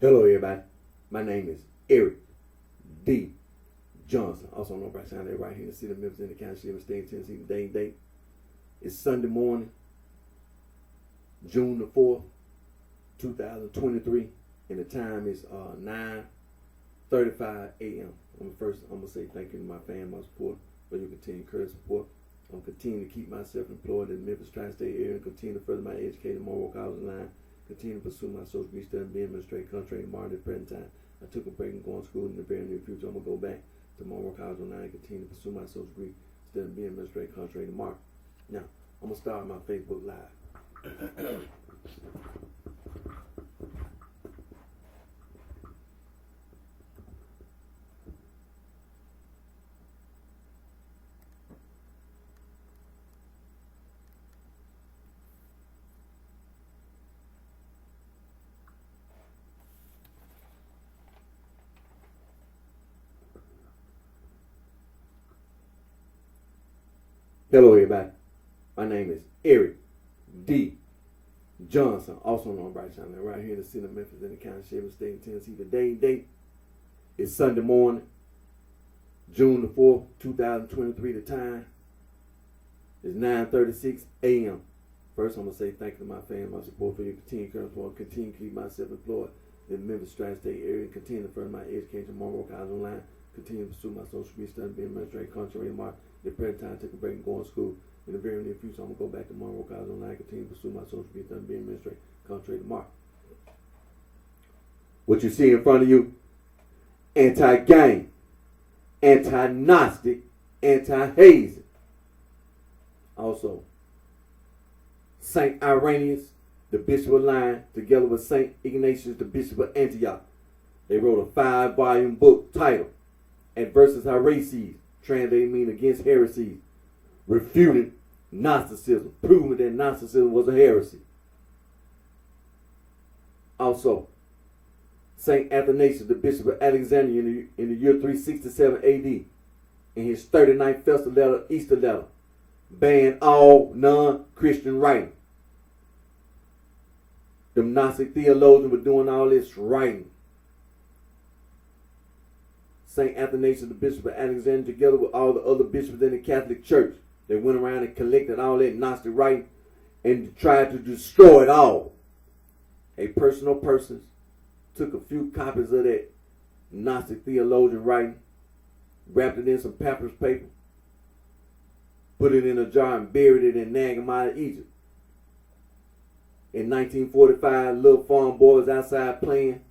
Hello, everybody. My name is Eric D. Johnson, also known as BrightShine, right here in the city of Memphis, in the county, State of Tennessee. Today's date is Sunday morning, June the 4th, 2023, and the time is 9:35 a.m. I'm gonna say thank you to my family, my support, for your continued courage support. I'm gonna continue to keep myself employed in the Memphis tri-state area and continue to further my education, more work hours in line. Continue to pursue my social media study, being administrative contract market at present time. I took a break and going to school in the very near future. I'm gonna go back to my work hours online and continue to pursue my social degree, study being administrative contract market. Now, I'm gonna start my Facebook Live. Hello, everybody. My name is Eric D. Johnson, also known as BrightShine, right here in the city of Memphis, in the county, State of Tennessee. Today's date is Sunday morning, June the 4th, 2023. The time is 9:36 a.m. First, I'm going to say thank you to my family, my support for your continued current support, continue to keep myself employed in the Memphis tri-state area, continue to further my education, more work hours online, continue to pursue my social media study, being administrative contract market. The present time, take a break and go to school. In the very near future, I'm going to go back to my work hours online, continue to pursue my social media study, being administrative contract market. What you see in front of you, anti-gang, anti-Gnostic, anti-hazing. Also, Saint Irenaeus, the Bishop of Lyons, together with Saint Ignatius, the Bishop of Antioch. They wrote a 5-volume book titled Adversus Heresies, translated mean against heresies, refuting Gnosticism, proving that Gnosticism was a heresy. Also, Saint Athanasius, the Bishop of Alexandria, in the year 367 AD, in his 39th festal letter, Easter letter, banned all non-Christian writing. The Gnostic theologians were doing all this writing. Saint Athanasius, the Bishop of Alexandria, together with all the other bishops in the Catholic Church, they went around and collected all that Gnostic writing and tried to destroy it all. A personal persons took a few copies of that Gnostic theologian writing, wrapped it in some papyrus paper, put it in a jar and buried it in Nag-Hammadi, Egypt. In 1945, little farm boy was outside playing.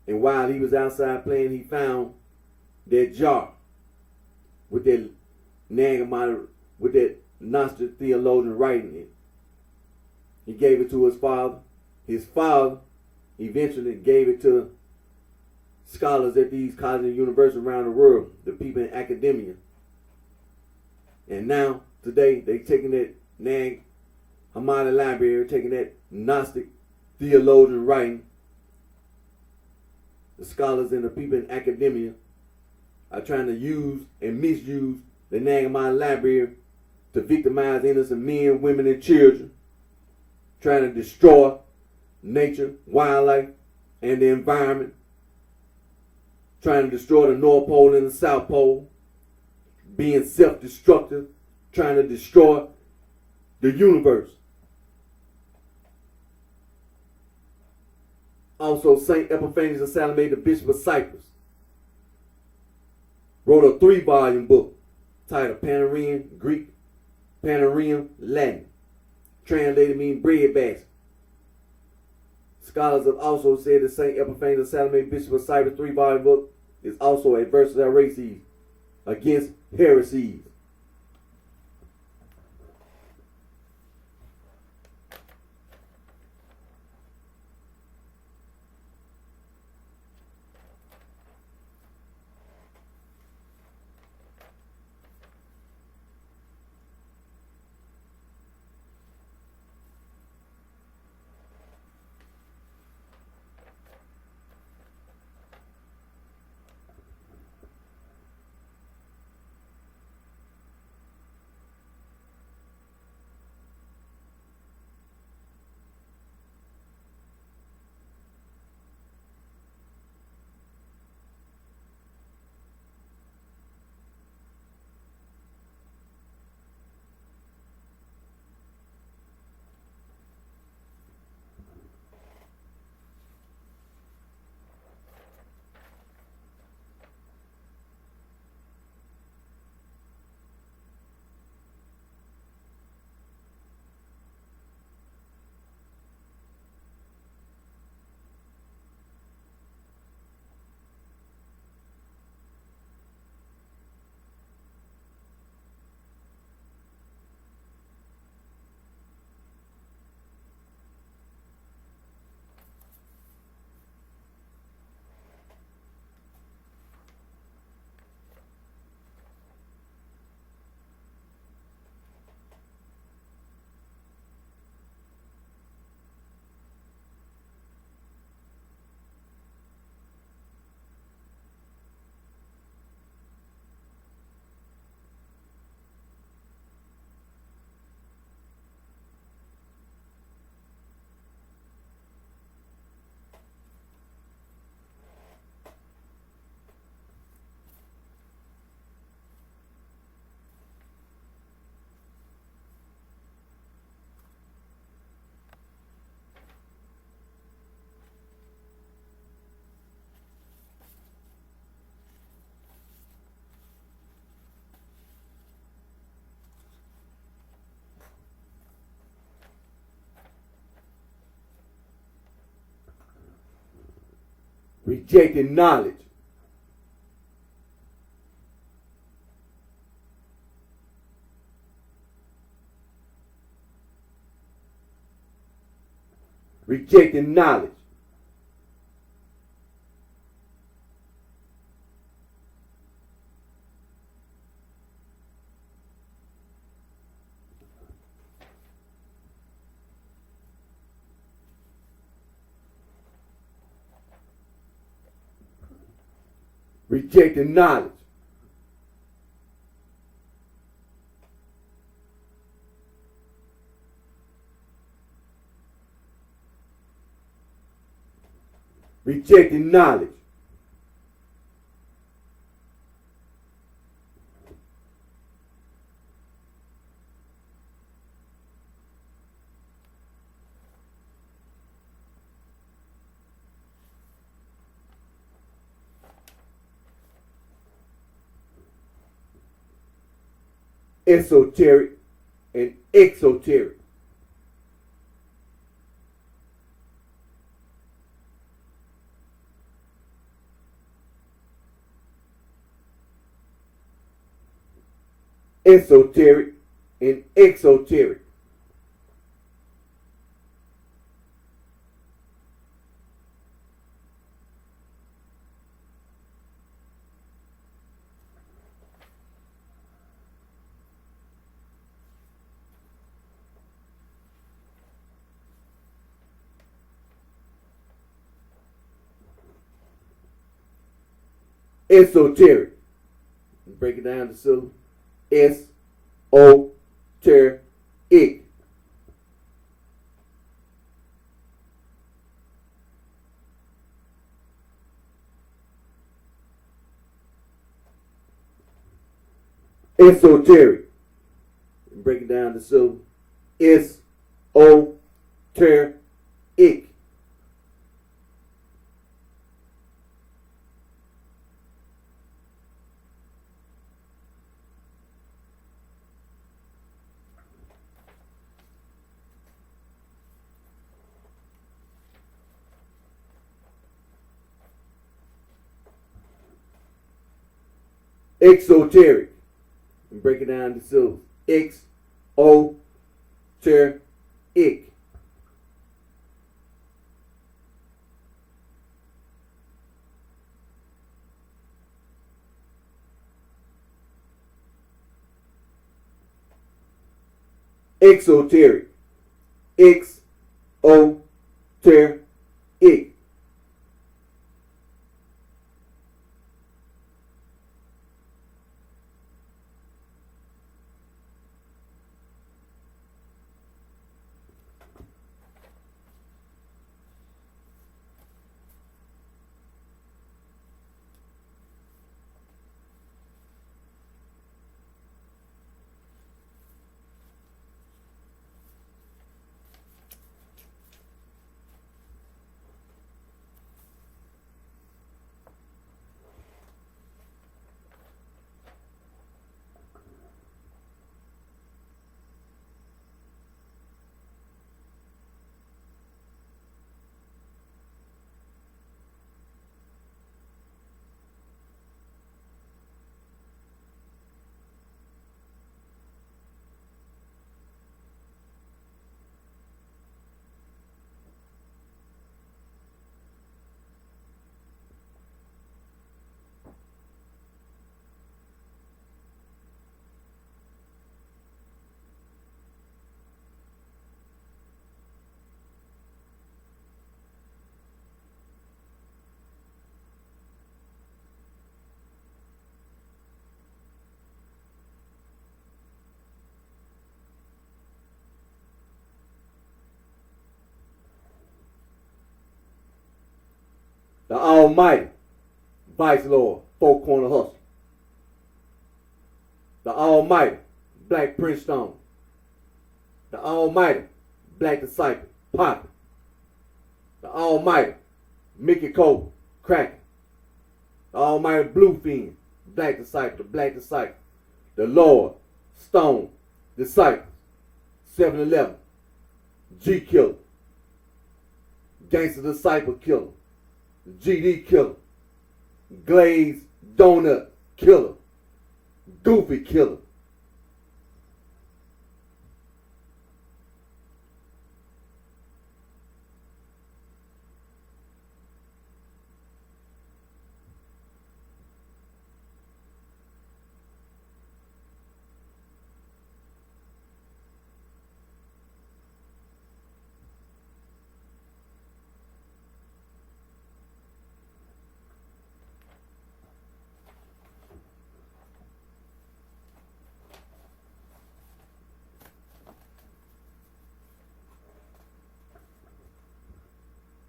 And while he was outside playing, he found that jar with that Nag-Hammadi, with that Gnostic theologian writing in it. He gave it to his father. His father eventually gave it to scholars at these colleges and universities around the world, the people in academia. And now, today, they taking that Nag-Hammadi library, taking that Gnostic theologian writing. The scholars and the people in academia are trying to use and misuse the Nag-Hammadi library to victimize innocent men, women, and children, trying to destroy nature, wildlife, and the environment, trying to destroy the North Pole and the South Pole, being self-destructive, trying to destroy the universe. Also, Saint Epiphanius of Salome, the Bishop of Cyprus, wrote a 3-volume book titled Panarium Greek, Panarium Latin, translated mean bread basket. Scholars have also said that Saint Epiphanius of Salome, Bishop of Cyprus, 3-volume book is also Adversus Heresies, against heresies. rejecting knowledge, rejecting knowledge, rejecting knowledge, rejecting knowledge, esoteric and exoteric, esoteric and exoteric, esoteric. Break it down to syllable. S-O-Ter-ic. Esoteric. Break it down to syllable. S-O-Ter-ic. Exoteric. And break it down to syllables. X-O-Ter-ic. Exoteric. X-O-Ter-ic. The Almighty, Vice Lord, Four Corner Hustle. The Almighty, Black Prince Stone. The Almighty, Black Disciple, Poppy. The Almighty, Mickey Cole, Cracker. The Almighty Bluefin, Black Disciple, the Black Disciple. The Lord, Stone, Disciple. 7-Eleven, G Killer. Gangster Disciple Killer. GD killer, glazed donut killer, goofy killer.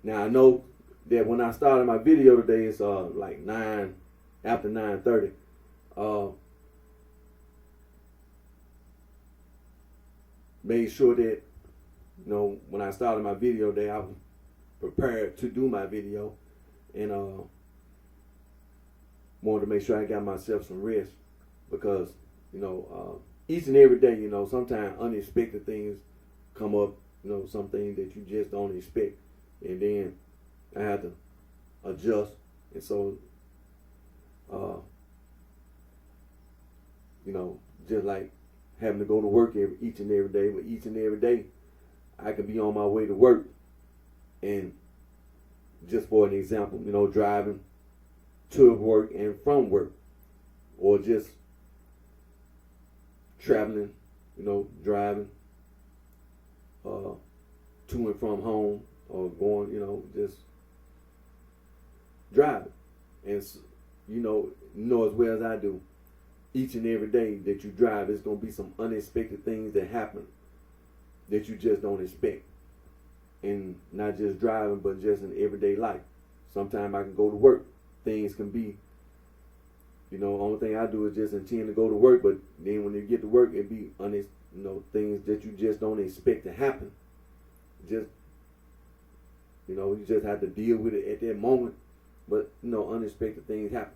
Now I know that when I started my video today, it's like after 9:30. Made sure that when I started my video today, I was prepared to do my video, and wanted to make sure I got myself some rest because each and every day, sometimes unexpected things come up. Some things that you just don't expect. And then I had to adjust, and so, just like having to go to work each and every day. But each and every day, I could be on my way to work, and just for an example, driving to work and from work, or just traveling, driving to and from home. Or going, just driving. And as well as I do, each and every day that you drive, there's going to be some unexpected things that happen that you just don't expect. And not just driving, but just in everyday life. Sometimes I can go to work. Things can be, only thing I do is just intend to go to work, but then when you get to work, it be things that you just don't expect to happen. You just have to deal with it at that moment. But, unexpected things happen.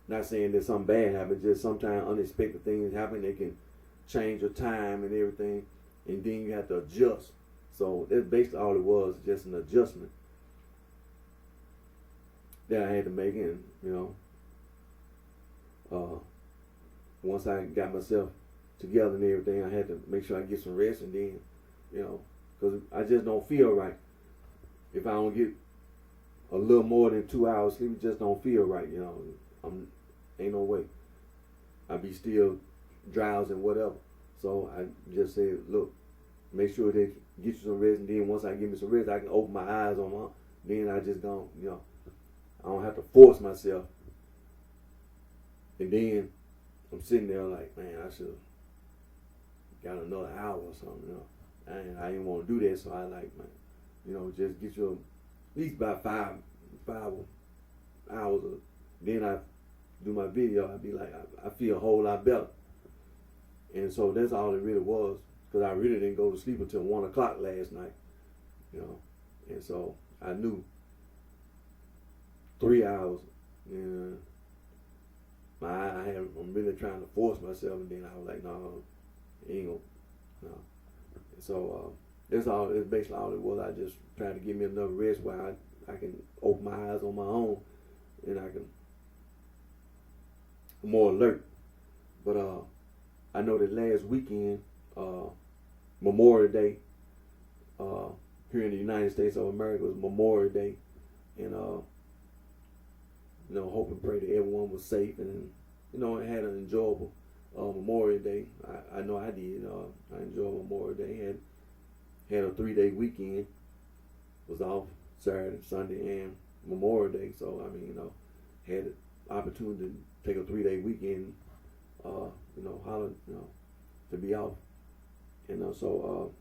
Not saying that something bad happens, just sometimes unexpected things happen. They can change your time and everything. And then you have to adjust. So that's basically all it was, just an adjustment that I had to make. And, once I got myself together and everything, I had to make sure I get some rest. And then, because I just don't feel right. If I don't get a little more than 2 hours sleep, it just don't feel right, ain't no way. I be still drowsy and whatever. So I just said, look, make sure that you get you some rest, and then once I get me some rest, I can open my eyes on my, then I just gone, I don't have to force myself. And then I'm sitting there like, man, I should have got another hour or something, I didn't want to do that, so I like, man, just get you at least about five hours. Then I do my video. I'd be like, I feel a whole lot better. And so that's all it really was, because I really didn't go to sleep until 1 o'clock last night. And so I knew 3 hours. And I'm really trying to force myself, and then I was like, no, it ain't gonna, no. And so that's basically all it was. I just tried to give me enough rest where I can open my eyes on my own, and I can more alert. But I know that last weekend, Memorial Day, here in the United States of America, was Memorial Day, and hope and pray that everyone was safe, and had an enjoyable Memorial Day. I know I did. I enjoyed Memorial Day. Had a 3-day weekend. Was off Saturday, Sunday, and Memorial Day. So had the opportunity to take a 3-day weekend. To be off. So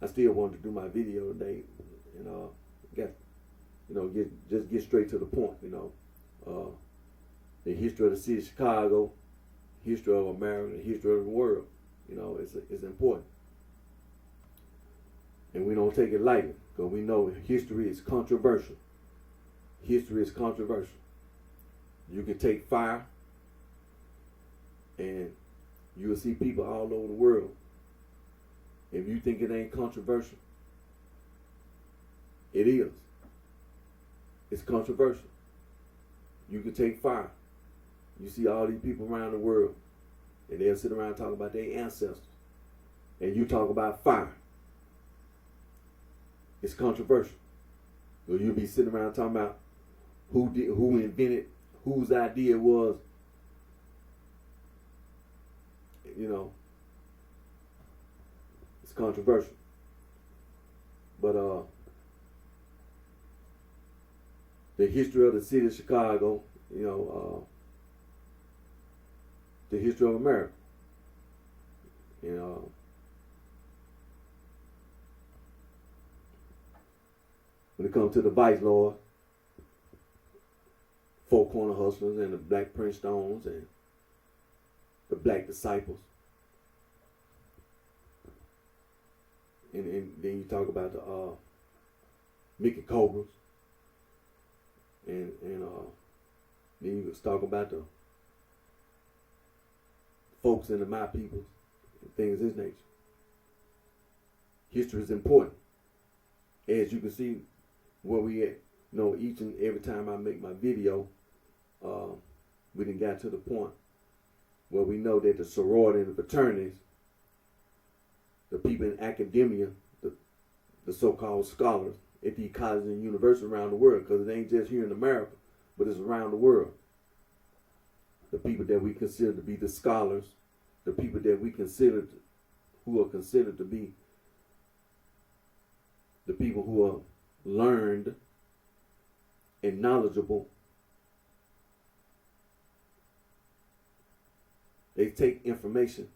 I still wanted to do my video today, and get straight to the point. The history of the city of Chicago, history of America, the history of the world. It's important. And we don't take it lightly, because we know history is controversial. History is controversial. You can take fire, and you will see people all over the world. If you think it ain't controversial, it is. It's controversial. You could take fire. You see all these people around the world, and they'll sit around and talk about their ancestors. And you talk about fire. It's controversial. So you'll be sitting around talking about who invented, whose idea it was. You know, it's controversial. But the history of the city of Chicago, you know, the history of America, you know, when it comes to the Vice Lord, Four Corner Hustlers and the Black Prince Stones and the Black Disciples. And then you talk about the Mickey Cobras. And then you talk about the folks in the My Peoples and things of this nature. History is important. As you can see where we at, you know, each and every time I make my video, we done got to the point where we know that the sorority and the fraternities, the people in academia, the so-called scholars at the colleges and universities around the world, because it ain't just here in America, but it's around the world. The people that we consider to be the scholars, the people that we consider who are considered to be the people who are learned and knowledgeable, they take information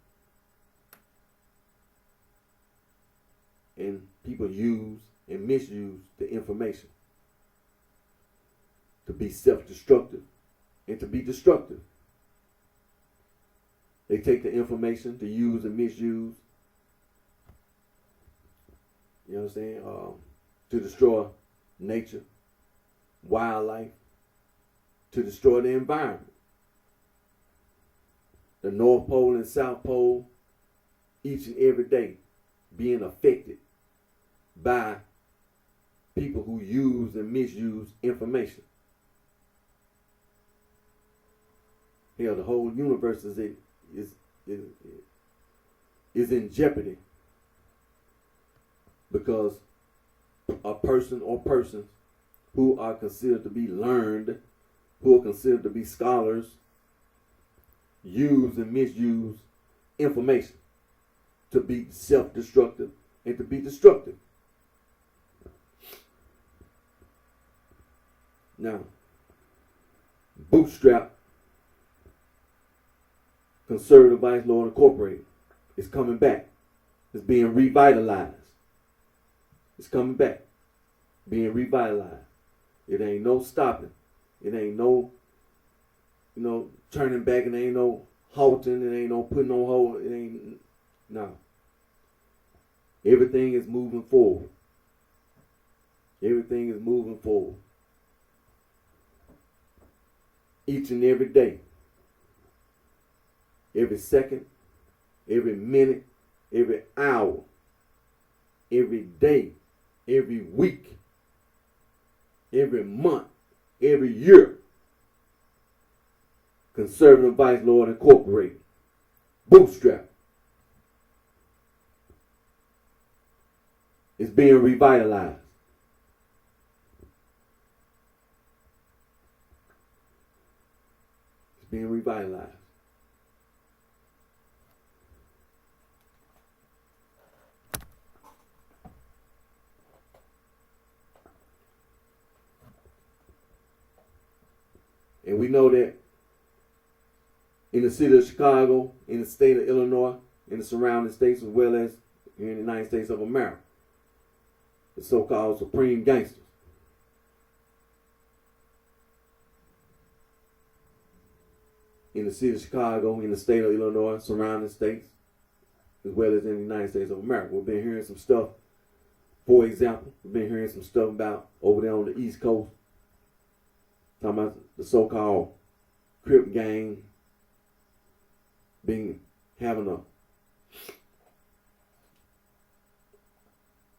and people use and misuse the information to be self-destructive and to be destructive. They take the information to use and misuse, you know what I'm saying, to destroy nature, wildlife, to destroy the environment. The North Pole and South Pole, each and every day, being affected by people who use and misuse information. Hell, the whole universe is in jeopardy because a person or persons who are considered to be learned, who are considered to be scholars, use and misuse information to be self-destructive and to be destructive. Now, Bootstrap Conservative Vice Lord Incorporated is coming back. It's being revitalized. It's coming back. Being revitalized. It ain't no stopping. It ain't no, turning back. It ain't no halting. It ain't no putting on hold. It ain't, no. Everything is moving forward. Everything is moving forward. Each and every day. Every second, every minute, every hour, every day, every week, every month, every year. Conservative Vice Lord Incorporated. Bootstrap. It's being revitalized. It's being revitalized. And we know that in the city of Chicago, in the state of Illinois, in the surrounding states, as well as here in the United States of America, the so-called supreme gangsters in the city of Chicago, in the state of Illinois, surrounding states, as well as in the United States of America. We've been hearing some stuff, for example, we've been hearing some stuff about over there on the East Coast, talking about the so-called Crip gang having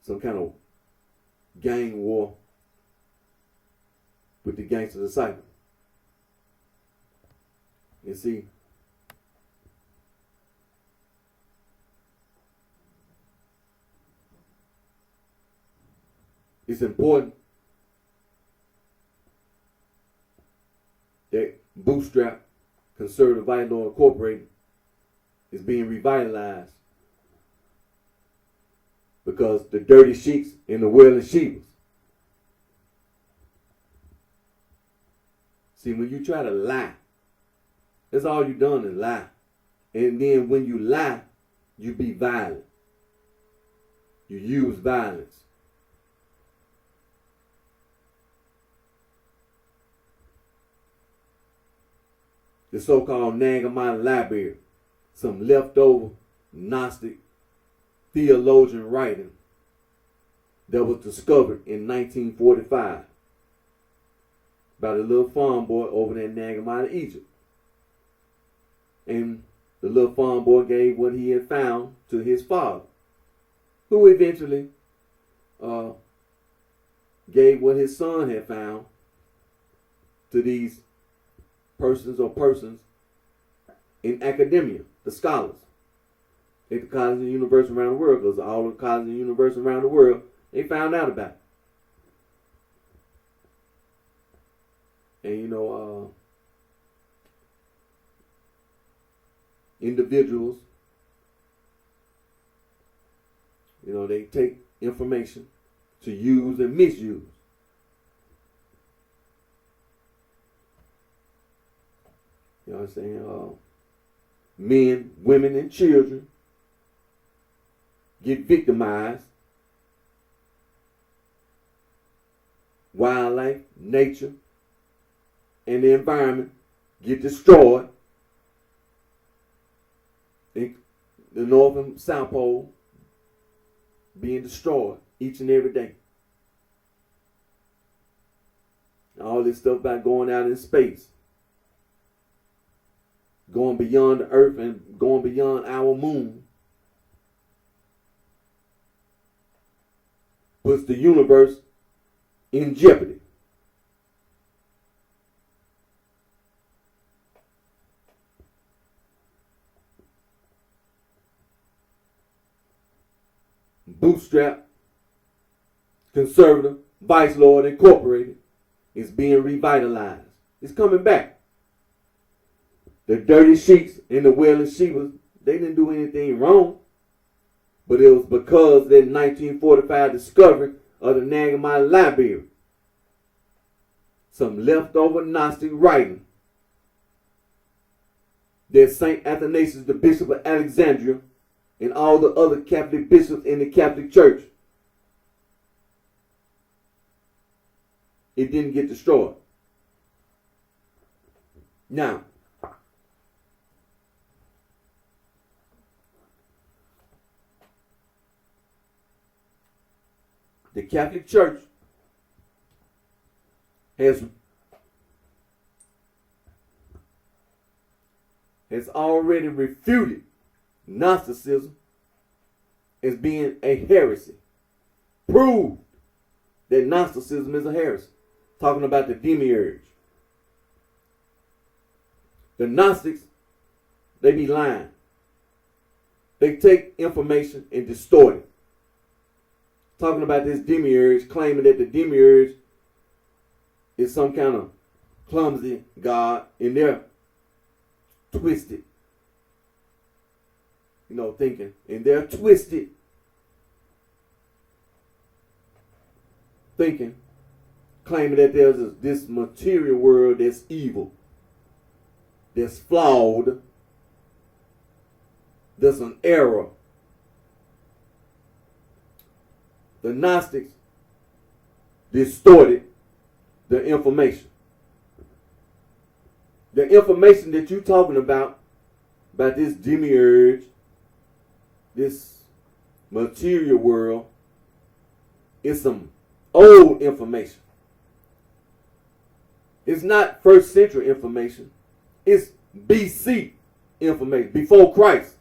some kind of gang war with the gangster disciple. You see, it's important that Bootstrap Conservative Vital Law Incorporated is being revitalized because the dirty sheiks and the wailing sheepers. See, when you try to lie, that's all you done is lie. And then when you lie, you be violent. You use violence. The so-called Nagamite Library, some leftover Gnostic theologian writing that was discovered in 1945 by the little farm boy over there in Nagamite, Egypt. And the little farm boy gave what he had found to his father, who eventually gave what his son had found to these persons in academia, the scholars at the colleges and universities around the world, because all the colleges and universities around the world, they found out about it. And individuals, they take information to use and misuse. You know what I'm saying? Men, women, and children get victimized. Wildlife, nature, and the environment get destroyed. The North and South Pole being destroyed each and every day. All this stuff about going out in space, going beyond the earth and going beyond our moon, puts the universe in jeopardy. Bootstrap Conservative Vice Lord Incorporated is being revitalized. It's coming back. The dirty sheiks and the wailing sheepers, they didn't do anything wrong. But it was because of that 1945 discovery of the Nagamite Library. Some leftover Gnostic writing that St. Athanasius, the Bishop of Alexandria, and all the other Catholic bishops in the Catholic Church, it didn't get destroyed. Now, the Catholic Church has already refuted Gnosticism as being a heresy. Proved that Gnosticism is a heresy. Talking about the demiurge. The Gnostics, they be lying. They take information and distort it. Talking about this demiurge, claiming that the demiurge is some kind of clumsy god, and they're twisted. Thinking. And they're twisted thinking, claiming that there's this material world that's evil, that's flawed, that's an error. The Gnostics distorted the information. The information that you're talking about this demiurge, this material world, is some old information. It's not first century information. It's BC information, before Christ.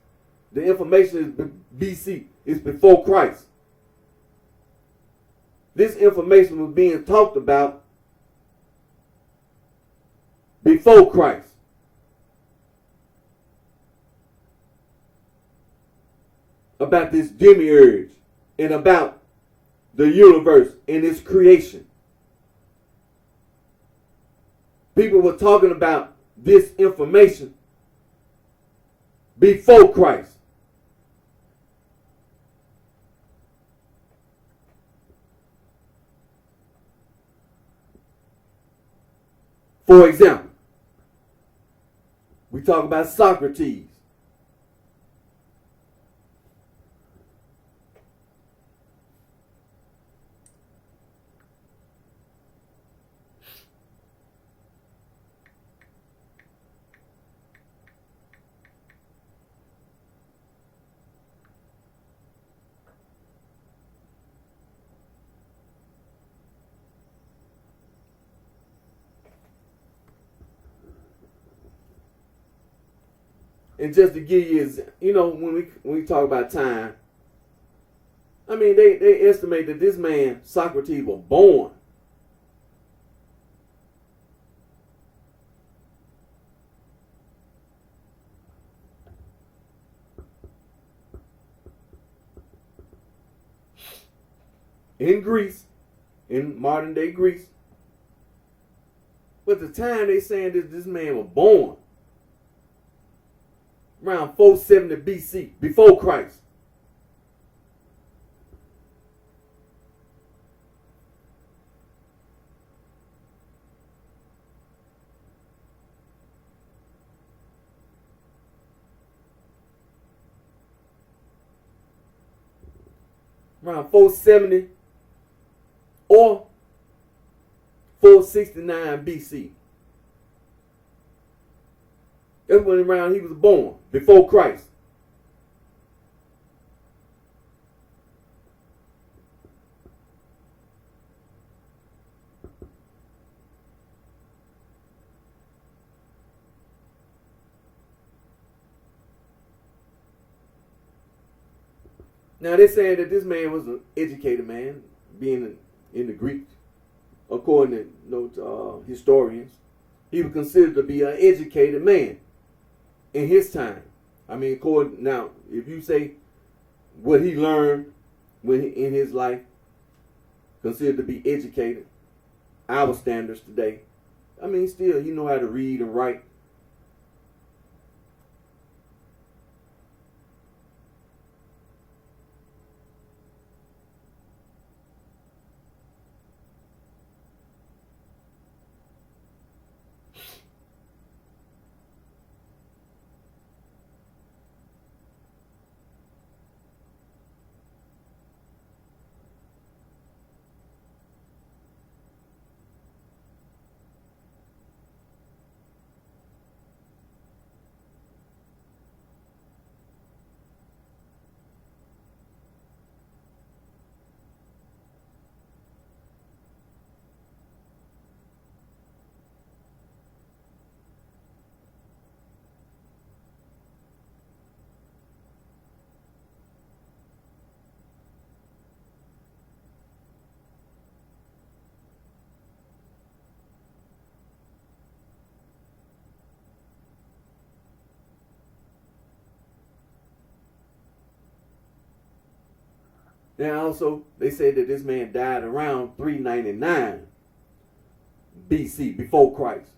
The information is BC. It's before Christ. This information was being talked about before Christ. About this demiurge and about the universe and its creation. People were talking about this information before Christ. For example, we talk about Socrates. And just to give you, when we talk about time, I mean, they estimate that this man, Socrates, was born in Greece, in modern day Greece. But the time they saying that this man was born around 470 BC, before Christ. Around 470 or 469 BC. That's when around he was born, before Christ. Now they're saying that this man was an educated man, being in the Greek, according to historians. He was considered to be an educated man in his time. I mean, now, if you say what he learned in his life, considered to be educated, our standards today, I mean, still, he know how to read and write. Now also, they said that this man died around 399 BC, before Christ.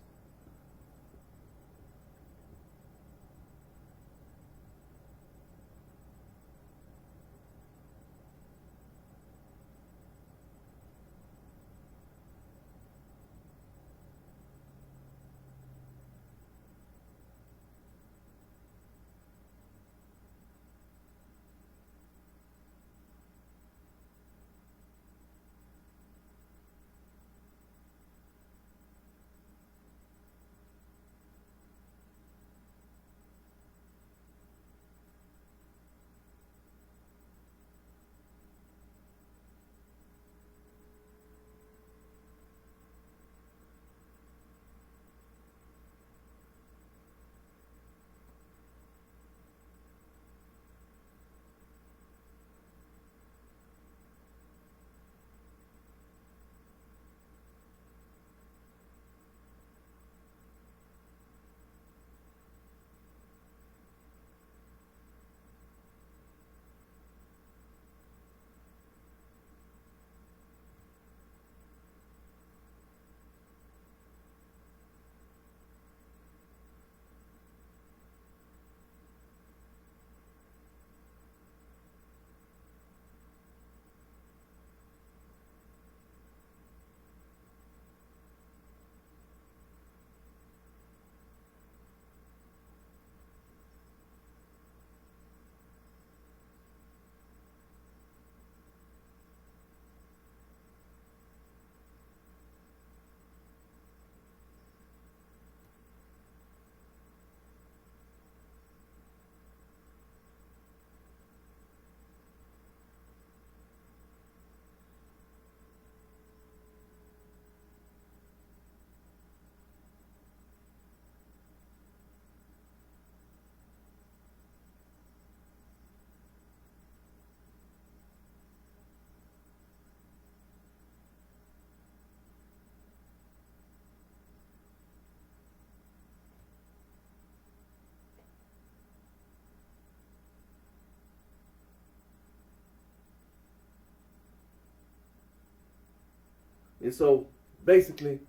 And so basically,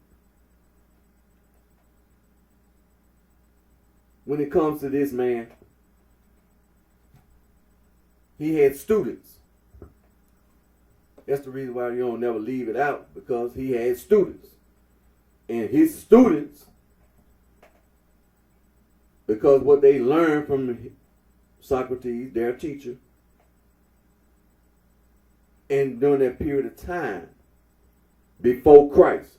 when it comes to this man, he had students. That's the reason why you don't never leave it out, because he had students. And his students, because what they learned from Socrates, their teacher, and during that period of time before Christ,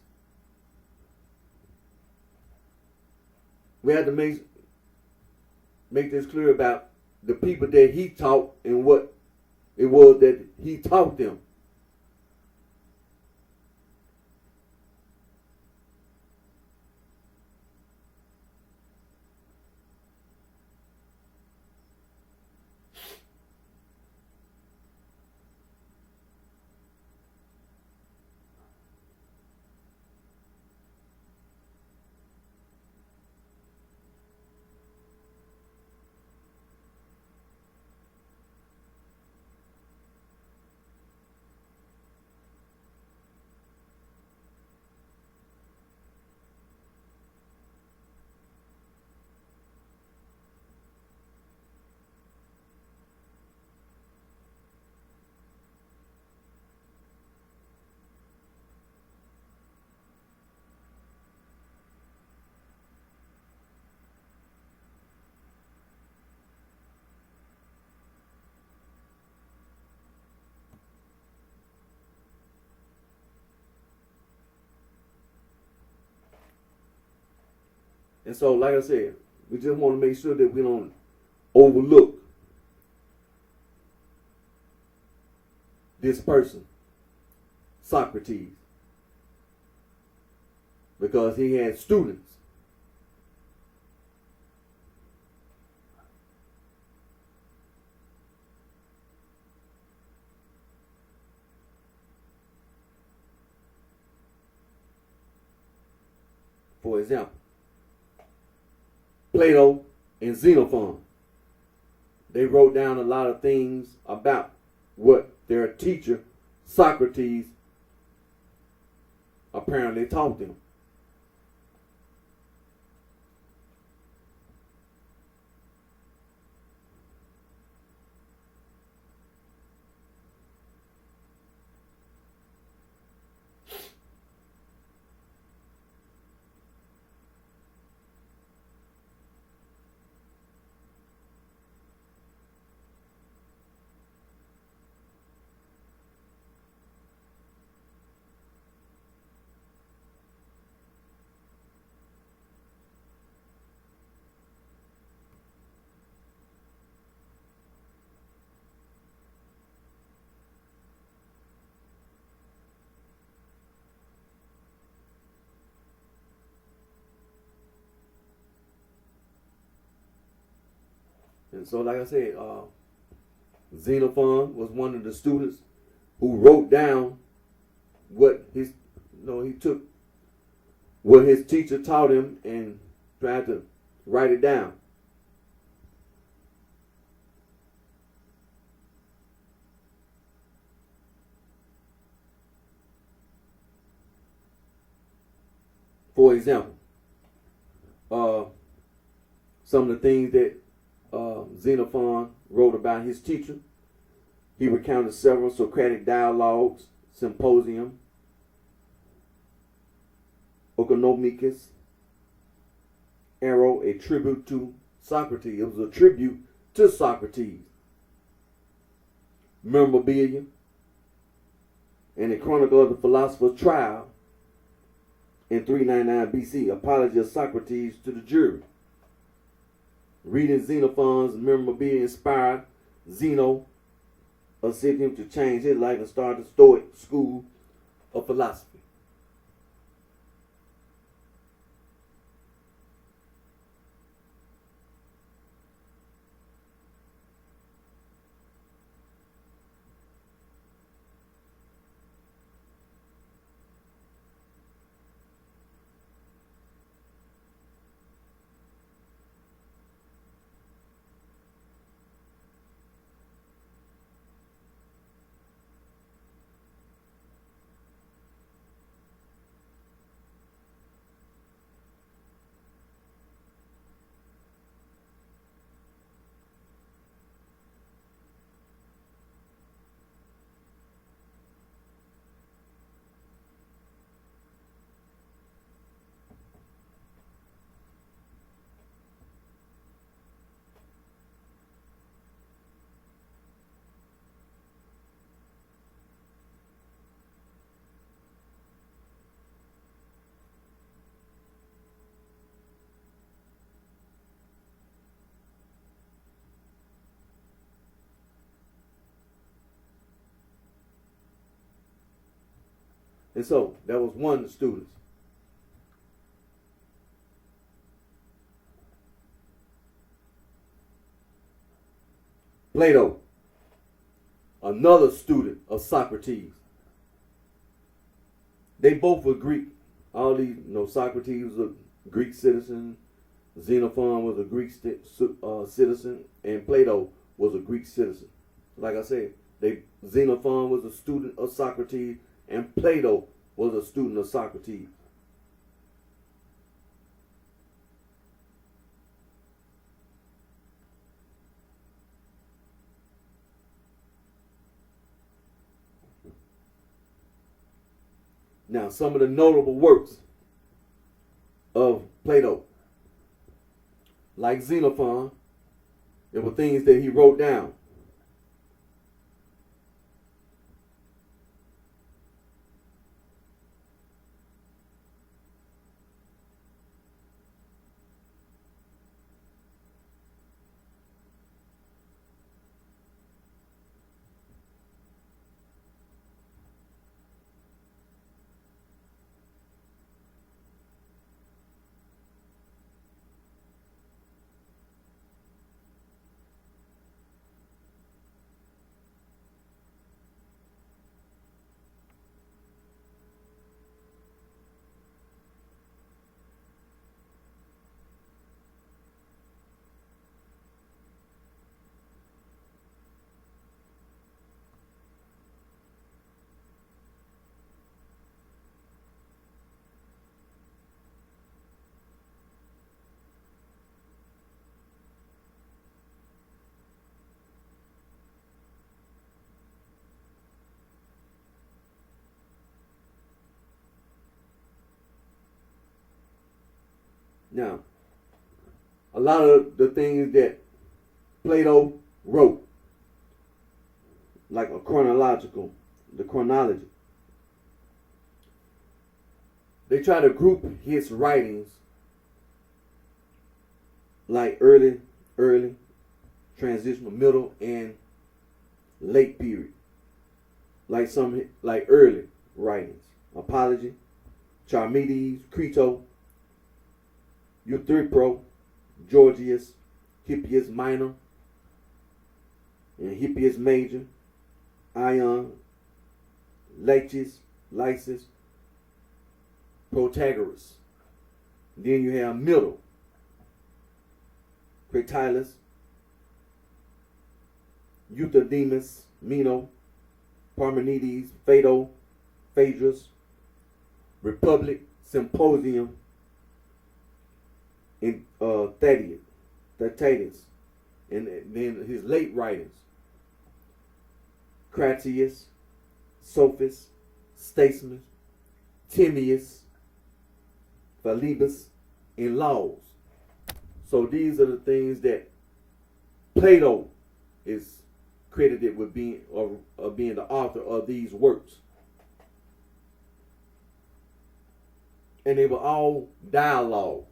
we have to make this clear about the people that he taught and what it was that he taught them. And so, like I said, we just want to make sure that we don't overlook this person, Socrates, because he had students. For example, Plato and Xenophon. They wrote down a lot of things about what their teacher, Socrates, apparently taught them. And so, like I said, Xenophon was one of the students who wrote down what his, he took what his teacher taught him and tried to write it down. For example, some of the things that Xenophon wrote about his teacher. He recounted several Socratic dialogues, symposium, Oikonomicus, Arrow, a tribute to Socrates. It was a tribute to Socrates. Memorabilia, and a chronicle of the philosopher's trial in 399 BC. Apology of Socrates to the jury. Reading Xenophon's memorabilia inspired Zeno, assisted him to change his life and start the Stoic school of philosophy. And so that was one of the students. Plato, another student of Socrates. They both were Greek. All these, Socrates was a Greek citizen, Xenophon was a Greek citizen, and Plato was a Greek citizen. Like I said, Xenophon was a student of Socrates, and Plato was a student of Socrates. Now, some of the notable works of Plato, like Xenophon, there were things that he wrote down. Now, a lot of the things that Plato wrote, like the chronology, they try to group his writings like early, transitional, middle, and late period. Like early writings, Apology, Charmides, Crito, Euthyphro, Gorgias, Hippias Minor, and Hippias Major, Ion, Lysis, Protagoras. Then you have middle, Cratylus, Euthydemus, Meno, Parmenides, Phaedo, Phaedrus, Republic, Symposium, and Thaddeus, and then his late writings, Cratias, Sophist, Statesman, Timaeus, Philebus, and Laws. So these are the things that Plato is credited with being the author of these works. And they were all dialogues.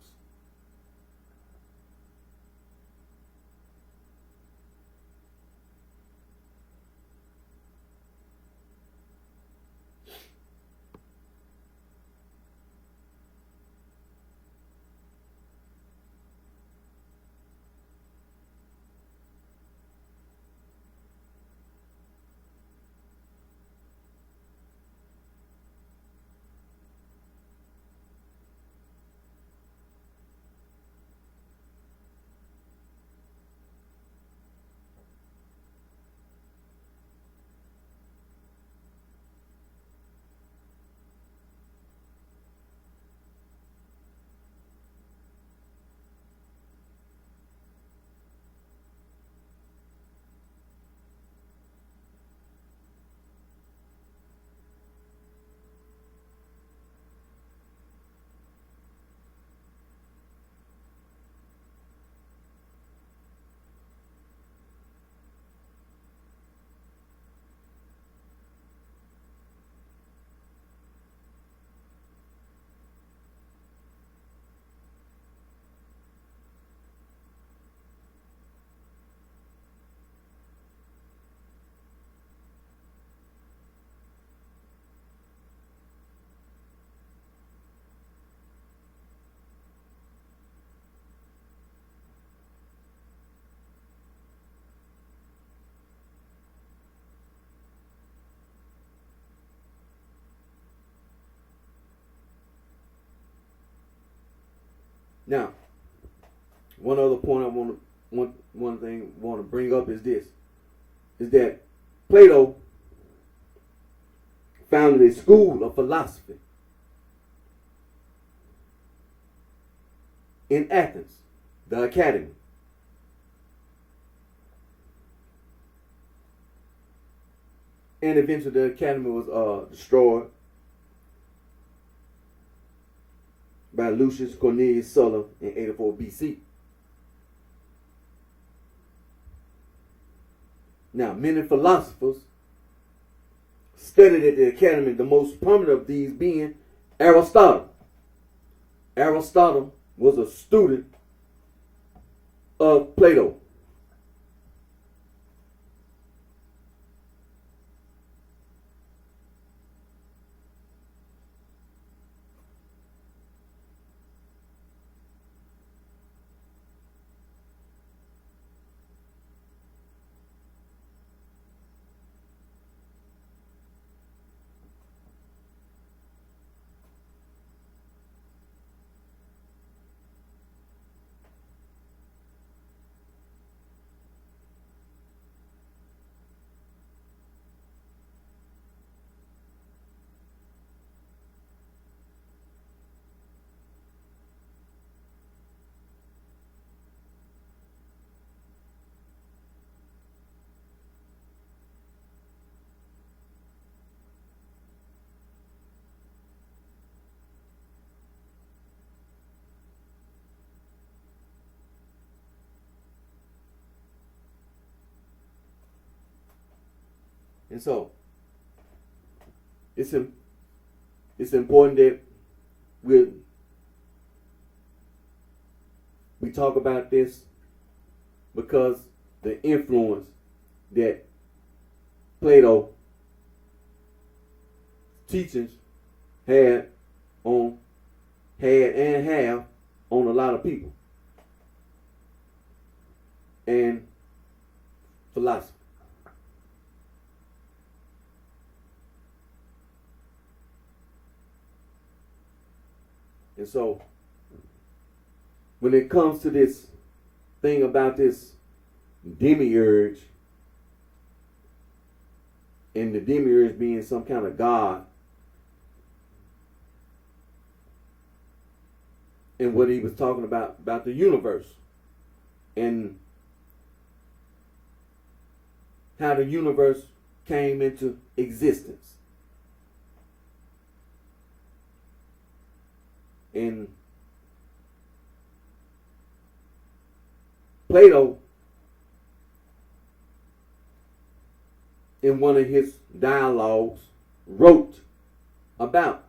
Now, one other point I want to bring up is this: is that Plato founded a school of philosophy in Athens, the Academy. And eventually the Academy was destroyed by Lucius Cornelius Sulla in 84 BC. Now, many philosophers studied at the Academy, the most prominent of these being Aristotle. Aristotle was a student of Plato. And so, it's important that we talk about this, because the influence that Plato's teachings had and have on a lot of people and philosophy. And so, when it comes to this thing about this demiurge, and the demiurge being some kind of god, and what he was talking about the universe, and how the universe came into existence. And Plato, in one of his dialogues, wrote about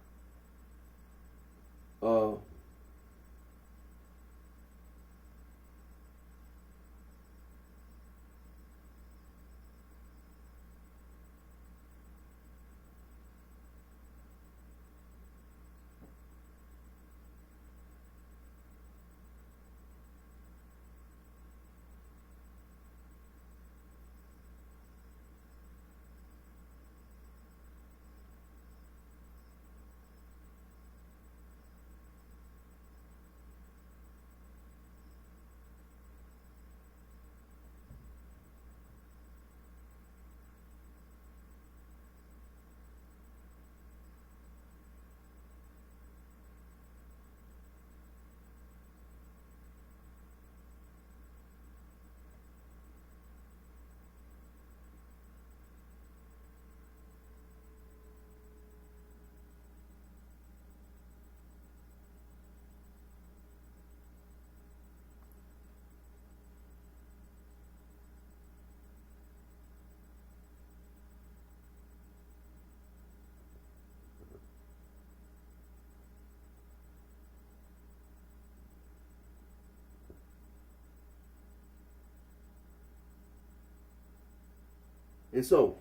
and so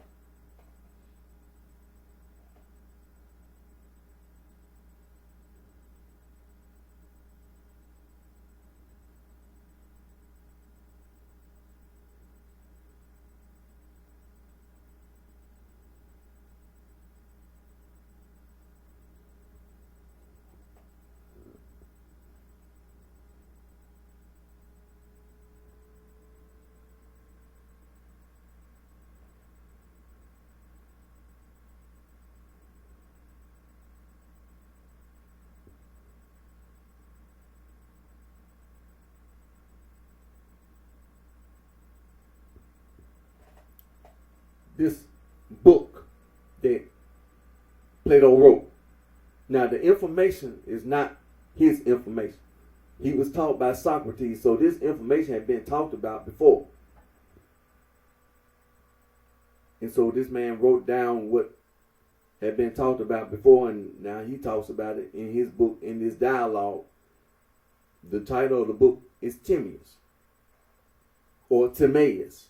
this book that Plato wrote. Now, the information is not his information. He was taught by Socrates, so this information had been talked about before. And so this man wrote down what had been talked about before, and now he talks about it in his book, in this dialogue. The title of the book is Timaeus, or Timaeus.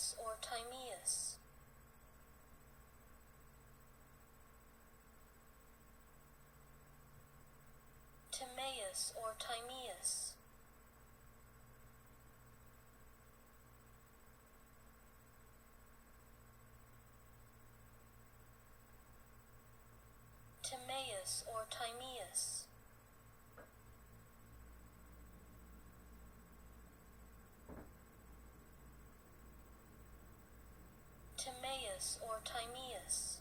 Timaeus or Timaeus? Timaeus or Timaeus? Timaeus or Timaeus? Timaeus or Timaeus?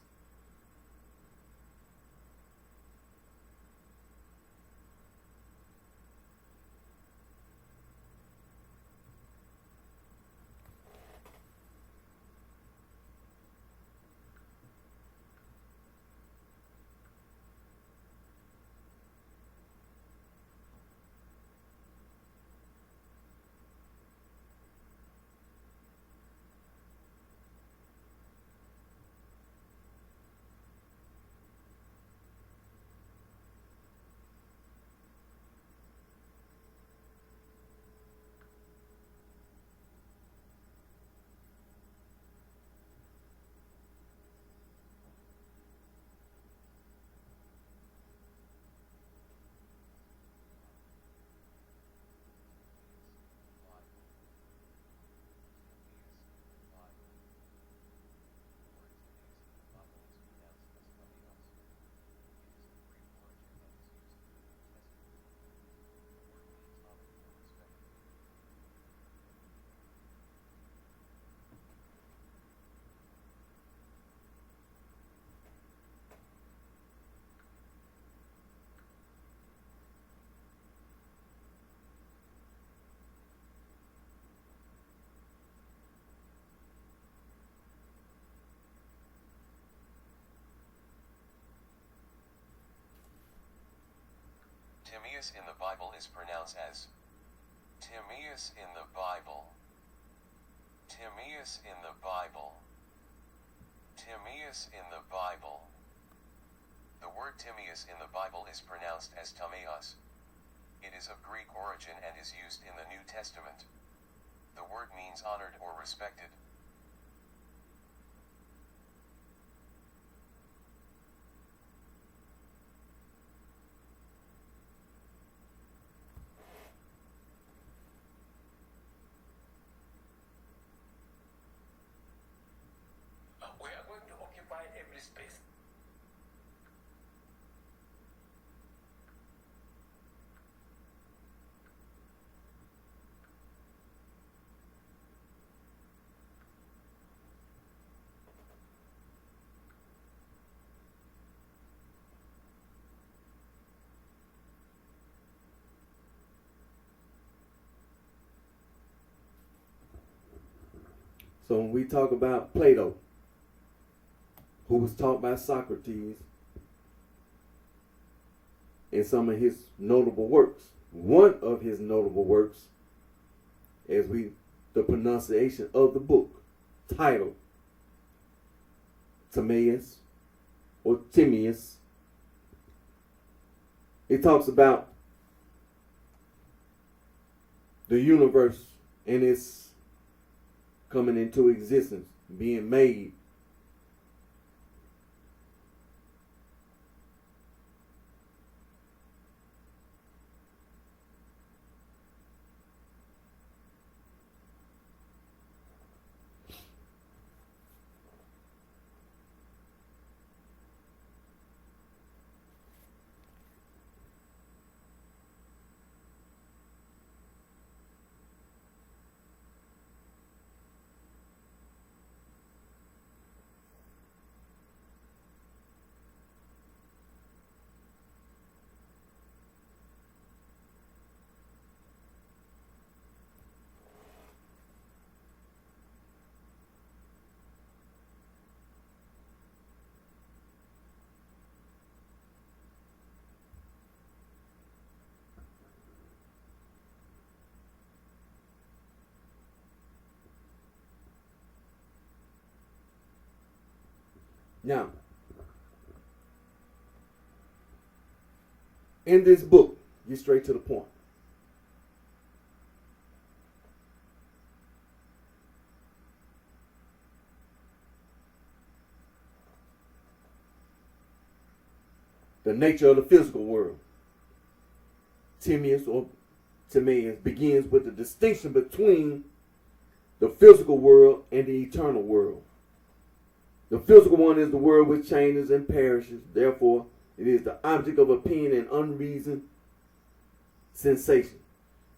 Timaeus in the Bible is pronounced as Timaeus in the Bible. Timaeus in the Bible. Timaeus in the Bible. The word Timaeus in the Bible is pronounced as Timaeus. It is of Greek origin and is used in the New Testament. The word means honored or respected. We are going to occupy every space. So when we talk about Plato, who was taught by Socrates in some of his notable works, one of his notable works, the pronunciation of the book, titled Timaeus or Timaeus, it talks about the universe and its coming into existence, being made. Now, in this book, get straight to the point. the nature of the physical world. Timaeus or Timaeus begins with the distinction between the physical world and the eternal world. The physical one is the world which changes and perishes. Therefore, it is the object of opinion and unreasoned sensation.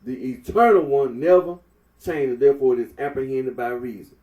The eternal one never changes. Therefore, it is apprehended by reason.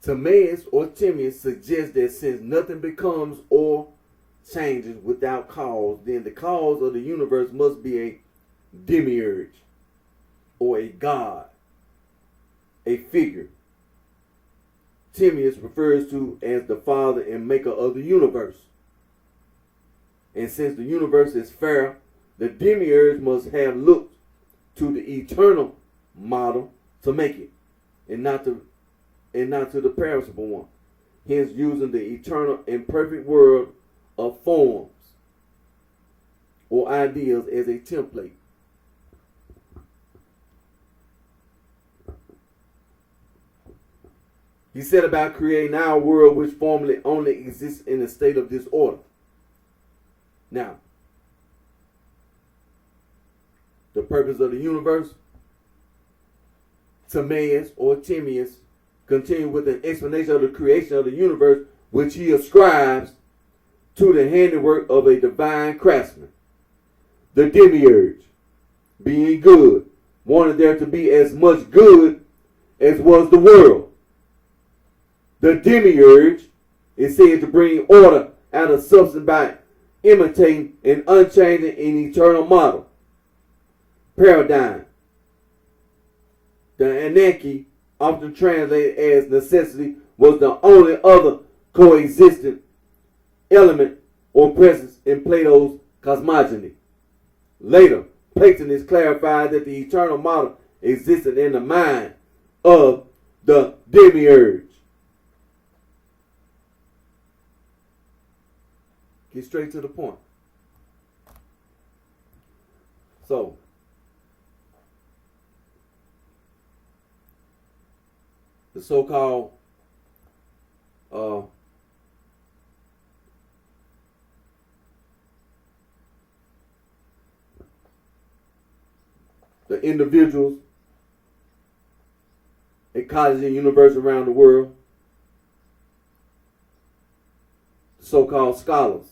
Timaeus or Timaeus suggests that since nothing becomes or changes without cause, then the cause of the universe must be a demiurge or a god, a figure. Timaeus refers to as the father and maker of the universe. And since the universe is fair, the demiurge must have looked to the eternal model to make it, and not to the perishable one. Hence, using the eternal and perfect world of forms or ideas as a template. He said about creating our world, which formerly only exists in a state of disorder. Now, the purpose of the universe, Timaeus or Timaeus continue with an explanation of the creation of the universe, which he ascribes to the handiwork of a divine craftsman. The demiurge, being good, wanted there to be as much good as was the world. The demiurge is said to bring order out of substance by imitating an unchanging and eternal model. Paradigm. The anarchy, often translated as necessity, was the only other coexistent element or presence in Plato's cosmogony. Later, Platonists clarified that the eternal model existed in the mind of the demiurge. Get straight to the point. So, the so-called the individuals at colleges and universities around the world, the so-called scholars,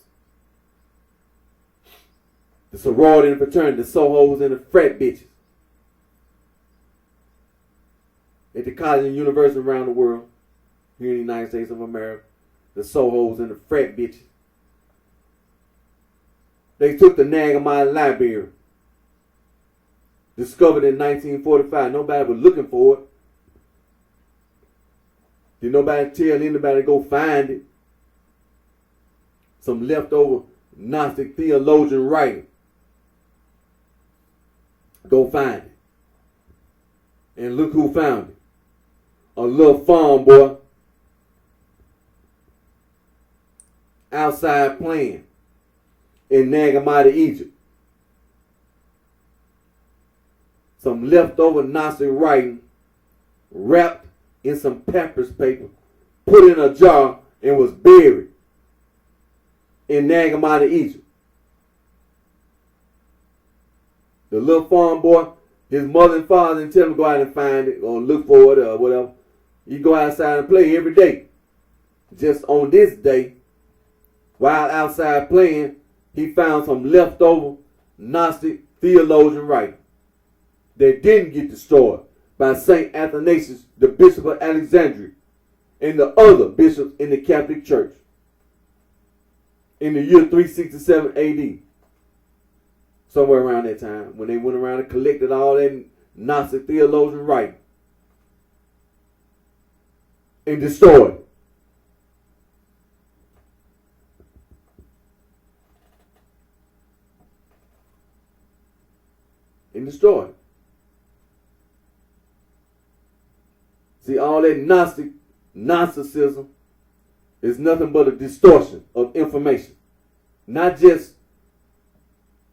the sorority and fraternity, the sohos and the frat bitches, at the colleges and universities around the world, here in the United States of America, the sohos and the frat bitches. They took the Nag Hammadi Library, discovered in 1945. Nobody was looking for it. Did nobody tell anybody to go find it? Some leftover Gnostic theologian writing. Go find it. And look who found it. A little farm boy outside playing in Nag Hammadi, Egypt. Some leftover Gnostic writing wrapped in some papyrus paper, put in a jar, and was buried in Nag Hammadi, Egypt. The little farm boy, his mother and father didn't tell him to go out and find it or look for it or whatever. He go outside and play every day. Just on this day, while outside playing, he found some leftover Gnostic theologian writing that didn't get destroyed by St. Athanasius, the Bishop of Alexandria, and the other bishops in the Catholic Church in the year 367 AD. Somewhere around that time, when they went around and collected all that Gnostic theologian writing and destroyed it. And destroyed it. See, all that Gnosticism is nothing but a distortion of information. Not just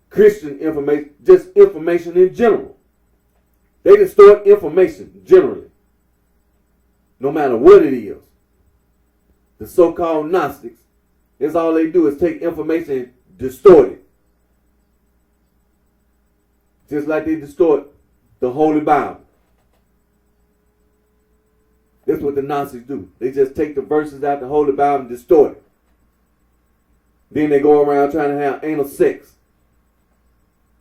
Christian information, just information in general. They distort information generally, no matter what it is. The so-called Gnostics, that's all they do is take information and distort it. Just like they distort the Holy Bible. That's what the Gnostics do. They just take the verses out the Holy Bible and distort it. Then they go around trying to have anal sex.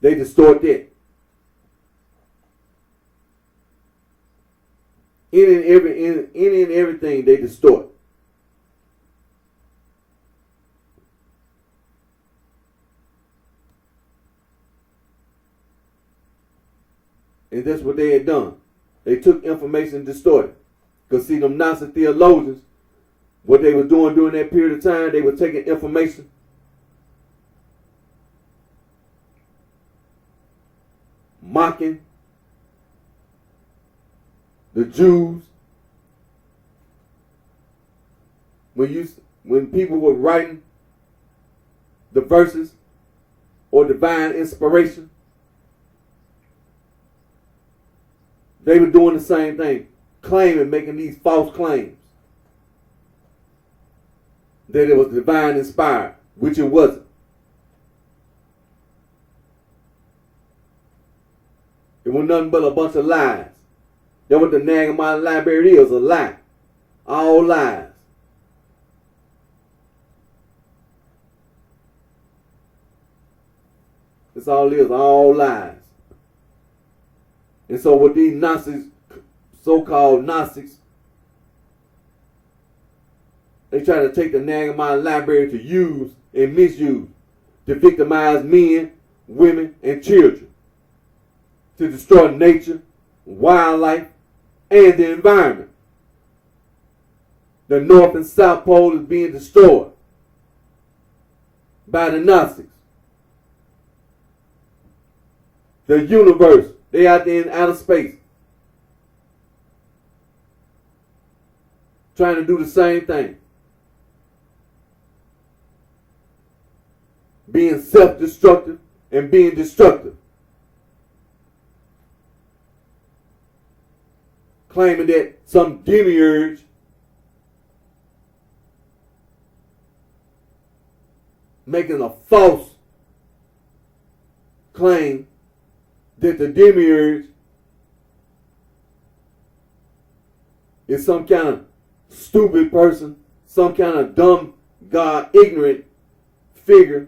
They distort that. Any and everything they distort. And that's what they had done. They took information and distorted. Because see, them Gnostic theologians, what they were doing during that period of time, they were taking information, mocking the Jews. When people were writing the verses or divine inspiration, they were doing the same thing, making these false claims that it was divine inspired, which it wasn't. It was nothing but a bunch of lies. That's what the Nag Hammadi Library is, a lie. All lies. That's all it is, all lies. And so what these Gnostics, so-called Gnostics, they try to take the Nag Hammadi Library to use and misuse to victimize men, women, and children, to destroy nature, wildlife, and the environment. The North and South Pole is being destroyed by the Gnostics. The universe, they out there in outer space, trying to do the same thing. Being self-destructive and being destructive. Claiming that some demiurge making a false claim that the demiurge is some kind of stupid person, some kind of dumb God, ignorant figure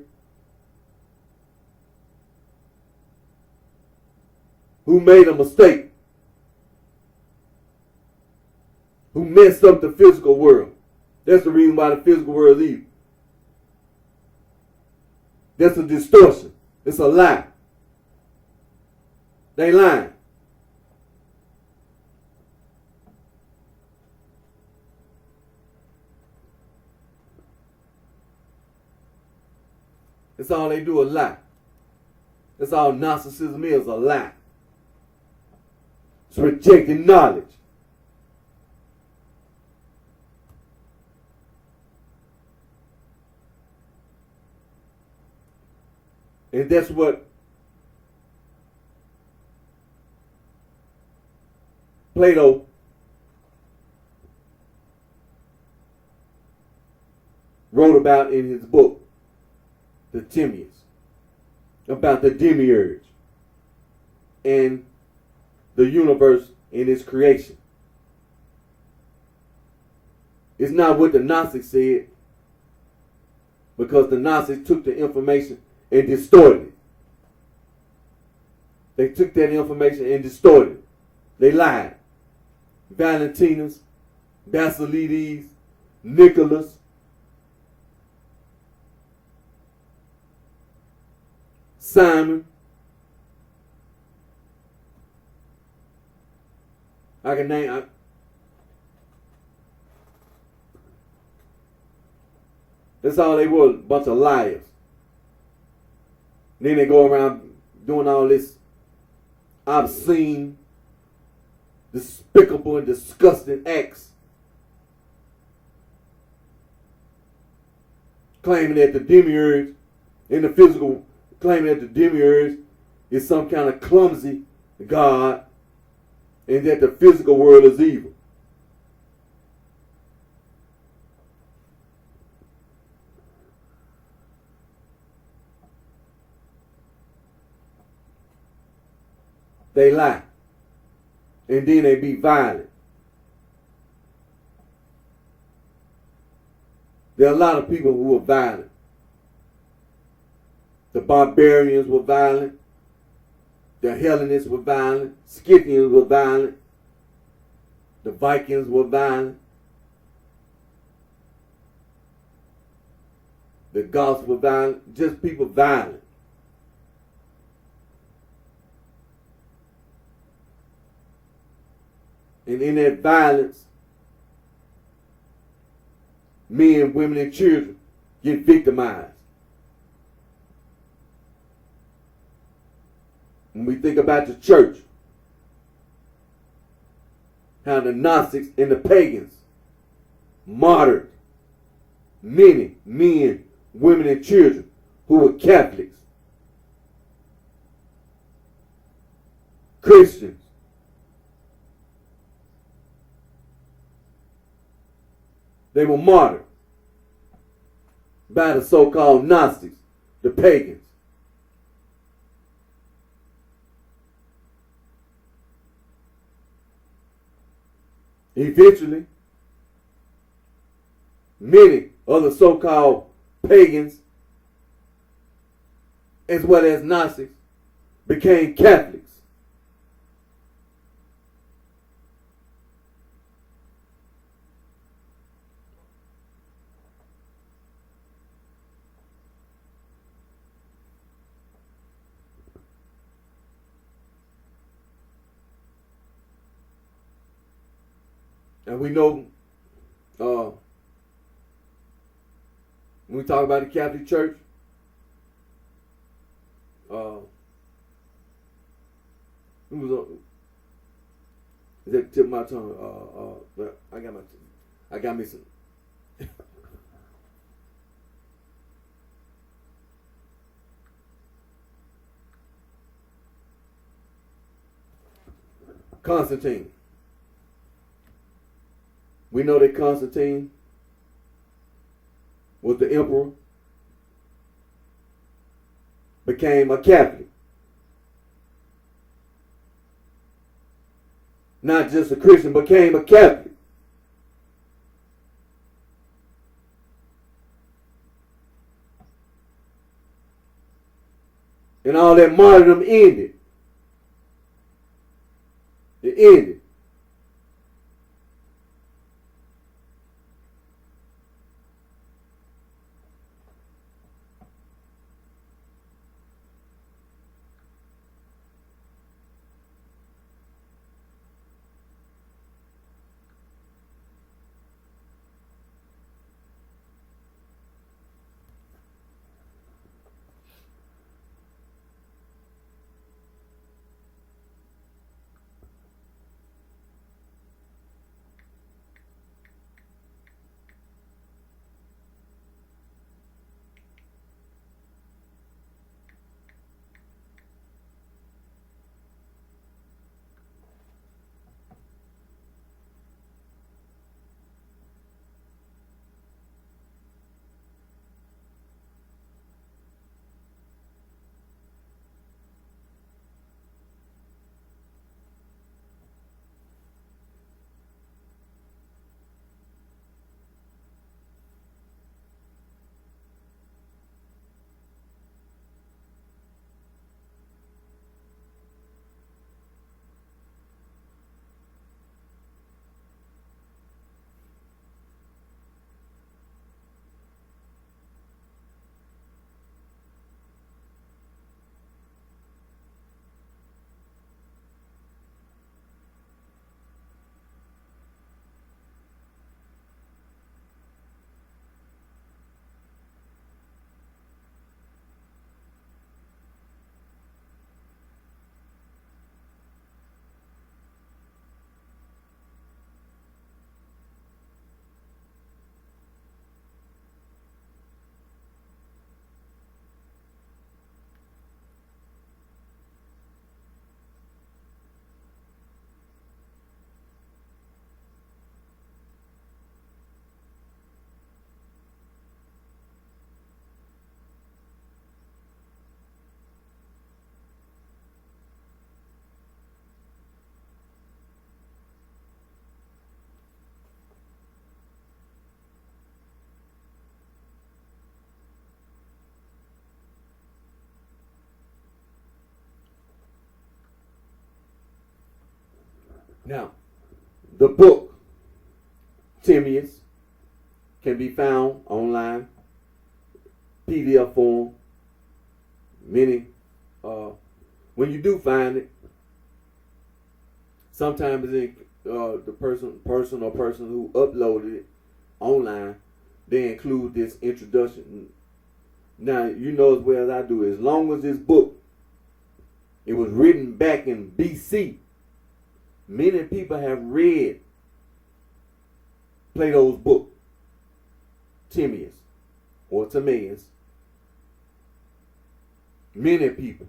who made a mistake, who messed up the physical world. That's the reason why the physical world is evil. That's a distortion. It's a lie. They lying. That's all they do, a lie. That's all Gnosticism is, a lie. It's rejecting knowledge. And that's what Plato wrote about in his book, The Timaeus, about the demiurge and the universe in its creation. It's not what the Gnostics said, because the Gnostics took the information and distorted it. They took that information and distorted it. They lied. Valentinus, Basilides, Nicholas, Simon. I can name. That's all they were, a bunch of liars. Then they go around doing all this obscene despicable and disgusting acts, claiming that the demiurge in the physical, claiming that the demiurge is some kind of clumsy god and that the physical world is evil. They lie. And then they be violent. There are a lot of people who are violent. The barbarians were violent. The Hellenists were violent. Scythians were violent. The Vikings were violent. The Goths were violent. Just people violent. And in that violence, men, women, and children get victimized. When we think about the church, how the Gnostics and the pagans martyred many men, women, and children who were Catholics, Christians, they were martyred by the so-called Gnostics, the pagans. Eventually, many of the so-called pagans, as well as Gnostics, became Catholics. And we know when we talk about the Catholic Church, who was on? Is that the tip of my tongue? But I got me some. Constantine. We know that Constantine was the emperor, became a Catholic. Not just a Christian, became a Catholic. And all that martyrdom ended. It ended. Now, the book, Timaeus, can be found online, PDF form. Many, when you do find it, sometimes it's in, the person who uploaded it online, they include this introduction. Now, you know as well as I do, as long as this book, it was written back in BC, many people have read Plato's book, Timaeus, or Timaeus. Many people.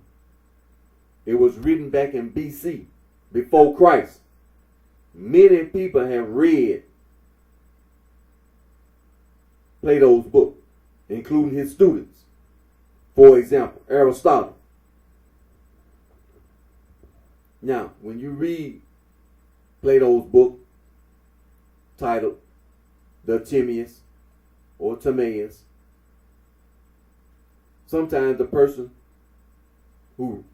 It was written back in BC, before Christ. Many people have read Plato's book, including his students. For example, Aristotle. Now, when you read Plato's book titled The Timaeus or Timaeus, sometimes the person who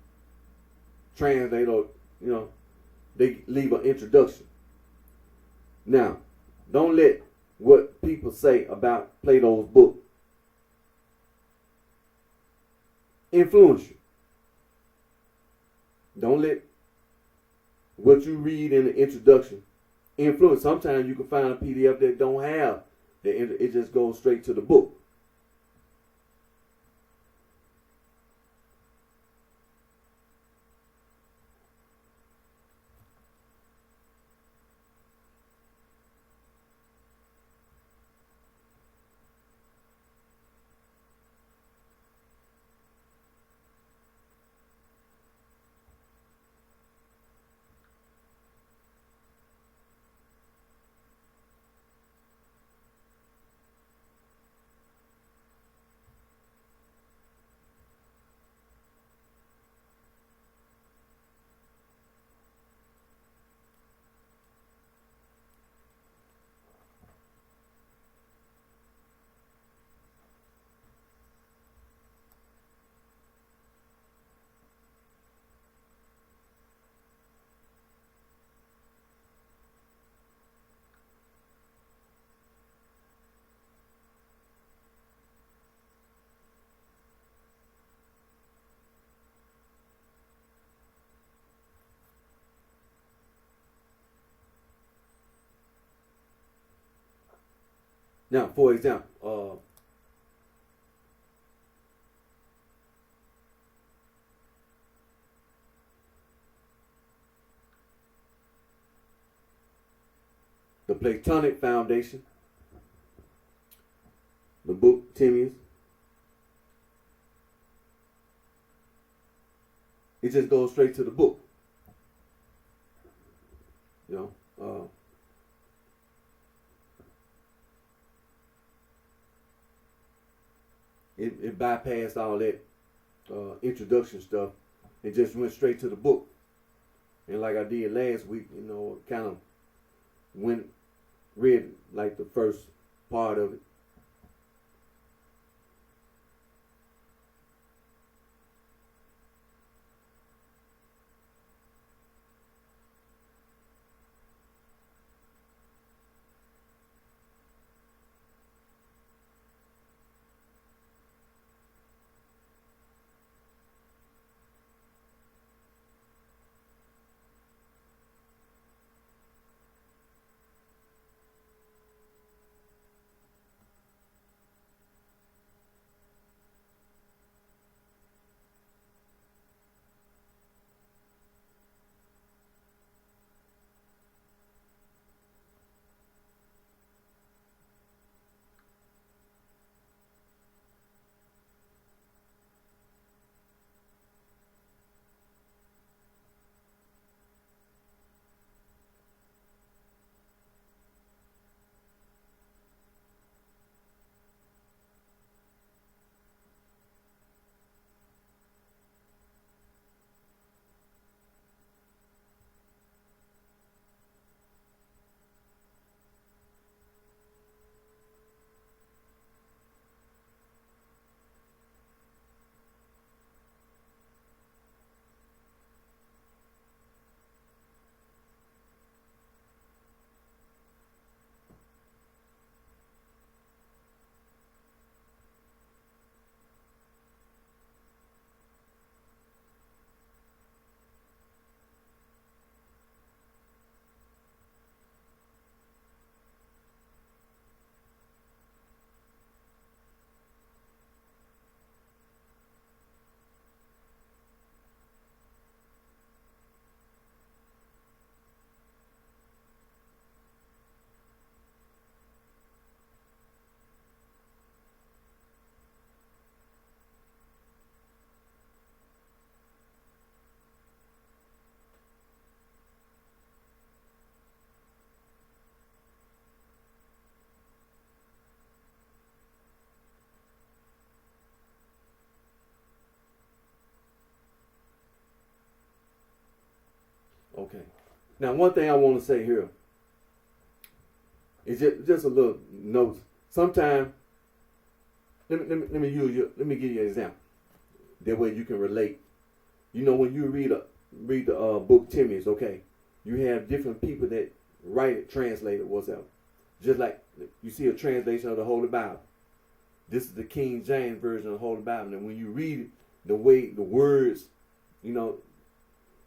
translate or, they leave an introduction. Now, don't let what people say about Plato's book influence you. Don't let what you read in the introduction influence. Sometimes you can find a PDF that don't have it just goes straight to the book. Now, for example, the Platonic Foundation, the book Timaeus, it just goes straight to the book. It bypassed all that introduction stuff. It just went straight to the book. And like I did last week, kind of read like the first part of it. Okay. Now, one thing I want to say here is just a little note. Sometimes, let me give you an example. That way you can relate. You know, when you read the book Timaeus, okay, you have different people that write it, translate it, whatever. Just like you see a translation of the Holy Bible. This is the King James version of the Holy Bible. And when you read it, the way the words, you know,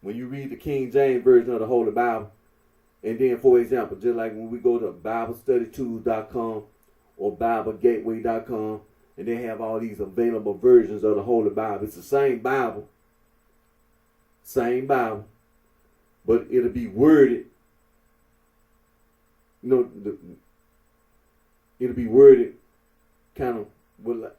when you read the King James version of the Holy Bible, and then, for example, just like when we go to BibleStudyTools.com or BibleGateway.com, and they have all these available versions of the Holy Bible. It's the same Bible, but it'll be worded, you know, it'll be worded kind of, well,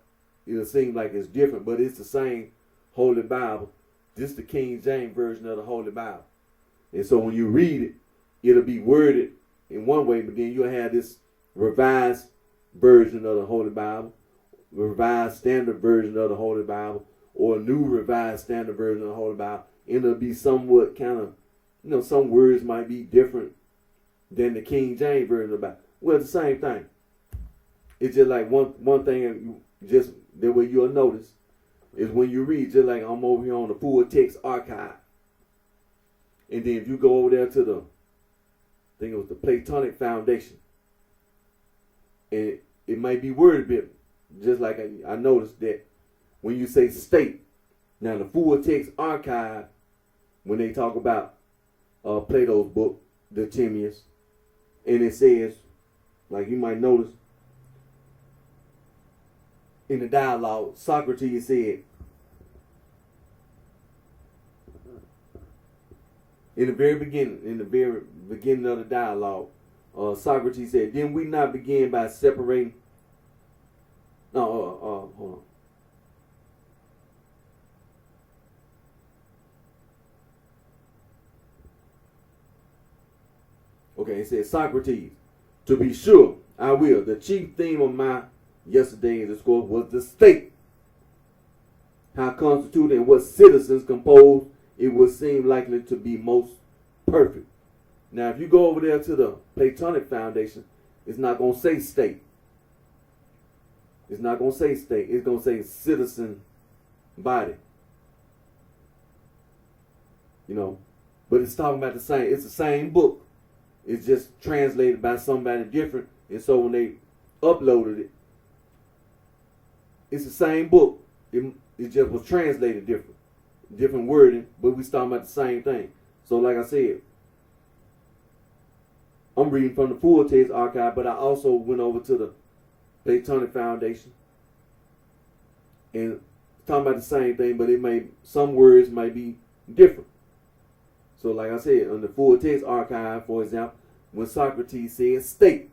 it'll seem like it's different, but it's the same Holy Bible. This is the King James version of the Holy Bible. And so when you read it, it'll be worded in one way, but then you'll have this revised version of the Holy Bible, revised standard version of the Holy Bible, or a new revised standard version of the Holy Bible. And it'll be somewhat kind of, you know, some words might be different than the King James version of the Bible. Well, it's the same thing. It's just like one thing, just the way you'll notice, is when you read, just like I'm over here on the full text archive. And then if you go over there to the, I think it was the Platonic Foundation, and it might be worded a bit, just like I noticed that when you say state, now the full text archive, when they talk about Plato's book, the Timaeus, and it says, like you might notice, in the dialogue, Socrates said, in the very beginning of the dialogue, Socrates said, "Didn't we not begin by separating?" No, hold on. Okay, it says, Socrates, "To be sure, I will. The chief theme of my yesterday's discourse was the state. How constituted and what citizens composed, it would seem likely to be most perfect." Now, if you go over there to the Platonic Foundation, it's not going to say state. It's not going to say state. It's going to say citizen body. You know, but it's talking about the same. It's the same book. It's just translated by somebody different. And so when they uploaded it, it's the same book. It just was translated different wording, but we talking about the same thing. So like I said, I'm reading from the full text archive, but I also went over to the Platonic Foundation and talking about the same thing, but some words might be different. So like I said, on the full text archive, for example, when Socrates said state,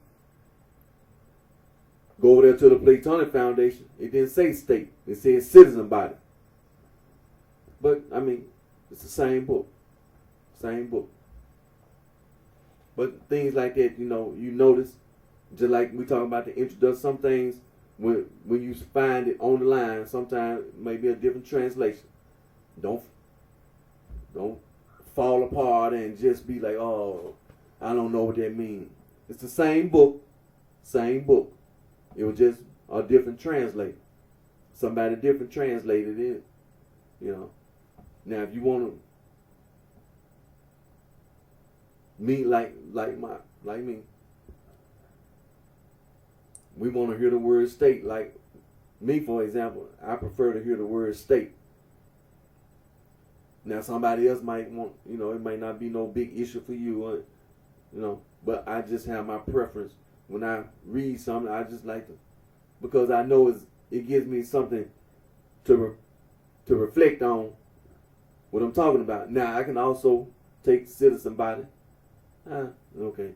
go over there to the Platonic Foundation, it didn't say state. It said citizen body. But, I mean, it's the same book. Same book. But things like that, you know, you notice, just like we talking about the introduction, some things, when you find it on the line, sometimes it may be a different translation. Don't fall apart and just be like, oh, I don't know what that means. It's the same book. Same book. It was just a different translator. Somebody different translated it, you know. Now, if you want to meet like me, we want to hear the word state. Like me, for example, I prefer to hear the word state. Now, somebody else might want, you know, it might not be no big issue for you, you know, but I just have my preference. When I read something, I just like to, because I know it gives me something to reflect on what I'm talking about. Now, I can also take citizen body. Okay.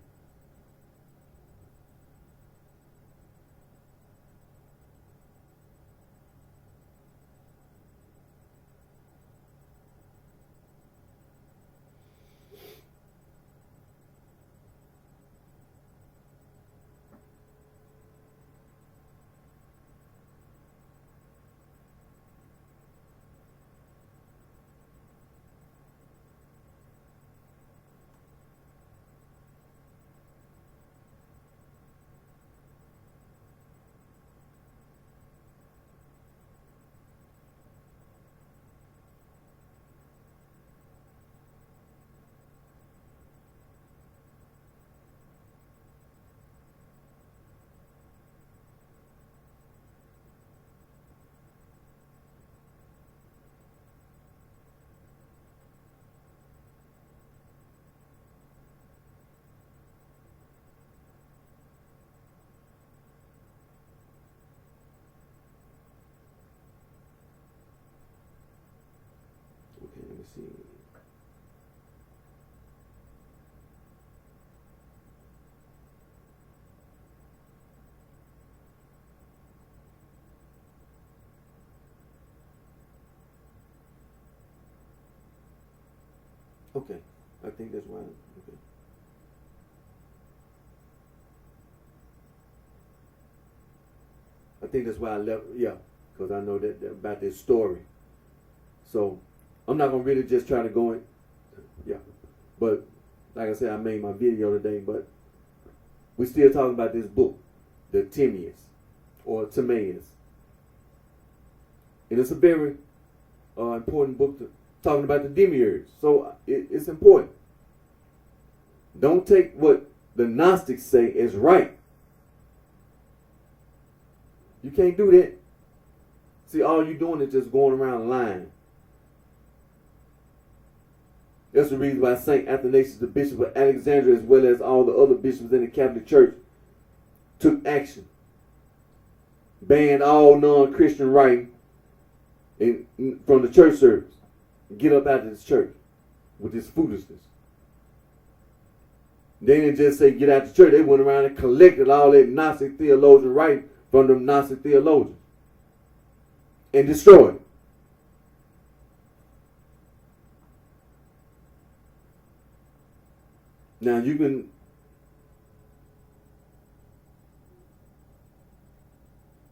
Okay. I think that's why. Okay. I think that's why I left. Yeah, because I know that about this story. So I'm not gonna really just try to go in. Yeah, but like I said, I made my video today, but we're still talking about this book, the Timaeus or Timaeus, and it's a very important book talking about the demiurge. So it's important. Don't take what the Gnostics say as right. You can't do that. See, all you're doing is just going around lying. That's the reason why St. Athanasius, the Bishop of Alexandria, as well as all the other bishops in the Catholic Church, took action. Banned all non-Christian writing from the church service. Get up out of this church with this foolishness. They didn't just say get out the church. They went around and collected all that Gnostic theologian writing from them Gnostic theologians and destroyed it. Now you can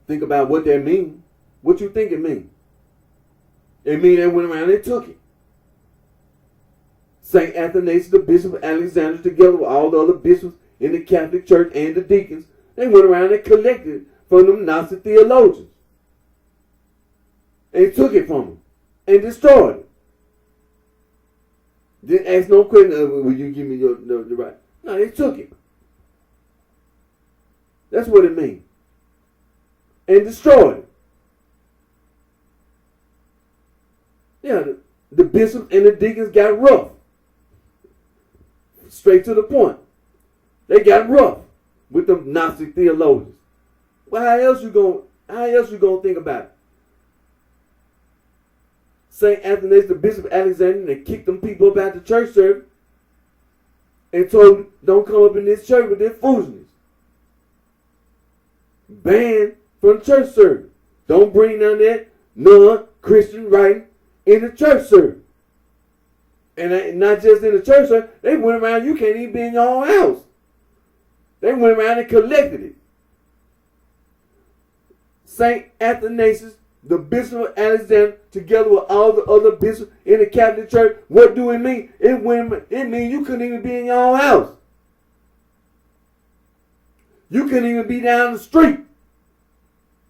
think about what that means. What you think it means? It means they went around and took it. St. Athanasius, the Bishop of Alexandria, together with all the other bishops in the Catholic Church and the deacons, they went around and collected it from them Gnostic theologians. And took it from them and destroyed it. Didn't ask no question, will you give me the right? No, they took it. That's what it means. And destroyed it. Yeah, the bishops and the deacons got rough. Straight to the point. They got rough with the Gnostic theologians. Well, how else you gonna think about it? St. Athanasius, the Bishop of Alexandria, they kicked them people up out the church service and told them, don't come up in this church with their foolishness. Banned from the church service. Don't bring none of that non-Christian writing in the church service. And not just in the church service, they went around, you can't even be in your own house. They went around and collected it. St. Athanasius, the Bishop of Alexandria, together with all the other bishops in the Catholic Church, what do it mean? It means you couldn't even be in your own house. You couldn't even be down the street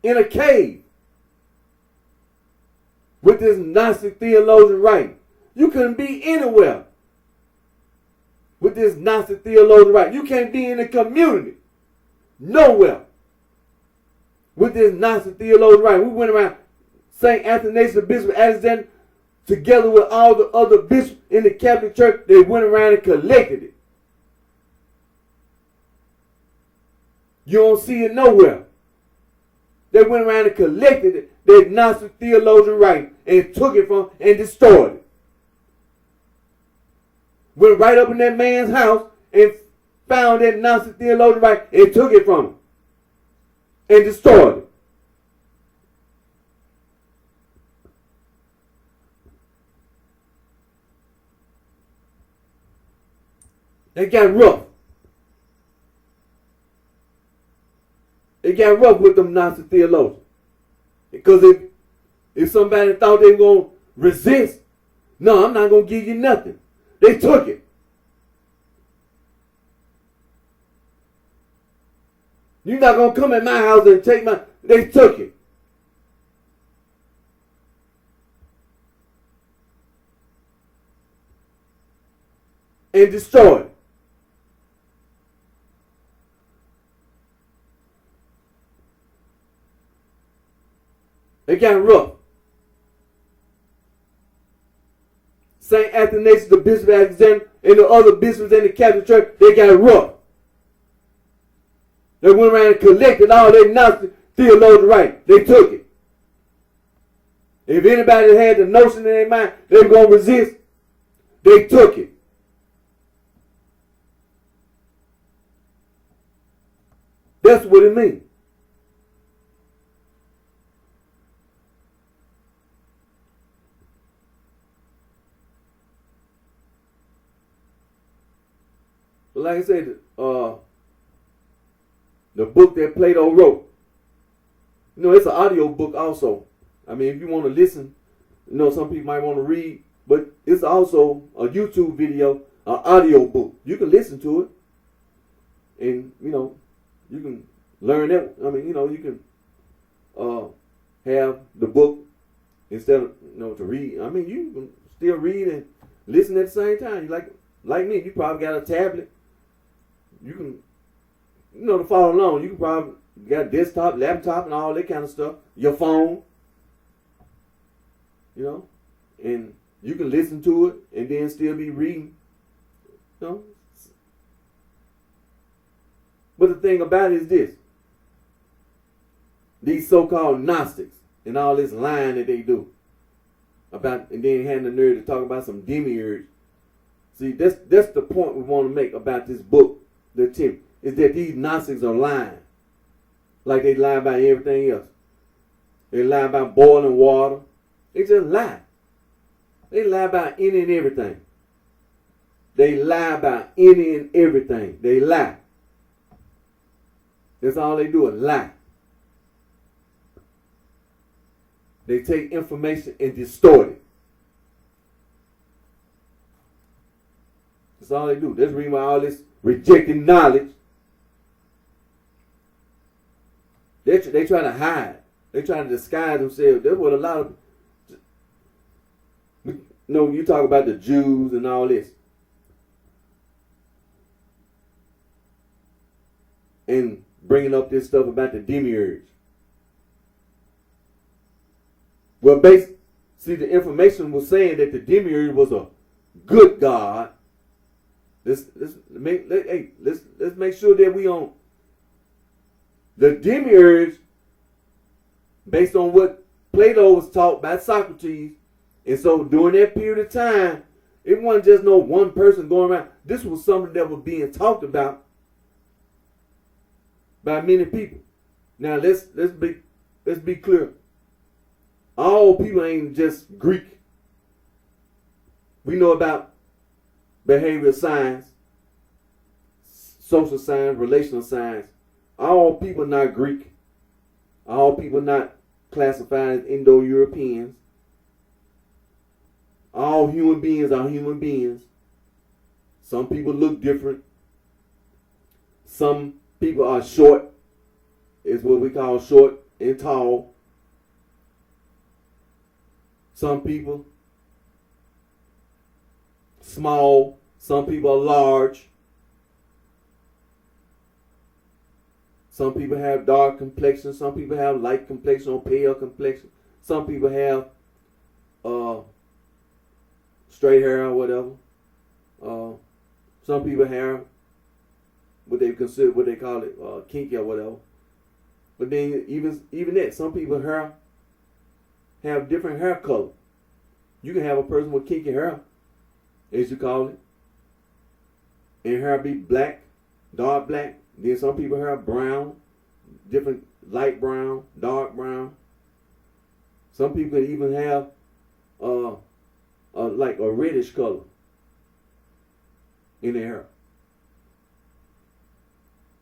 in a cave with this Gnostic theologian writing. You couldn't be anywhere with this Gnostic theologian writing. You can't be in the community. Nowhere with this Gnostic theologian writing. We went around St. Athanasius, the Bishop of Alexandria, together with all the other bishops in the Catholic Church, they went around and collected it. You don't see it nowhere. They went around and collected it, the Gnostic theologian writing, and took it from and destroyed it. Went right up in that man's house and found that Gnostic theologian writing and took it from him and destroyed it. They got rough. It got rough with them Gnostic theologians. Because if somebody thought they were going to resist, no, I'm not going to give you nothing. They took it. You're not going to come at my house and take my... They took it. And destroyed it. They got rough. St. Athanasius, the Bishop of Alexandria, and the other bishops in the Catholic Church, they got rough. They went around and collected all their Gnostic theologian writing. They took it. If anybody had the notion in their mind they were going to resist, they took it. That's what it means. But like I said, the book that Plato wrote, it's an audio book also. I mean, if you want to listen, some people might want to read, but it's also a YouTube video, an audio book. You can listen to it, and you can learn that. I mean, you can have the book instead of to read. I mean, you can still read and listen at the same time. Like me, you probably got a tablet. You can to follow along. You can probably got desktop, laptop, and all that kind of stuff. Your phone, and you can listen to it and then still be reading. But the thing about it is this: these so-called Gnostics and all this lying that they do about, and then having the nerve to talk about some demiurge. See, that's the point we want to make about this book, the Timothy, is that these Gnostics are lying, like they lie about everything else. They lie about boiling water. They just lie. They lie about any and everything. They lie about any and everything. They lie. That's all they do is lie. They take information and distort it. That's all they do. That's the reason why all this rejecting knowledge. They try to hide. They try to disguise themselves. That's what a lot of you talk about the Jews and all this. And bringing up this stuff about the demiurge. Well, see, the information was saying that the demiurge was a good God. Let's make sure that we on the demiurge, based on what Plato was taught by Socrates. And so during that period of time, it wasn't just no one person going around. This was something that was being talked about by many people. Now let's be clear. All people ain't just Greek. We know about behavioral science, social science, relational science. All people not Greek. All people not classified as Indo-Europeans. All human beings are human beings. Some people look different. Some people are short. It's what we call short and tall. Some people small. Some people are large. Some people have dark complexion. Some people have light complexion or pale complexion. Some people have straight hair or whatever. Some people have what they call it kinky or whatever. But then even that, some people hair have different hair color. You can have a person with kinky hair, as you call it, and hair be black, dark black. Then some people hair brown, different light brown, dark brown. Some people even have like a reddish color in their hair.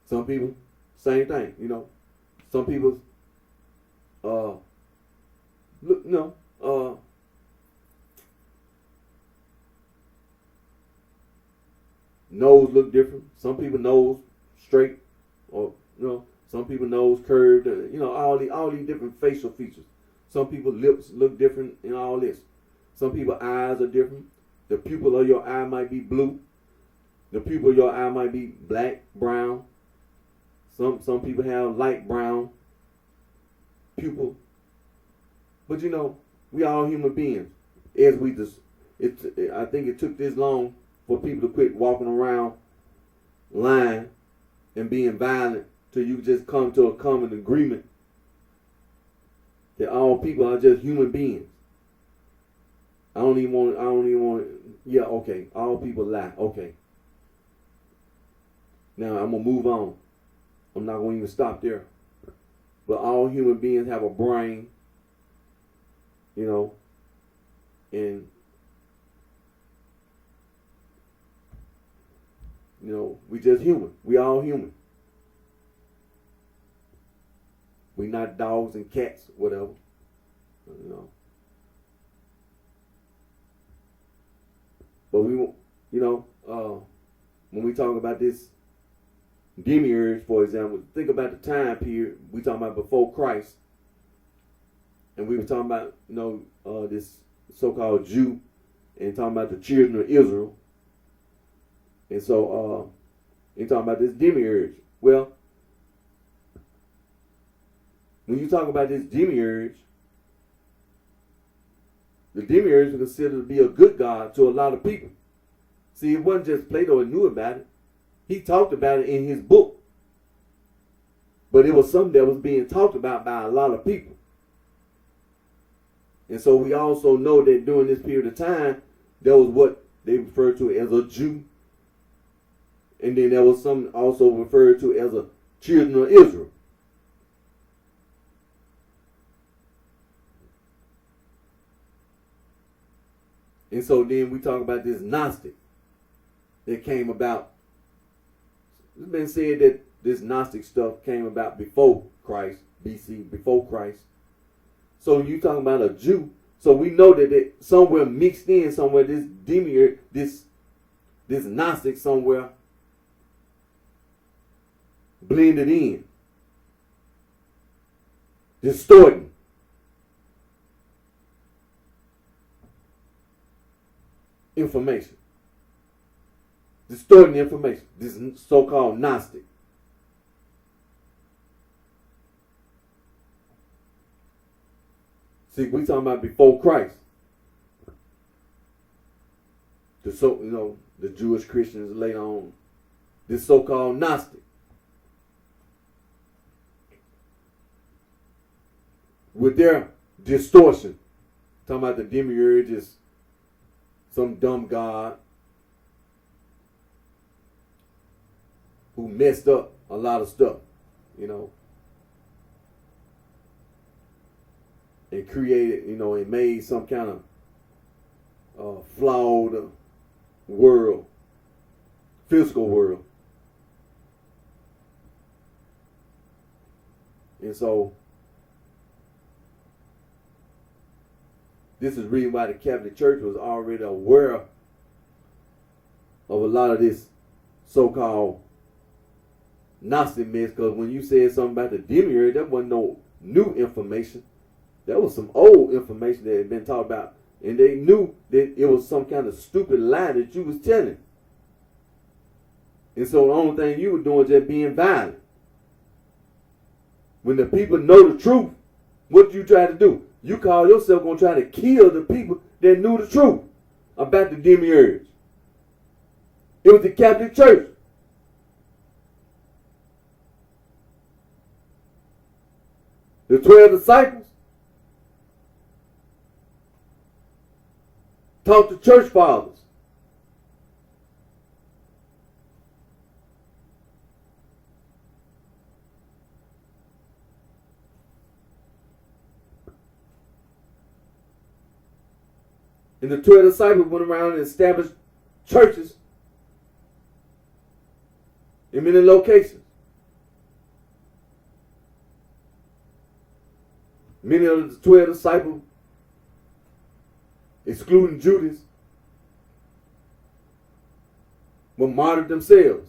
Some people, same thing, Some people, nose look different. Some people nose straight, or some people nose curved. All these different facial features. Some people lips look different, and all this. Some people eyes are different. The pupil of your eye might be blue. The pupil of your eye might be black, brown. Some people have light brown pupil. But we all human beings. As we just, I think it took this long for people to quit walking around lying and being violent till you just come to a common agreement that all people are just human beings. I don't even want. Yeah, okay. All people lie. Okay. Now I'm gonna move on. I'm not gonna even stop there. But all human beings have a brain, and You know, we just human. We all human. We not dogs and cats, whatever. You know. But we, when we talk about this demiurge, for example, think about the time period. We talking about before Christ, and we were talking about this so-called Jew, and talking about the children of Israel, and so you're talking about this demiurge. Well, when you talk about this demiurge, the demiurge was considered to be a good god to a lot of people. See, it wasn't just Plato who knew about it. He talked about it in his book. But it was something that was being talked about by a lot of people. And so we also know that during this period of time, there was what they referred to as a Jew. And then there was some also referred to as a children of Israel. And so then we talk about this Gnostic that came about. It's been said that this Gnostic stuff came about before Christ, BC, before Christ. So you talking about a Jew. So we know that it somewhere mixed in, somewhere this demiurge, this Gnostic somewhere blended in, distorting. Information. Distorting information. This so-called Gnostic. See, we talking about before Christ. The Jewish Christians later on. This so-called Gnostic. With their distortion. Talking about the demiurge is some dumb god who messed up a lot of stuff, and created, and made some kind of flawed world, physical world. And so this is really why the Catholic Church was already aware of a lot of this so-called Gnostic mess. Because when you said something about the demiurge, that wasn't no new information. That was some old information that had been talked about. And they knew that it was some kind of stupid lie that you was telling. And so the only thing you were doing was just being violent. When the people know the truth, what you try to do? You call yourself going to try to kill the people that knew the truth about the demiurge. It was the Catholic Church. The 12 disciples taught the church fathers. And the 12 disciples went around and established churches in many locations. Many of the 12 disciples, excluding Judas, were martyred themselves.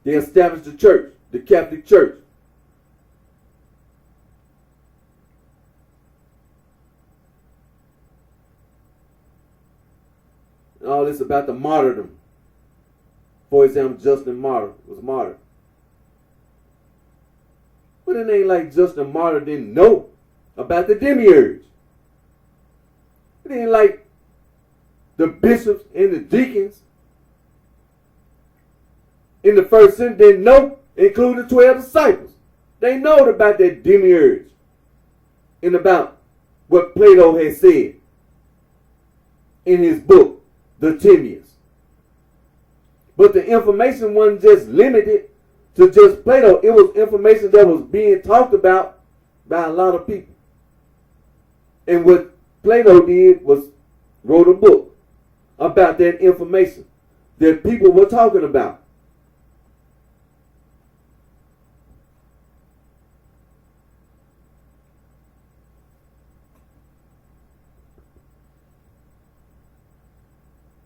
They established the church, the Catholic Church. All this about the martyrdom. For example, Justin Martyr was martyred. But it ain't like Justin Martyr didn't know about the demiurge. It ain't like the bishops and the deacons in the first century didn't know, including the 12 disciples. They know about that demiurge and about what Plato had said in his book, The Timaeus. But the information wasn't just limited to just Plato. It was information that was being talked about by a lot of people. And what Plato did was wrote a book about that information that people were talking about.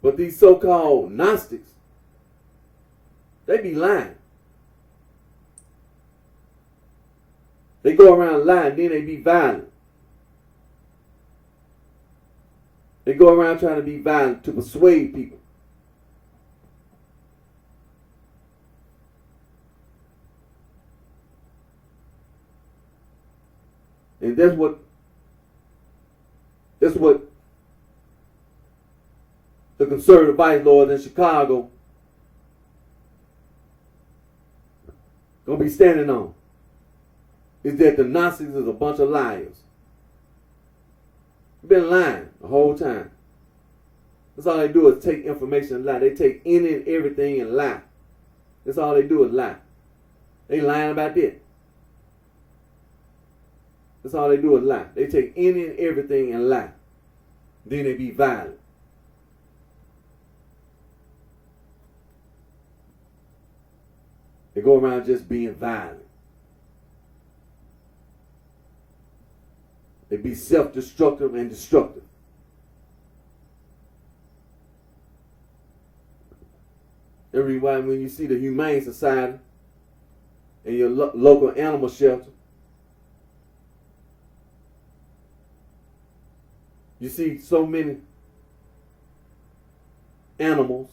But these so-called Gnostics, they be lying. They go around lying, then they be violent. They go around trying to be violent to persuade people. And that's what the conservative vice lords in Chicago gonna be standing on. Is that the Gnostics is a bunch of liars. They've been lying the whole time. That's all they do is take information and lie. They take any and everything and lie. That's all they do is lie. They lying about that. That's all they do is lie. They take any and everything and lie. Then they be violent. They go around just being violent. They be self-destructive and destructive. Every why when you see the Humane Society and your local animal shelter, you see so many animals,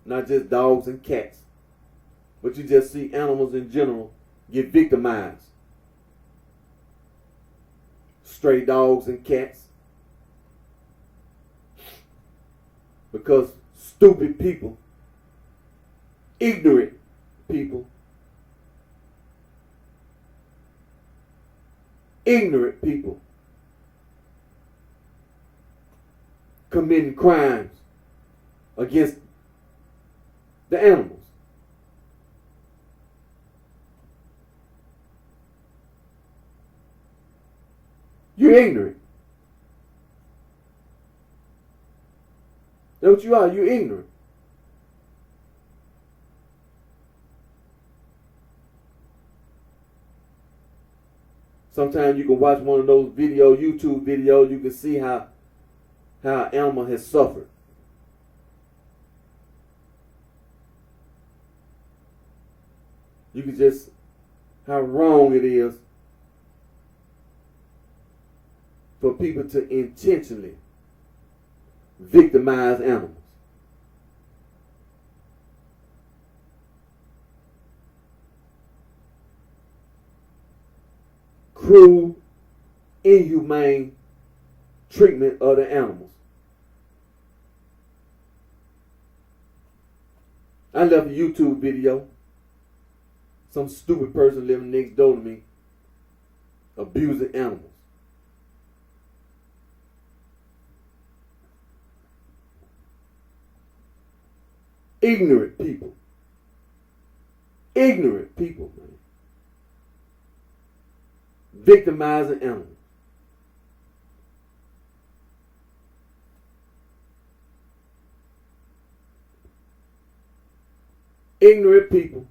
not just dogs and cats, but you just see animals in general get victimized. Stray dogs and cats. Because stupid people, ignorant people, committing crimes against the animals. You're ignorant. That's what you are. You're ignorant. Sometimes you can watch one of those YouTube videos, you can see how an animal has suffered. You can just, how wrong it is for people to intentionally victimize animals. Cruel, inhumane treatment of the animals. I left a YouTube video. Some stupid person living next door to me abusing animals. Ignorant people. Ignorant people, man. Victimizing animals. Ignorant people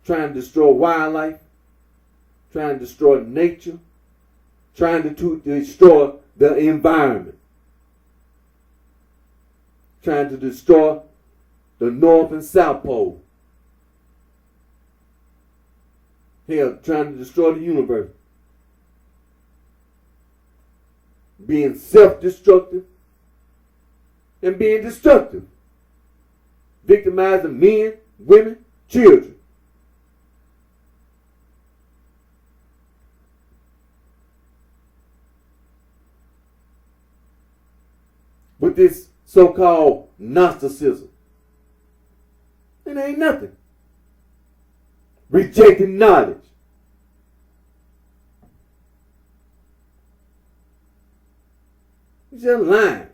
trying to destroy wildlife, trying to destroy nature, trying to destroy the environment, trying to destroy the North and South Pole. Hell, trying to destroy the universe. Being self-destructive and being destructive. Victimizing men, women, children. With this so-called Gnosticism. It ain't nothing. Rejecting knowledge. It's just lying.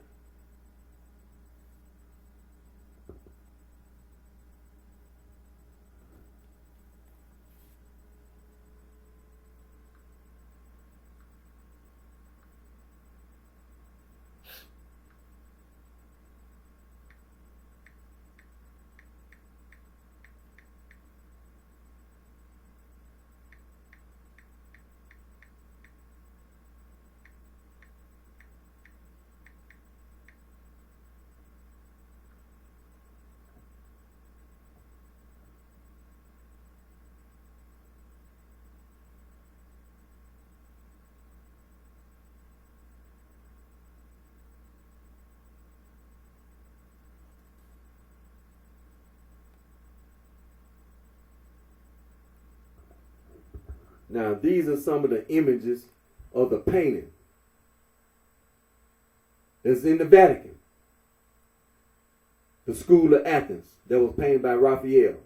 Now, these are some of the images of the painting that's in the Vatican. The School of Athens that was painted by Raphael.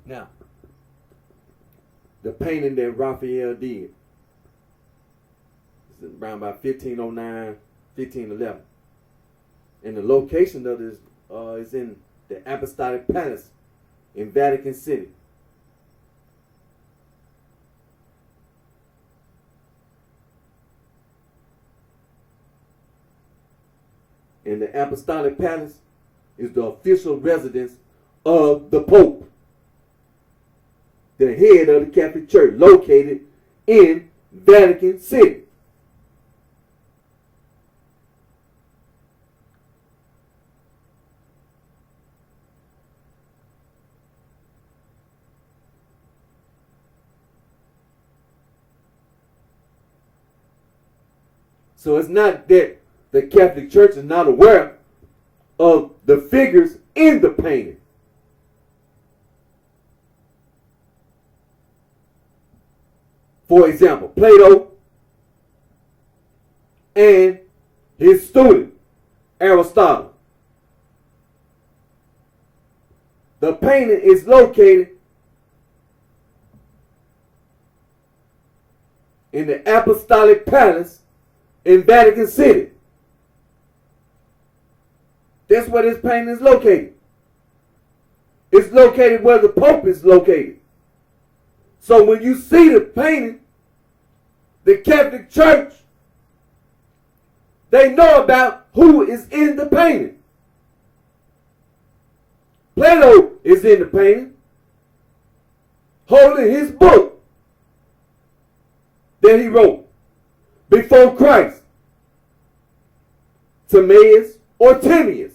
Now, the painting that Raphael did is around about 1509, 1511. And the location of this is in the Apostolic Palace in Vatican City. And the Apostolic Palace is the official residence of the Pope, the head of the Catholic Church, located in Vatican City. So it's not that the Catholic Church is not aware of the figures in the painting. For example, Plato and his student, Aristotle. The painting is located in the Apostolic Palace in Vatican City. That's where this painting is located. It's located where the Pope is located. So when you see the painting, the Catholic Church, they know about who is in the painting. Plato is in the painting, holding his book that he wrote before Christ. Timaeus or Timaeus.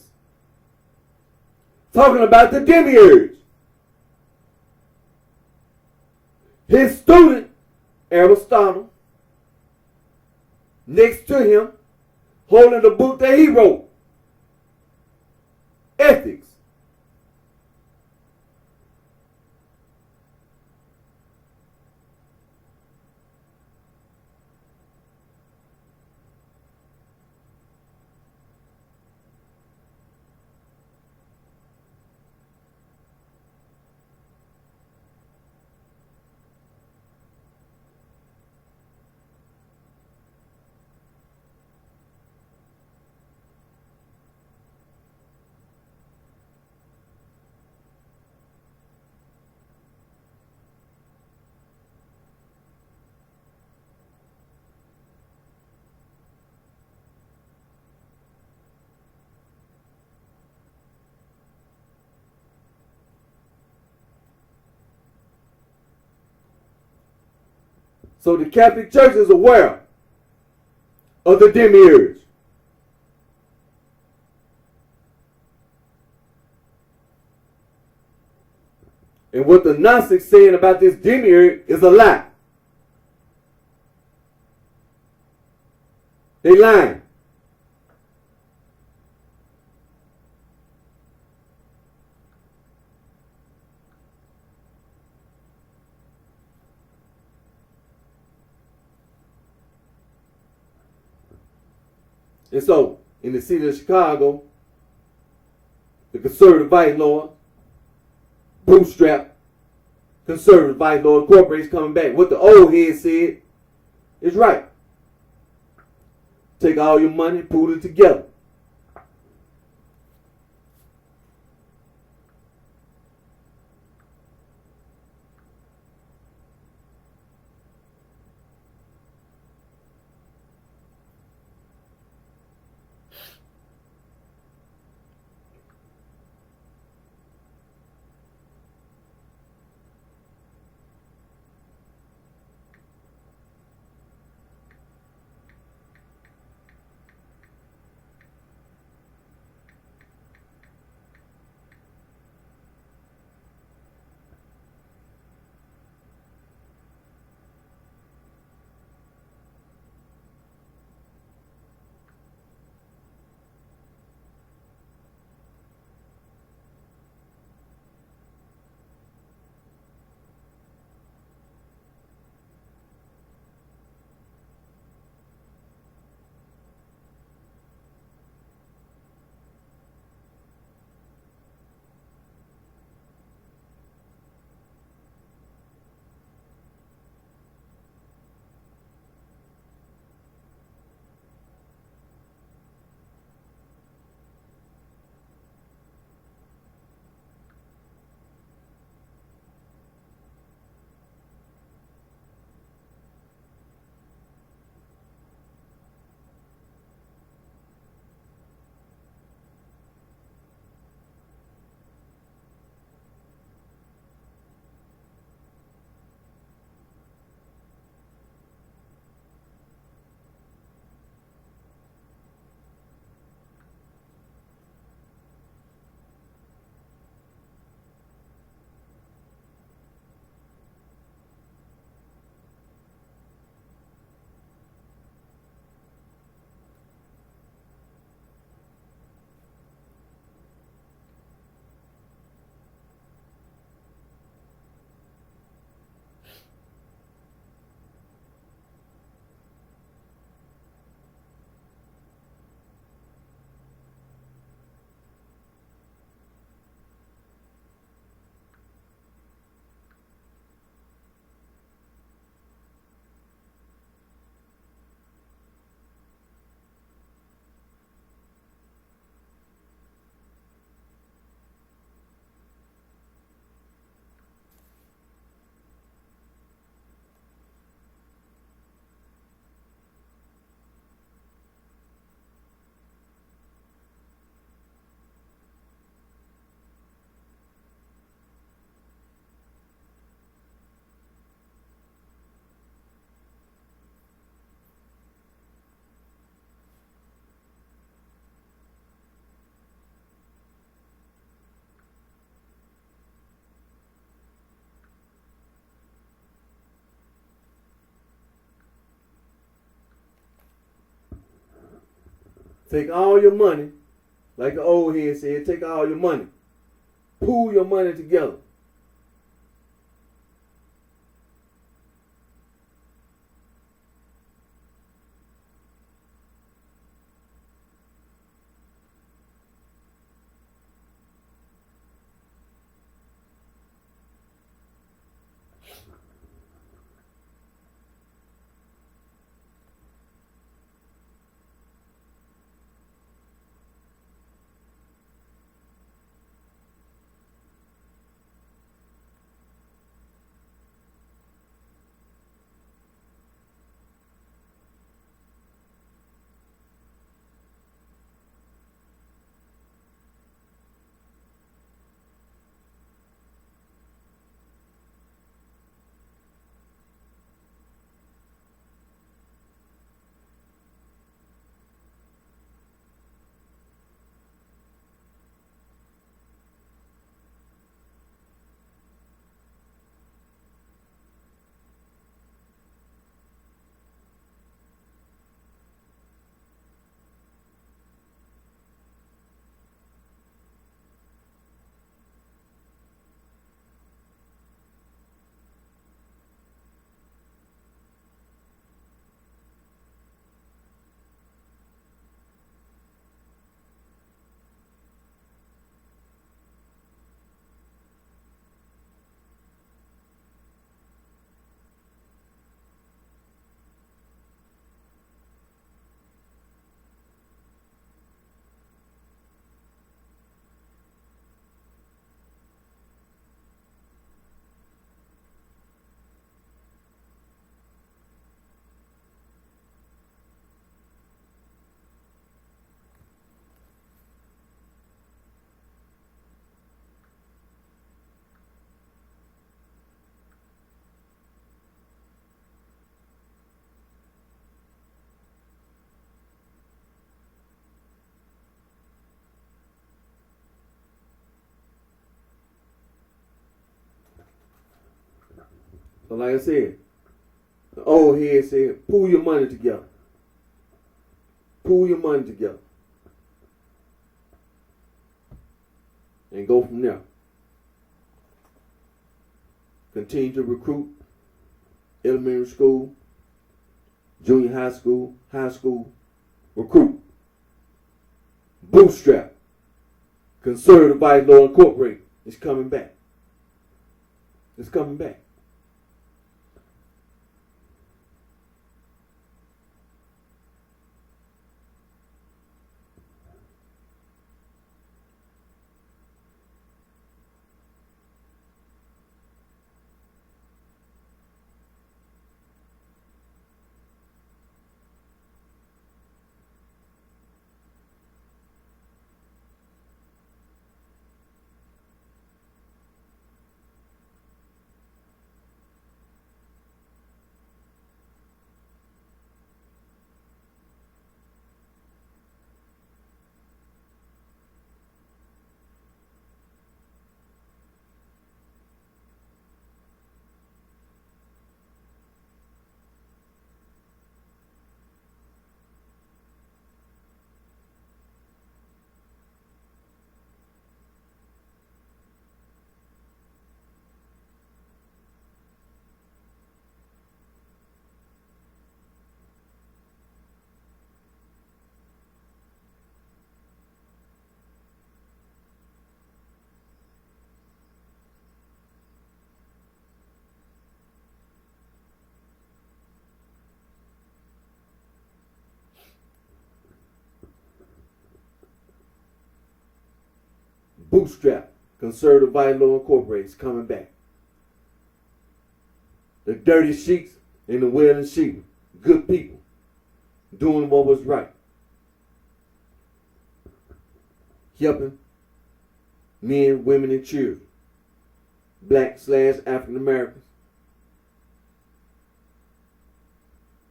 Talking about the demiurge. His student, Aristotle, next to him, holding the book that he wrote, Ethics. So the Catholic Church is aware of the demiurge. And what the Gnostics saying about this demiurge is a lie. They lying. And so, in the city of Chicago, the conservative vice lord, bootstrap, conservative vice lord corporation coming back. What the old head said is right. Take all your money, pool it together. Take all your money, like the old head said, take all your money. Pool your money together. So like I said, the old head said, pool your money together. Pool your money together. And go from there. Continue to recruit elementary school, junior high school, recruit. Bootstrap. Conservative Vice Law Incorporated is coming back. It's coming back. Bootstrap, Conservative Vice Law Incorporated is coming back. The dirty sheiks and the wailing sheep, good people, doing what was right. Helping men, women, and children, Black/African Americans,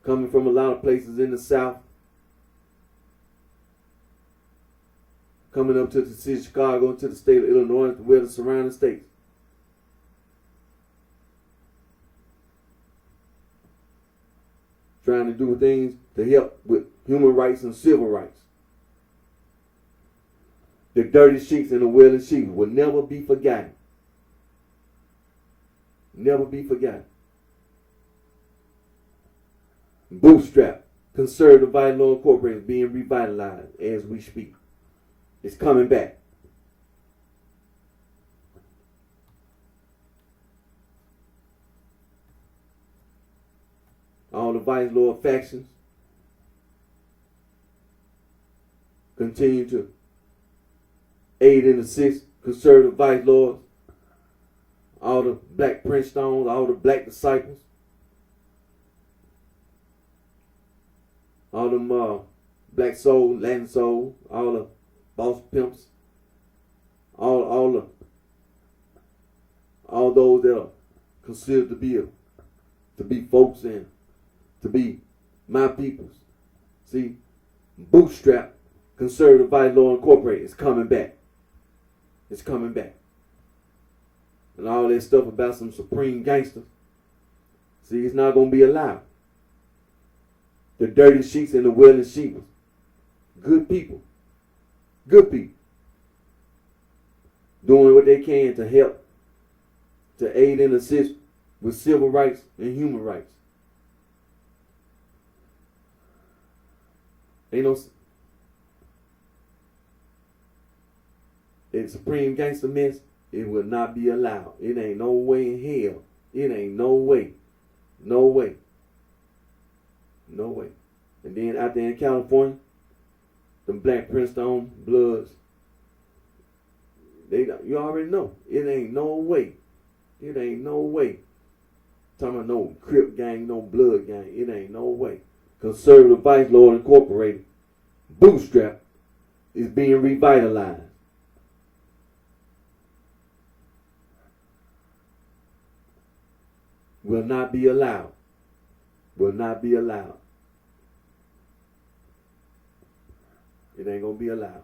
coming from a lot of places in the South, coming up to the city of Chicago, to the state of Illinois, to where the surrounding states. Trying to do things to help with human rights and civil rights. The dirty sheets and the willing sheep will never be forgotten. Never be forgotten. Bootstrap, Conservative Vital Law Incorporated, being revitalized as we speak. It's coming back. All the vice lord factions continue to aid and assist conservative vice lords. All the black Prince Stones, all the black disciples, all them black soul, Latin soul, all the boss pimps, all those that are considered to be folks and to be my peoples. See, Bootstrap, Conservative Vice Law Incorporated is coming back. It's coming back. And all that stuff about some supreme gangsters. See, it's not going to be allowed. The dirty sheets and the willing sheep. Good people. Good people. Doing what they can to help, to aid and assist with civil rights and human rights. Ain't no supreme gangster mess. It will not be allowed. It ain't no way in hell. It ain't no way. No way. No way. And then out there in California, them black Princeton Bloods, you already know. It ain't no way. It ain't no way. Talking about no Crip gang, no Blood gang. It ain't no way. Conservative Vice Lord Incorporated, Bootstrap, is being revitalized. Will not be allowed. Will not be allowed. It ain't gonna be allowed.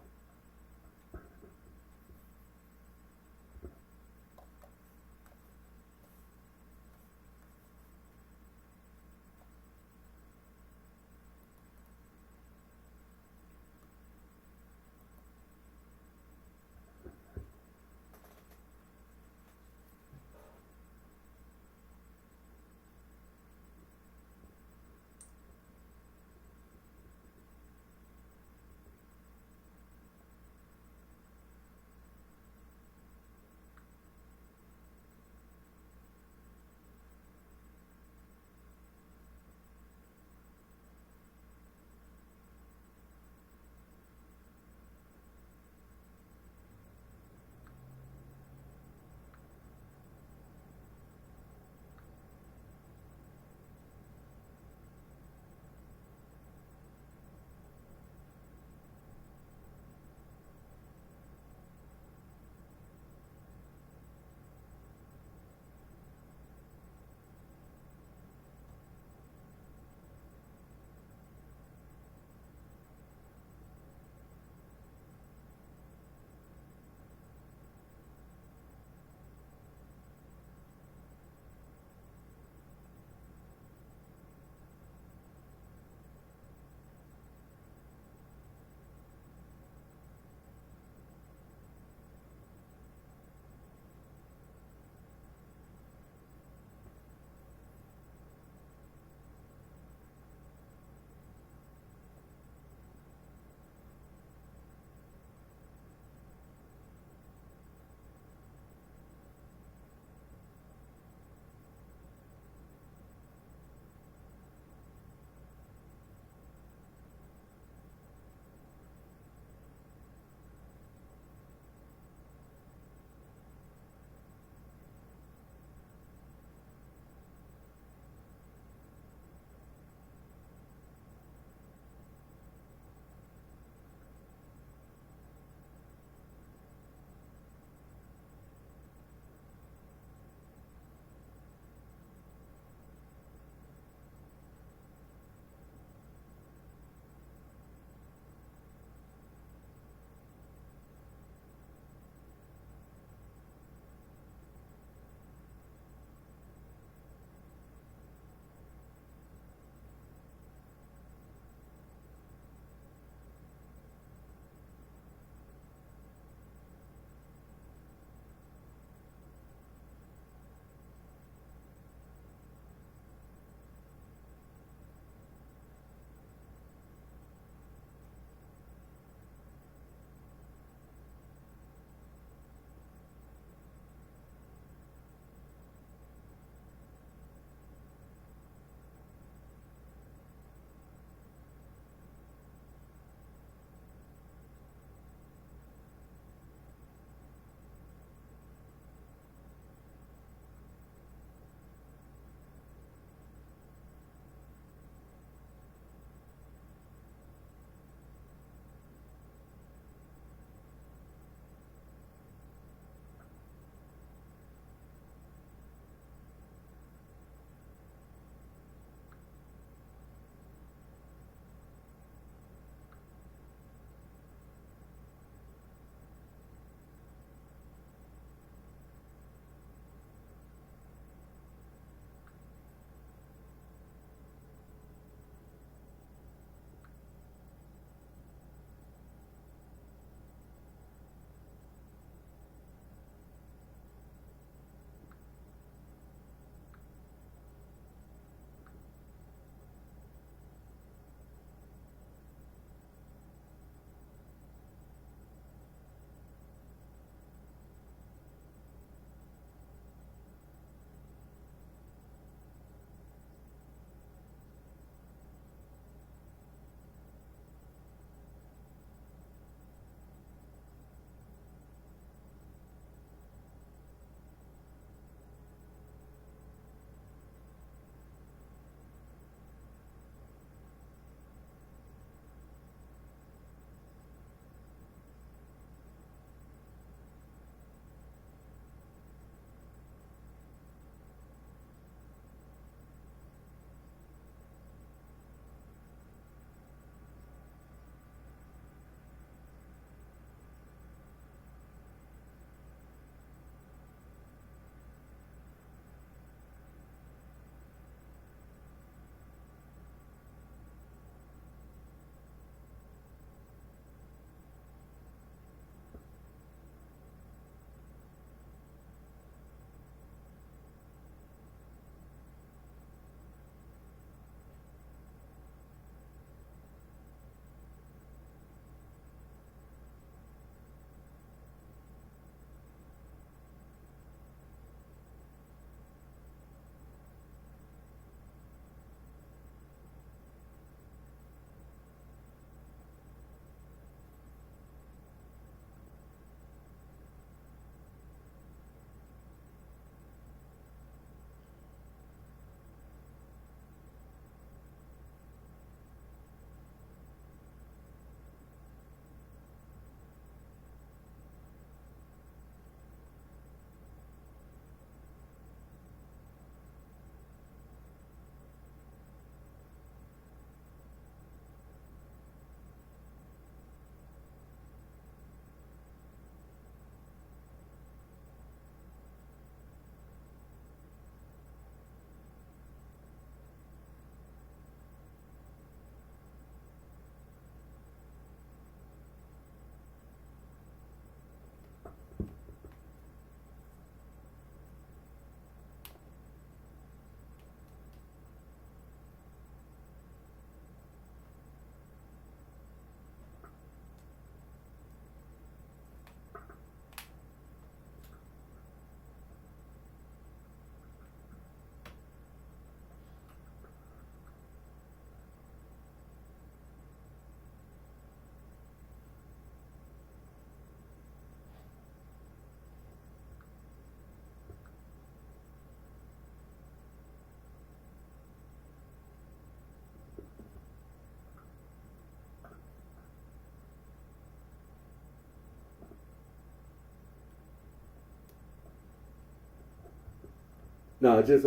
No, just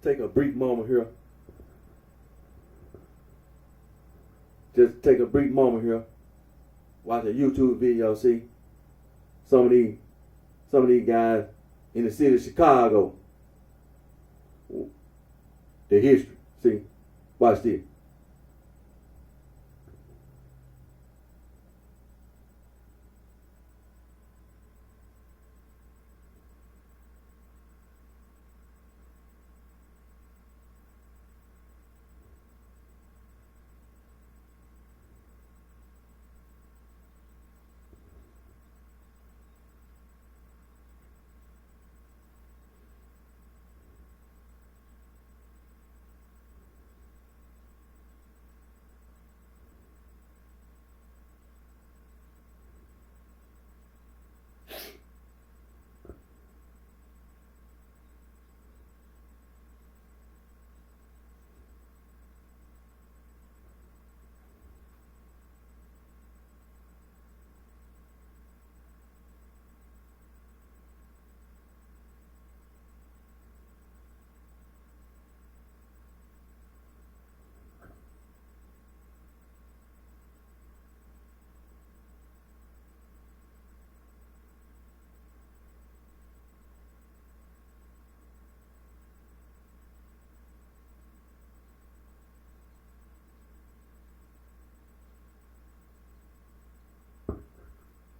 take a brief moment here. Just take a brief moment here. Watch a YouTube video. See some of these guys in the city of Chicago. The history. See, watch this.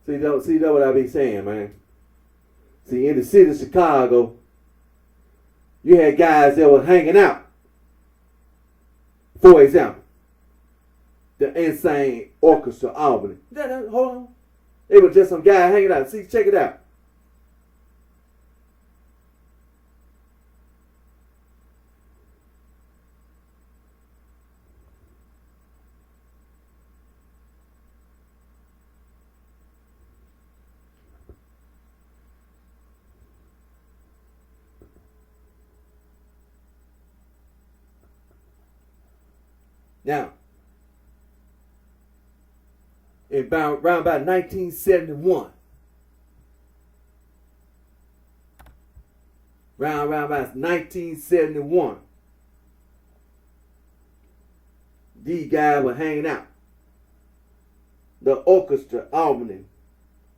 See that what I be saying, man. See, in the city of Chicago, you had guys that were hanging out. For example, the Insane Orchestra Albany. Hold on. They were just some guy hanging out. See, check it out. Now, around about 1971, round about 1971, these guys were hanging out. The Orchestra Albany,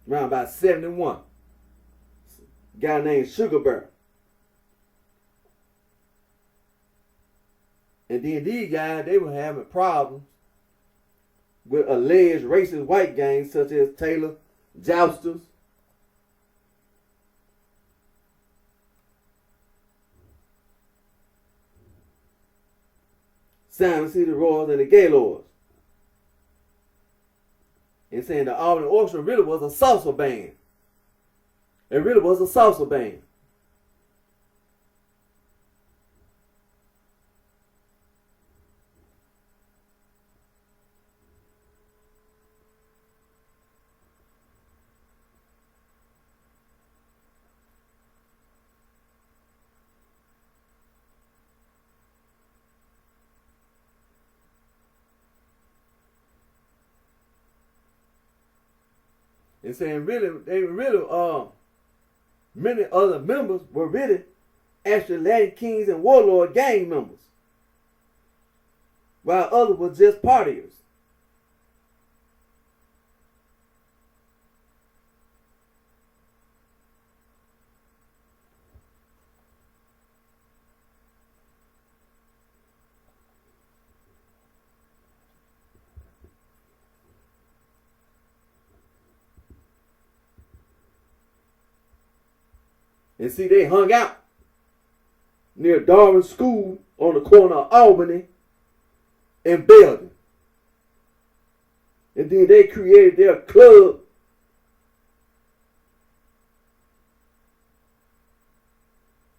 around about 71. A guy named Sugar Bear. And then these guys, they were having problems with alleged racist white gangs such as Taylor Jousters, Simon City Royals, and the Gaylords. And saying the Albany Orchestra really was a salsa band. It really was a salsa band. And saying many other members were really actually Latin Kings and Warlord gang members, while others were just partiers. And see, they hung out near Darwin School on the corner of Albany and Belden. And then they created their club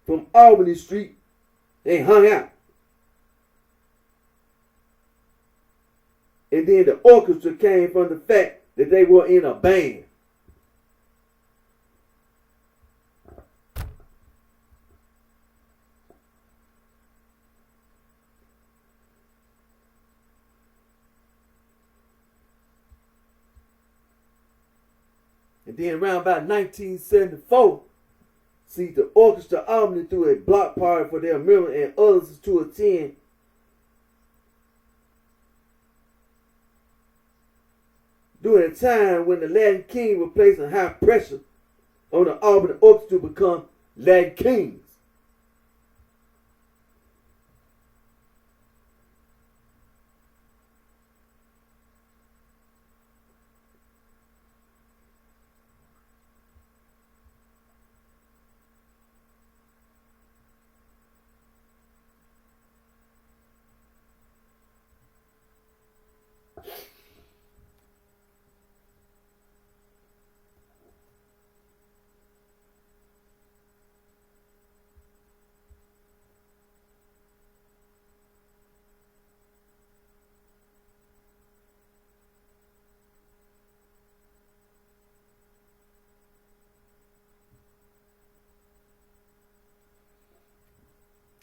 from Albany Street. They hung out. And then the orchestra came from the fact that they were in a band. And then around about 1974, See, the orchestra Albany threw a block party for their members and others to attend. During a time when the Latin Kings were placing high pressure on the Albany Orchestra to become Latin Kings.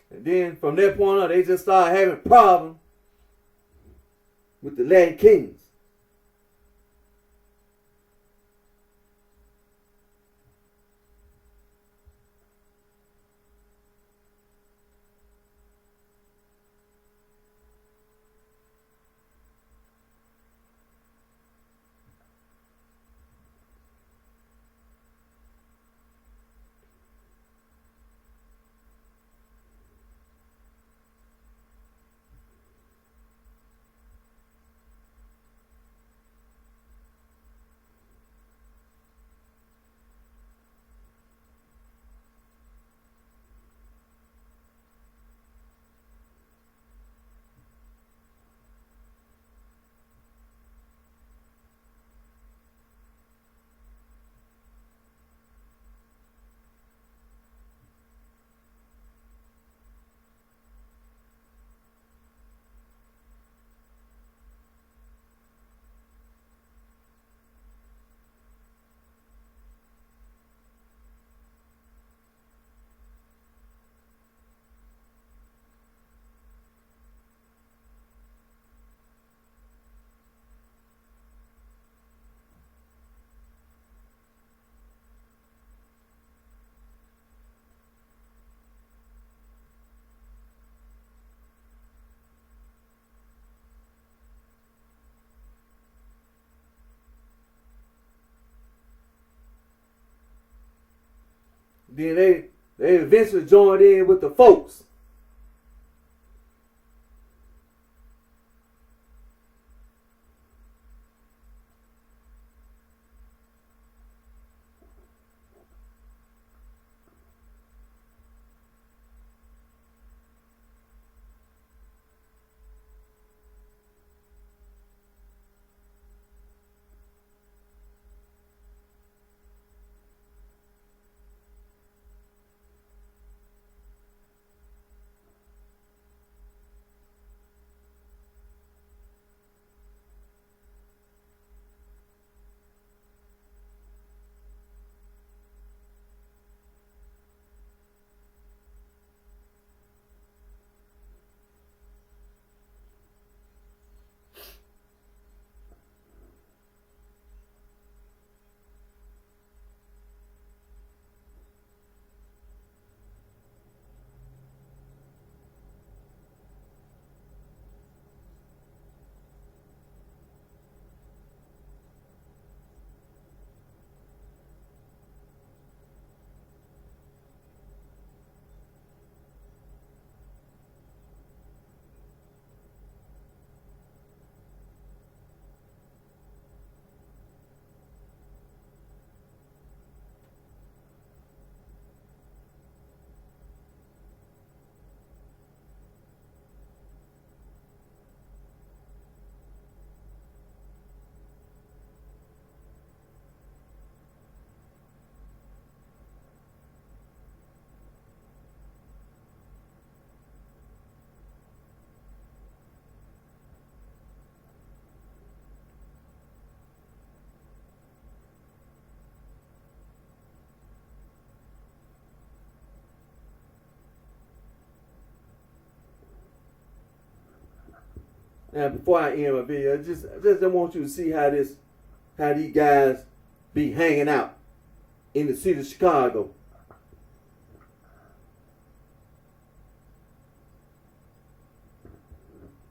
And then from that point on, they just started having problems with the Latin Kings. Then they eventually joined in with the folks. Now, before I end my video, just I want you to see how these guys be hanging out in the city of Chicago.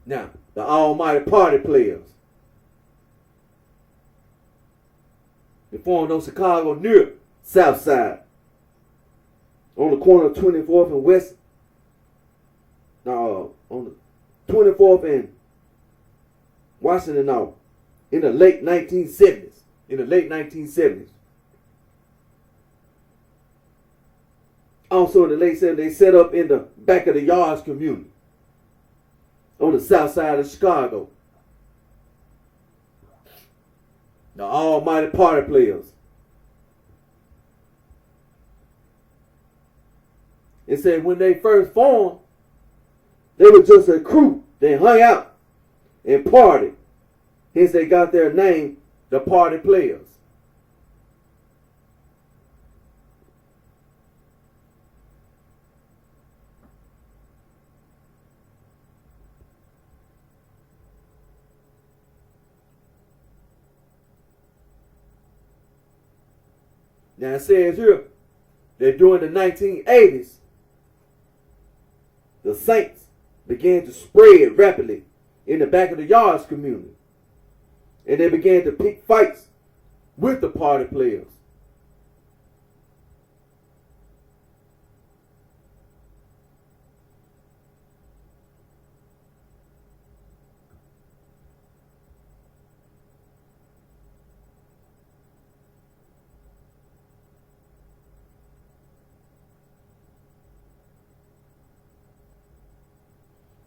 Now, the almighty party players. They formed on Chicago near South Side. On the corner of 24th and West. On the 24th and Washington now. In the late 1970s. Also in the late 70s, they set up in the back of the yards community. On the south side of Chicago. The almighty party players. It said when they first formed, they were just a crew. They hung out and partied. Hence they got their name, the Party Players. Now it says here that during the 1980s, the Saints began to spread rapidly in the back of the yards community. And they began to pick fights with the party players.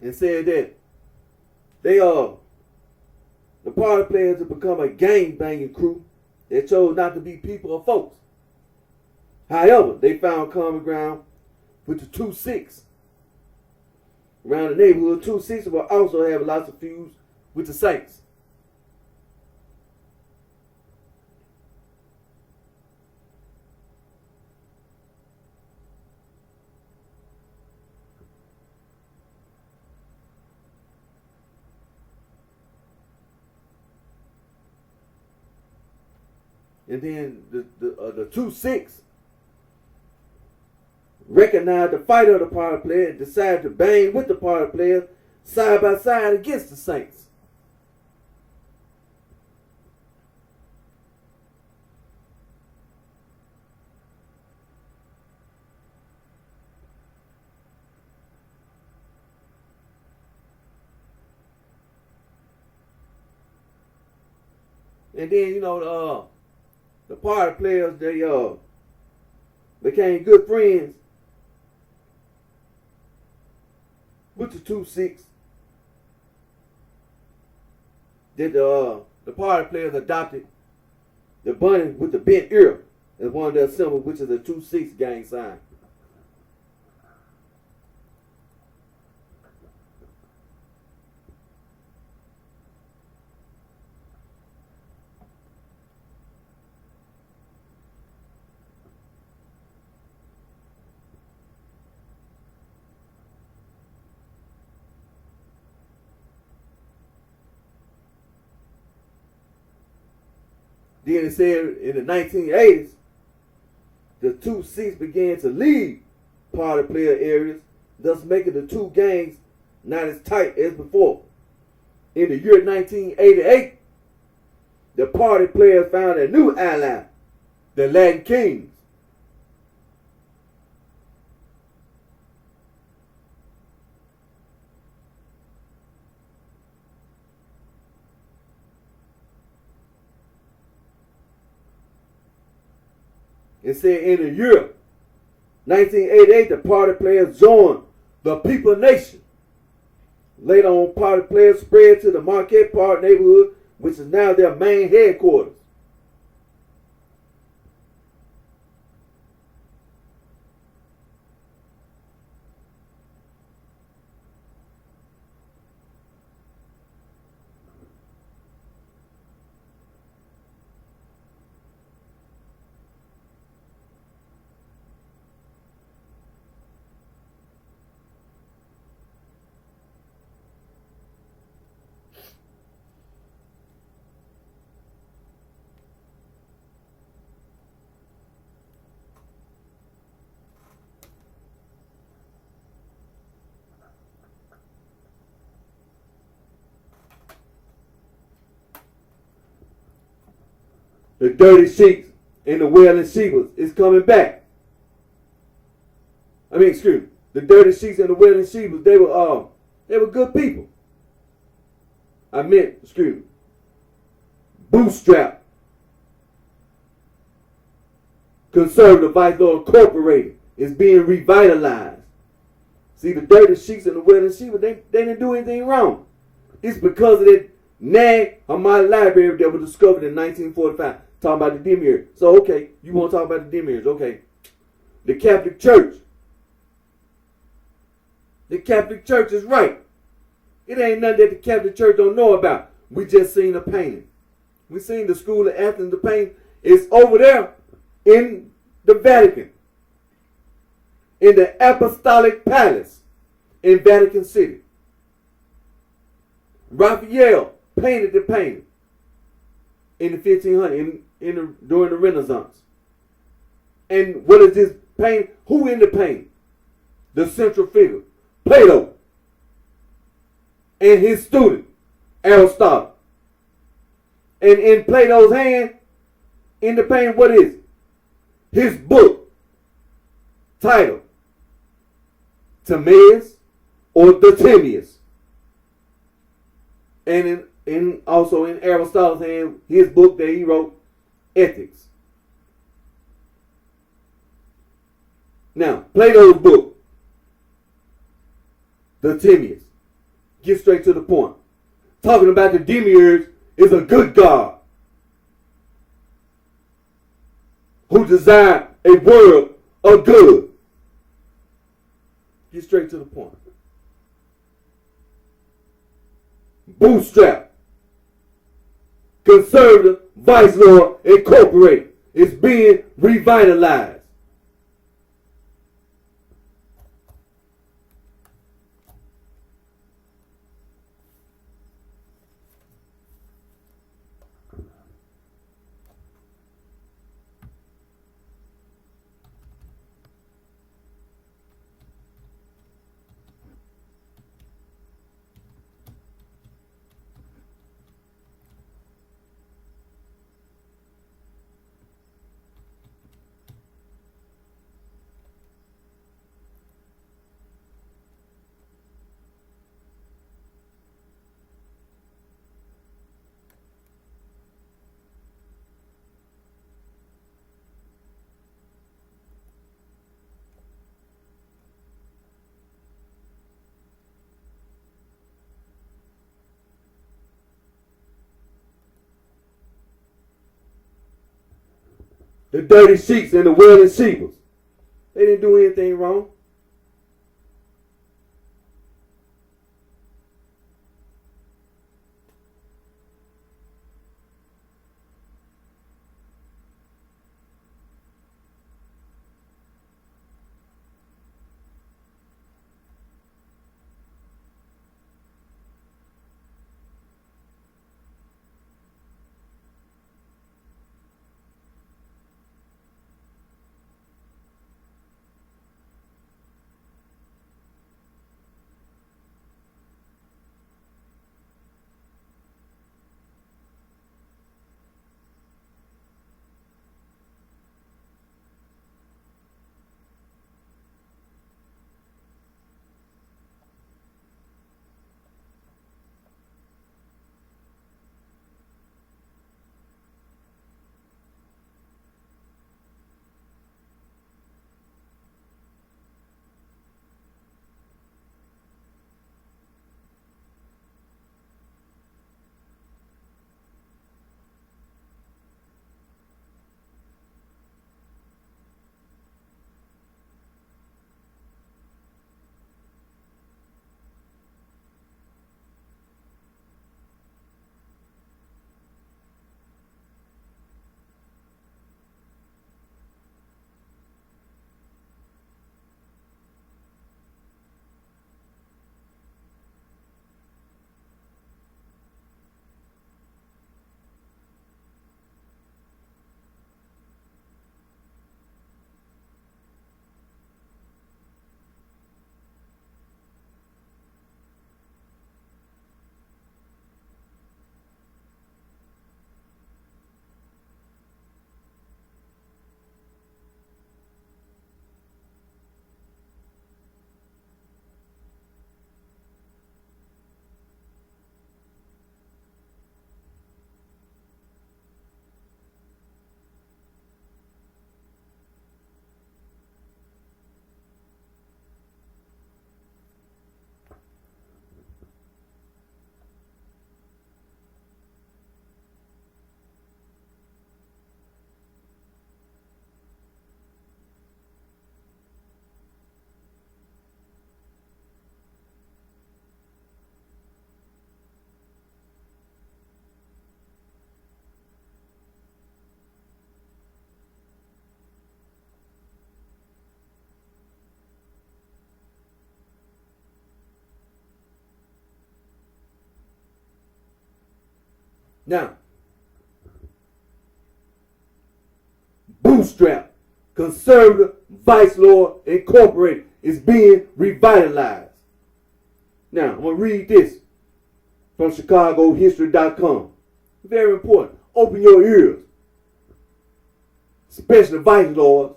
And said that the party players have become a gang banging crew that chose not to be people or folks. However, they found common ground with the 2-6. Around the neighborhood, 2-6 will also have lots of feuds with the Saints. And then the 2-6 recognized the fight of the party player and decided to bang with the party players side by side against the Saints. And then, the party players, they became good friends with the 2-6. That the party players adopted the bunny with the bent ear as one of their symbols, which is a 2-6 gang sign. Then it said in the 1980s, the 2-6 began to leave party player areas, thus making the two gangs not as tight as before. In the year 1988, the party players found a new ally, the Latin Kings. It said in the year 1988, the party players joined the People Nation. Later on, party players spread to the Marquette Park neighborhood, which is now their main headquarters. The dirty sheets and the wailing shebas is coming back. I mean, excuse me. The dirty sheets and the wailing shebas, they were good people. I meant, excuse me, Bootstrap, Conservative Vice Lord Incorporated is being revitalized. See, the dirty sheets and the wailing shebas, they didn't do anything wrong. It's because of that Nag Hammadi library that was discovered in 1945, talking about the demiurge. So, okay, you want to talk about the demiurge, okay. The Catholic Church. The Catholic Church is right. It ain't nothing that the Catholic Church don't know about. We just seen the painting. We seen the School of Athens, the painting. It's over there in the Vatican. In the Apostolic Palace in Vatican City. Raphael painted the painting in the 1500s, during the Renaissance. And what is this painting? Who in the painting? The central figure, Plato, and his student, Aristotle. And in Plato's hand, in the painting, what is it? His book, titled Timaeus or the Timaeus. And also in Aristotle's hand, his book that he wrote, Ethics. Now, Plato's book, the Timaeus, get straight to the point. Talking about the demiurge is a good God who designed a world of good. Get straight to the point. Bootstrap, Conservative Vice Lord Incorporated is being revitalized. The dirty sheets and the wailing shebas. They didn't do anything wrong. Now, Bootstrap, Conservative Vice Lord Incorporated is being revitalized. Now, I'm going to read this from ChicagoHistory.com. Very important. Open your ears. Especially Vice Lords,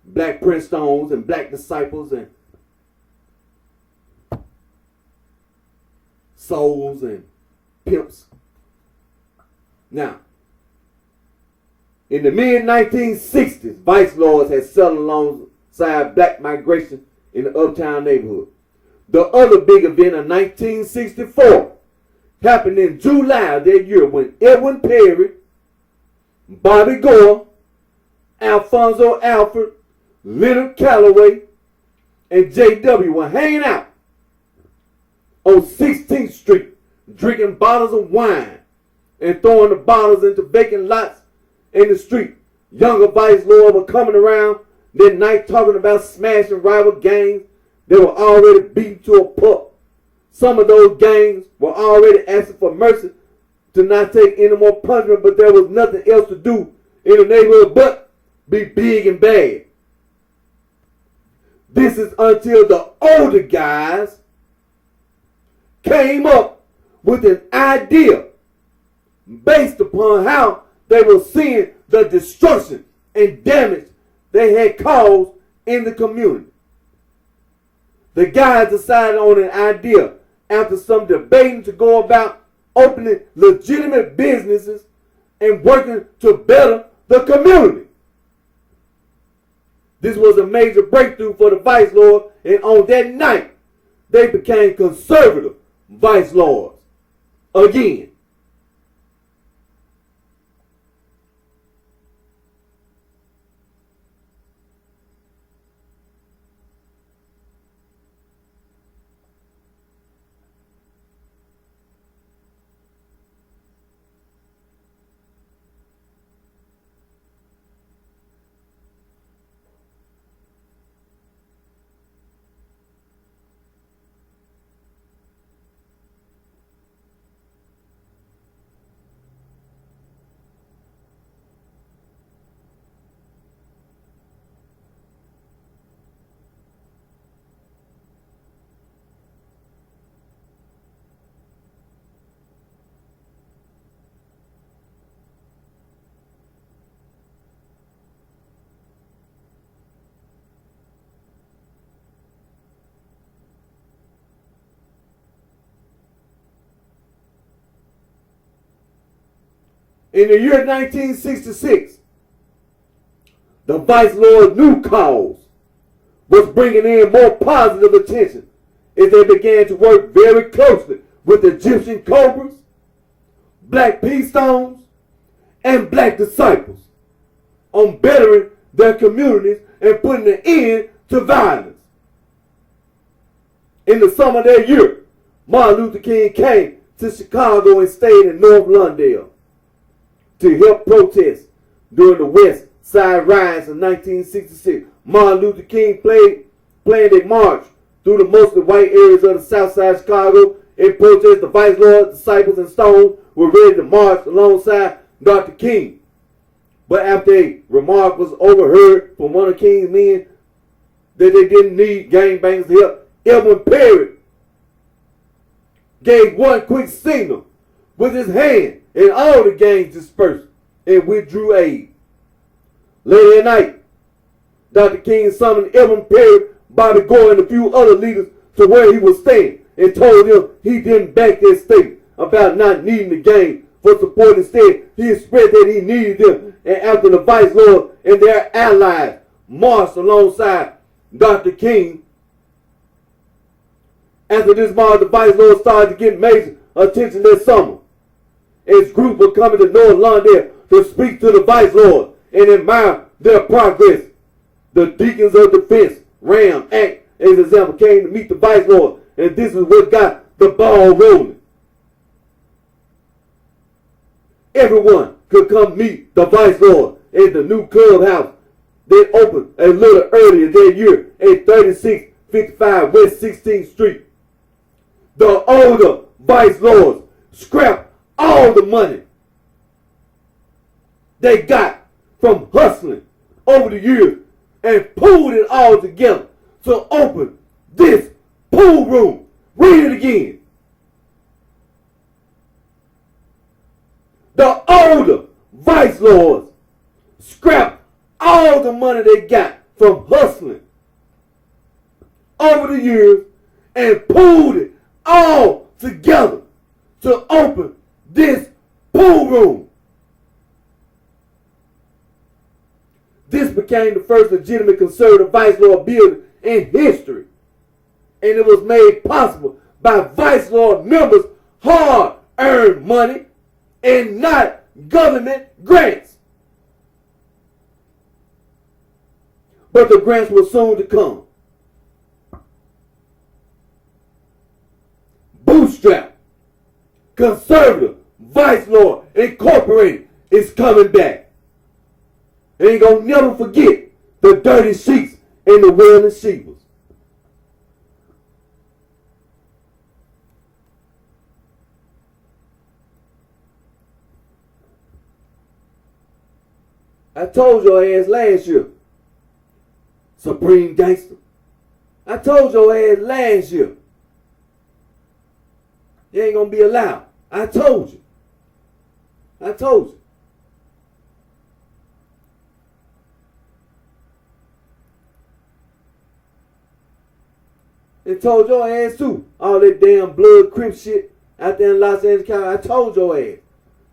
Black Princestones, and Black Disciples, and Souls, and Pimps. Now, in the mid-1960s, Vice Lords had settled alongside black migration in the Uptown neighborhood. The other big event of 1964 happened in July of that year when Edwin Perry, Bobby Gore, Alfonso Alford, Leonard Calloway, and J.W. were hanging out on 16th Street, drinking bottles of wine and throwing the bottles into vacant lots in the street. Younger Vice Lords were coming around that night talking about smashing rival gangs that were already beaten to a pulp. Some of those gangs were already asking for mercy to not take any more punishment, but there was nothing else to do in the neighborhood but be big and bad. This is until the older guys came up with an idea based upon how they were seeing the destruction and damage they had caused in the community. The guys decided on an idea after some debating to go about opening legitimate businesses and working to better the community. This was a major breakthrough for the Vice Lords, and on that night, they became conservative Vice Lords again. In the year 1966, the Vice Lord's new cause was bringing in more positive attention as they began to work very closely with Egyptian Cobras, Black P-Stones, and Black Disciples on bettering their communities and putting an end to violence. In the summer of that year, Martin Luther King came to Chicago and stayed in North Lawndale to help protest during the West Side riots in 1966. Martin Luther King planned a march through the mostly white areas of the South Side of Chicago in protest. The Vice Lords, Disciples, and Stones were ready to march alongside Dr. King. But after a remark was overheard from one of King's men that they didn't need gangbangers to help, Edwin Perry gave one quick signal with his hand, and all the gangs dispersed and withdrew aid. Later at night, Dr. King summoned Edwin Perry, Bobby Gore, and a few other leaders to where he was staying and told them he didn't back their statement about not needing the gang for support. Instead, he expressed that he needed them, and after the Vice Lord and their allies marched alongside Dr. King, after this march, the Vice Lord started to get major attention this summer. As groups were coming to North Lawndale to speak to the Vice Lord and admire their progress. The Deacons of Defense, Ram Act, as an example, came to meet the Vice Lord, and this is what got the ball rolling. Everyone could come meet the Vice Lord at the new clubhouse that opened a little earlier that year at 3655 West 16th Street. The older Vice Lords scrapped all the money they got from hustling over the years and pulled it all together to open this pool room. Read it again. The older vice lords scrapped all the money they got from hustling over the years and pulled it all together to open this pool room. This became the first legitimate conservative vice lord building in history. And it was made possible by vice lord members' hard-earned money and not government grants. But the grants were soon to come. Bootstrap, Conservative Vice Lord Incorporated is coming back. Ain't gonna never forget the dirty sheets and the wailing sheepers. I told your ass last year, Supreme Gangster. I told your ass last year, you ain't gonna be allowed. I told you. I told you. It told your ass too. All that damn blood crip shit out there in Los Angeles County. I told your ass.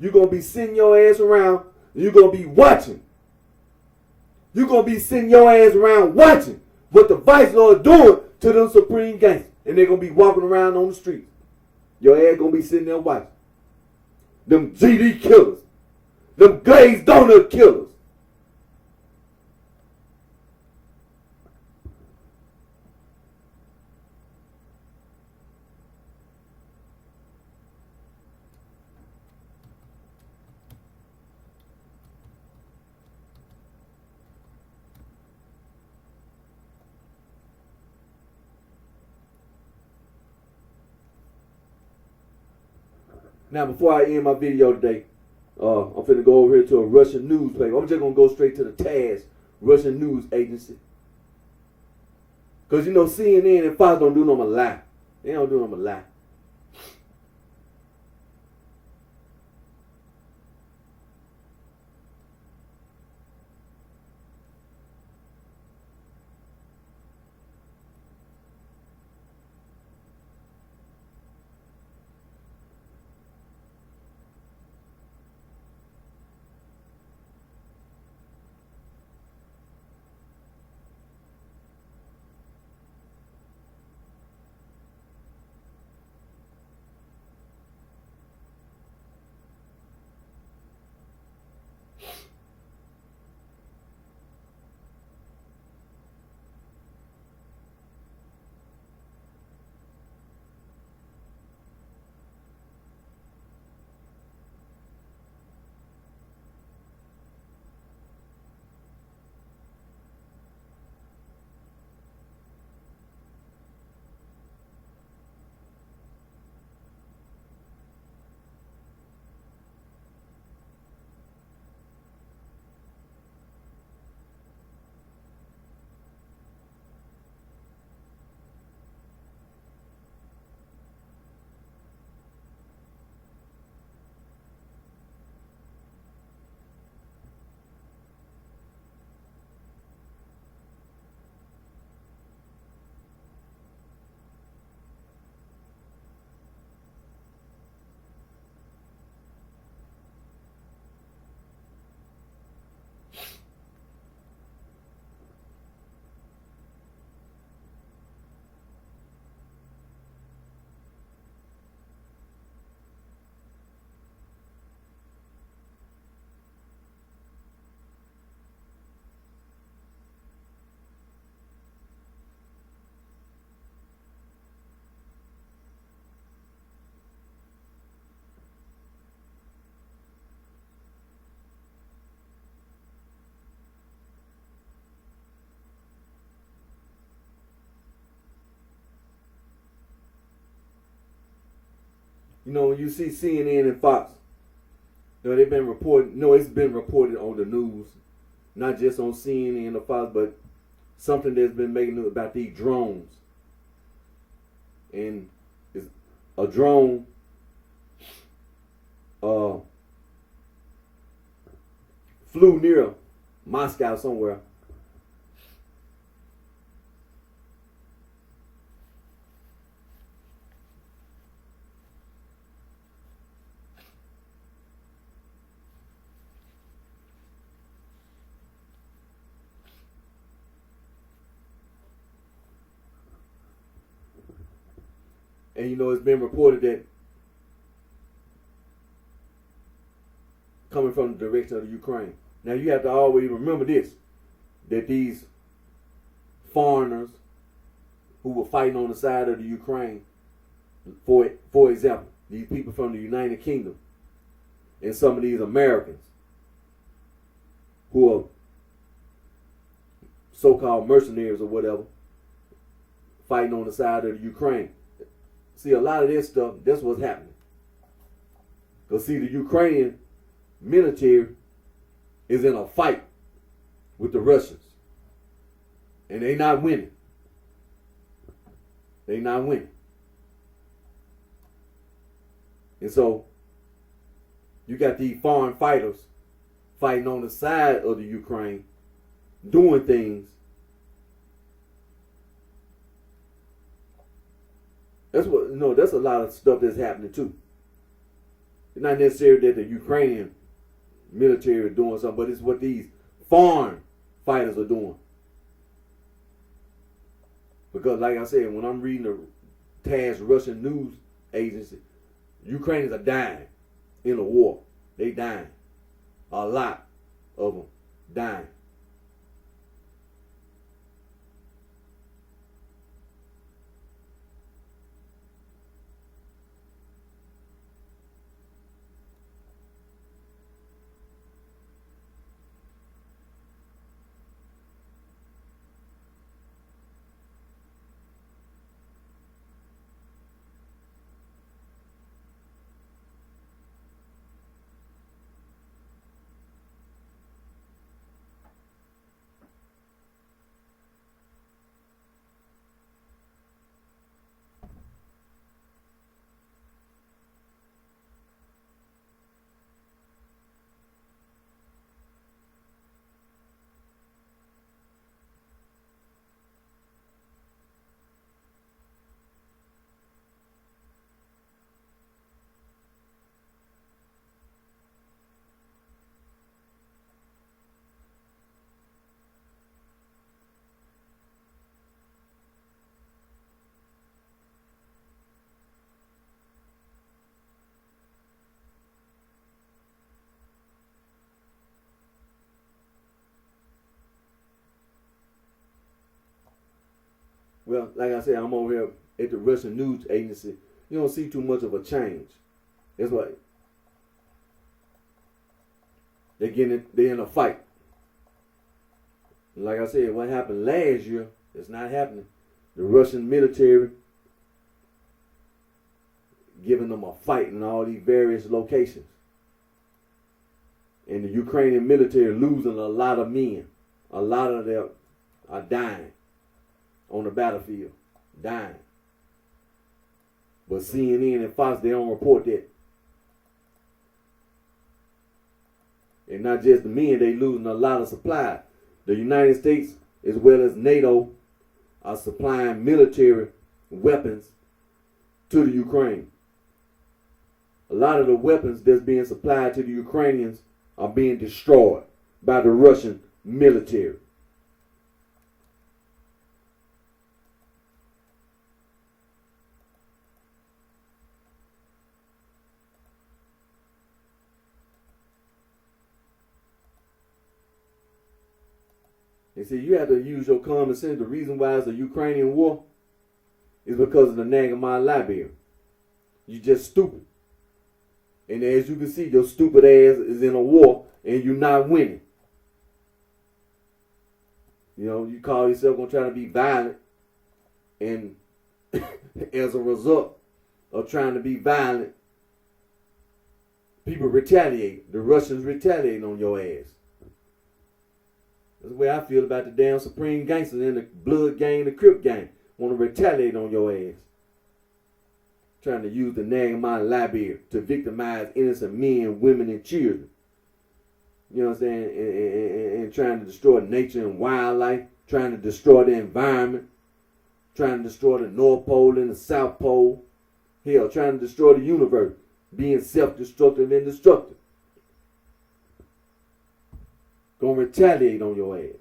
You gonna be sitting your ass around. You gonna be watching. You gonna be sitting your ass around watching what the vice lord doing to them Supreme Gangsters. And they gonna be walking around on the streets. Your ass gonna be sitting there watching. Them GD killers. Them glazed donut killers. Now, before I end my video today, I'm finna go over here to a Russian newspaper. I'm just gonna go straight to the TASS, Russian news agency. Cause you know CNN and Fox don't do no more lie. They don't do no more lie. You know, when you see CNN and Fox No, they've been reported. No, it's been reported on the news, not just on CNN or Fox, but something that's been making news about these drones. And it's a drone flew near Moscow somewhere. And you know, it's been reported that coming from the direction of the Ukraine. Now you have to always remember this, that these foreigners who were fighting on the side of the Ukraine, for example, these people from the United Kingdom and some of these Americans who are so-called mercenaries or whatever, fighting on the side of the Ukraine. See, a lot of this stuff, that's what's happening. Because see, the Ukrainian military is in a fight with the Russians. And they not winning. They not winning. And so, you got these foreign fighters fighting on the side of the Ukraine, doing things. That's what, that's a lot of stuff that's happening too. It's not necessarily that the Ukrainian military is doing something, but it's what these foreign fighters are doing. Because like I said, when I'm reading the TASS Russian news agency, Ukrainians are dying in the war. They dying. A lot of them dying. Well, like I said, I'm over here at the Russian news agency. You don't see too much of a change. That's why they're in a fight. Like I said, what happened last year is not happening. The Russian military giving them a fight in all these various locations. And the Ukrainian military losing a lot of men. A lot of them are dying on the battlefield. Dying. But CNN and Fox, they don't report that. And not just the men, they losing a lot of supply. The United States, as well as NATO, are supplying military weapons to the Ukraine. A lot of the weapons that's being supplied to the Ukrainians are being destroyed by the Russian military. And see, you have to use your common sense. The reason why it's a Ukrainian war is because of the Nagamad Library. You just stupid. And as you can see, your stupid ass is in a war and you're not winning. You know, you call yourself going to try to be violent. And as a result of trying to be violent, People retaliate. The Russians retaliate on your ass. That's the way I feel about the damn Supreme Gangsters and the Blood Gang, the Crip Gang. Want to retaliate on your ass. Trying to use the Nagamon library to victimize innocent men, women, and children. You know what I'm saying? And trying to destroy nature and wildlife. Trying to destroy the environment. Trying to destroy the North Pole and the South Pole. Hell, trying to destroy the universe. Being self-destructive and destructive. Gonna retaliate on your ass.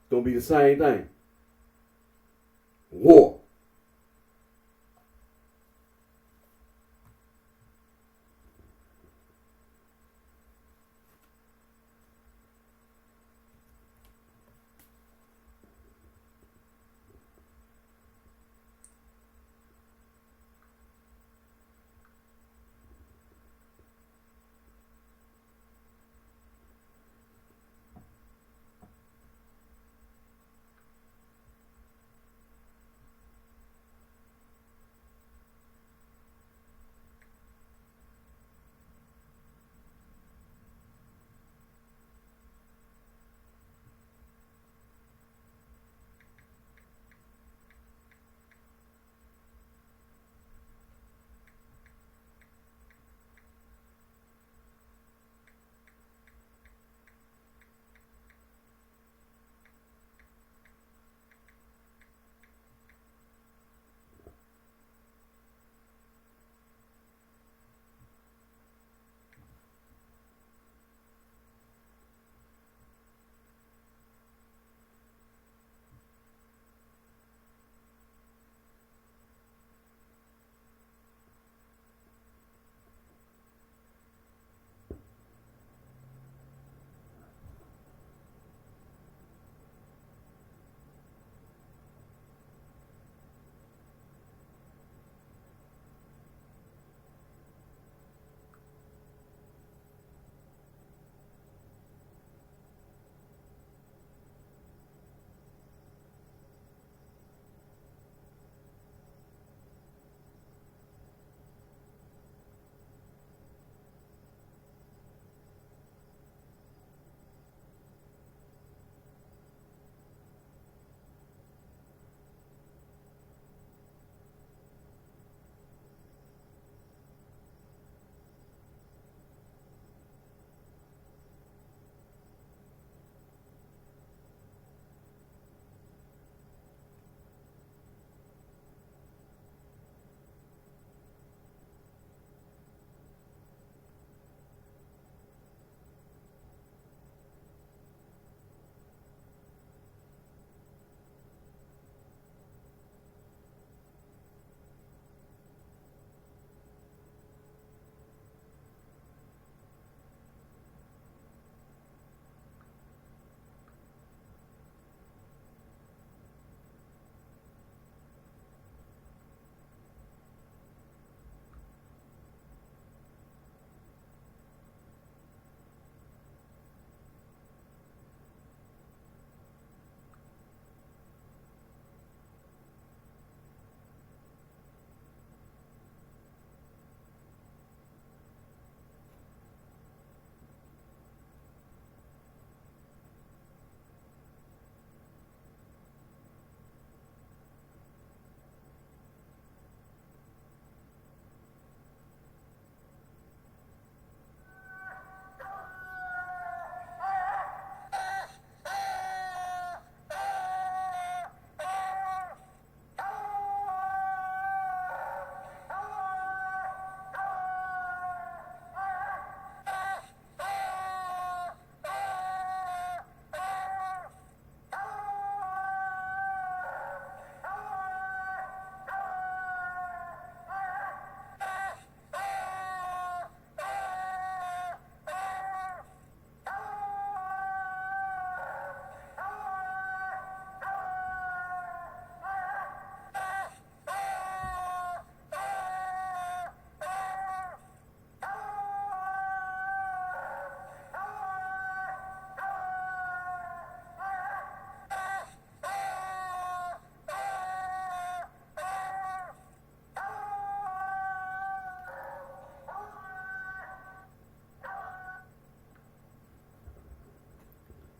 Gonna be the same thing. War.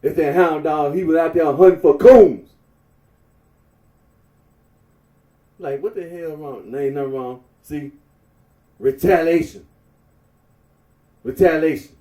If that hound dog, he was out there hunting for coons. Like, what the hell wrong? Ain't nothing wrong. See? Retaliation. Retaliation.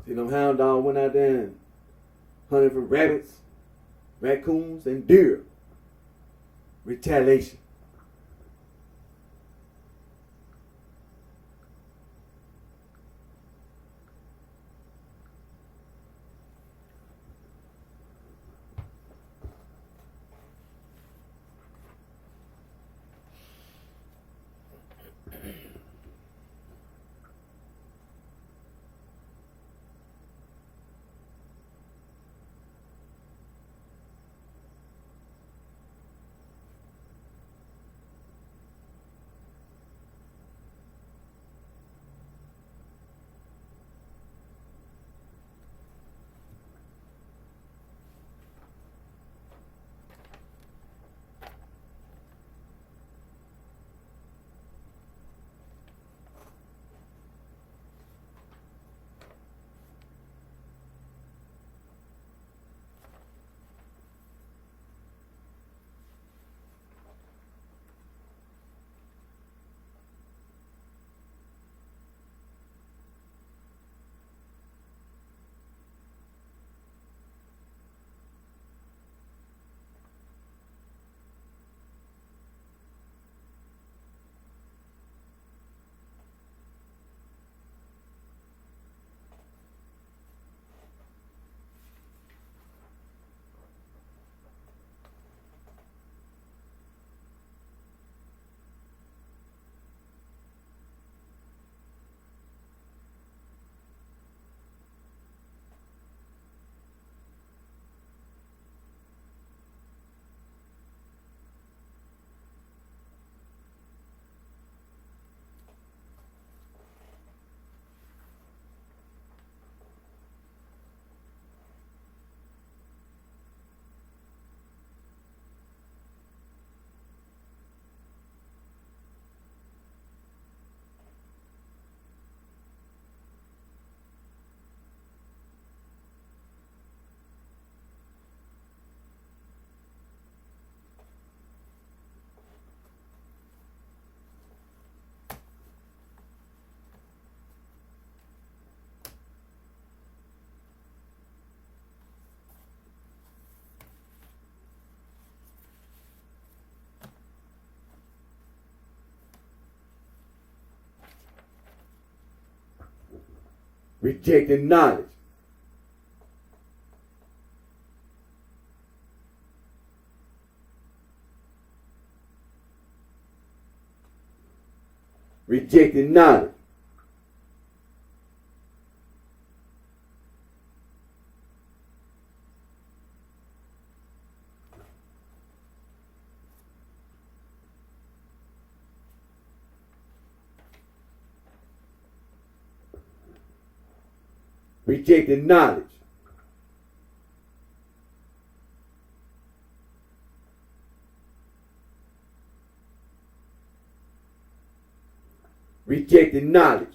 See, them hound dogs went out there and hunted for rabbits, raccoons, and deer. Retaliation. Rejecting knowledge. Rejecting knowledge. Rejecting knowledge. Rejecting knowledge.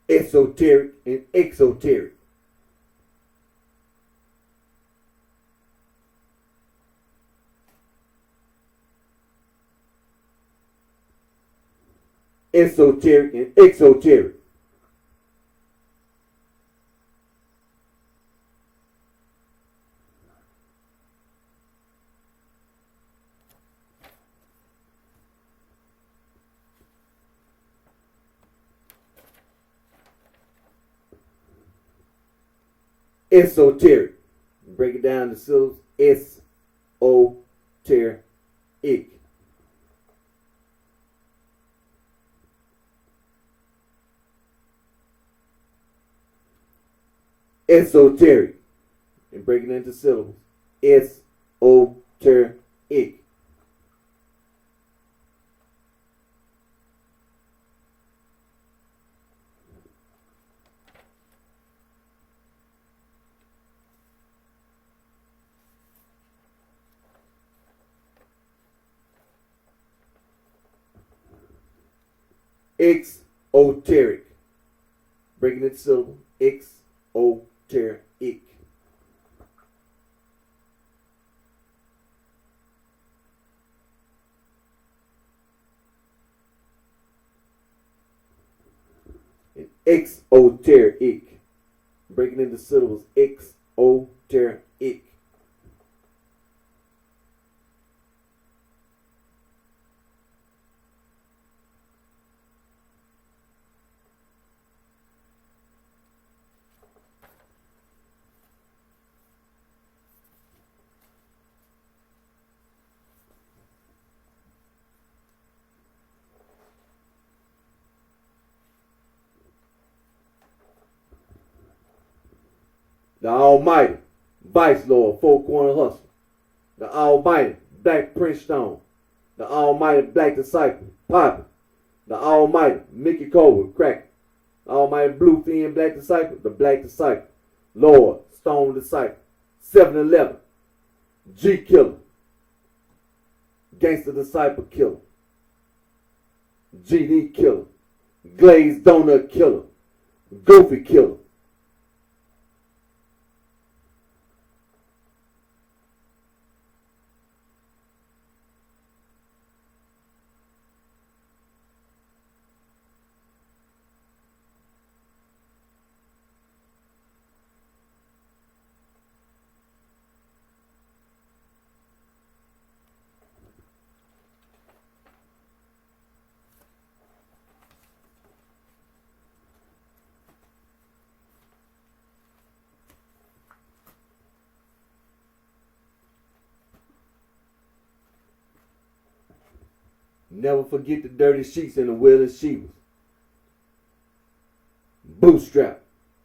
Esoteric and exoteric. Esoteric and exoteric. Esoteric. Break it down to syllables. S-O-Ter-ic. Esoteric. And break it into syllables. S-O-Ter-ic. exoteric. Breaking it syllable. Exoteric. Exoteric. Breaking into syllables. Exoteric. The Almighty, Vice Lord, Four Corner Hustler. The Almighty, Black Prince Stone. The Almighty, Black Disciple, Poppy. The Almighty, Mickey Cobra, Cracker. The Almighty, Bluefin, Black Disciple, the Black Disciple. Lord, Stone Disciple. 7-Eleven, G Killer. Gangster Disciple Killer. GD Killer. Glazed Donut Killer. Goofy Killer. Never forget the dirty sheets and the willing sheep. Bootstrap.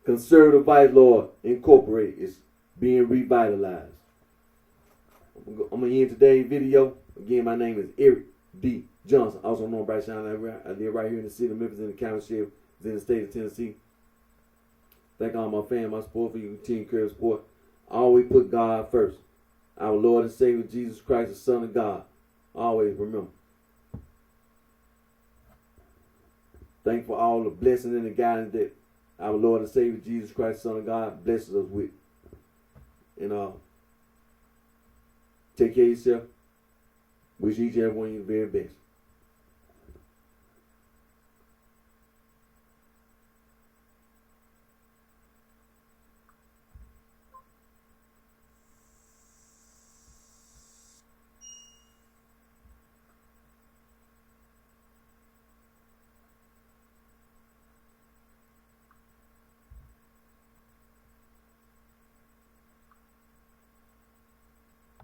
Conservative Vice Lord Incorporated is being revitalized. I'm going to end today's video. Again, my name is Eric D. Johnson, also known as BrightShine. I live right here in the city of Memphis, in the county sheriff, in the state of Tennessee. Thank all my fans, my support for you, team encourage support. Always put God first. Our Lord and Savior Jesus Christ, the Son of God. Always remember. Thank for all the blessings and the guidance that our Lord and Savior Jesus Christ, Son of God, blesses us with. And take care of yourself. Wish each and every one of you the very best.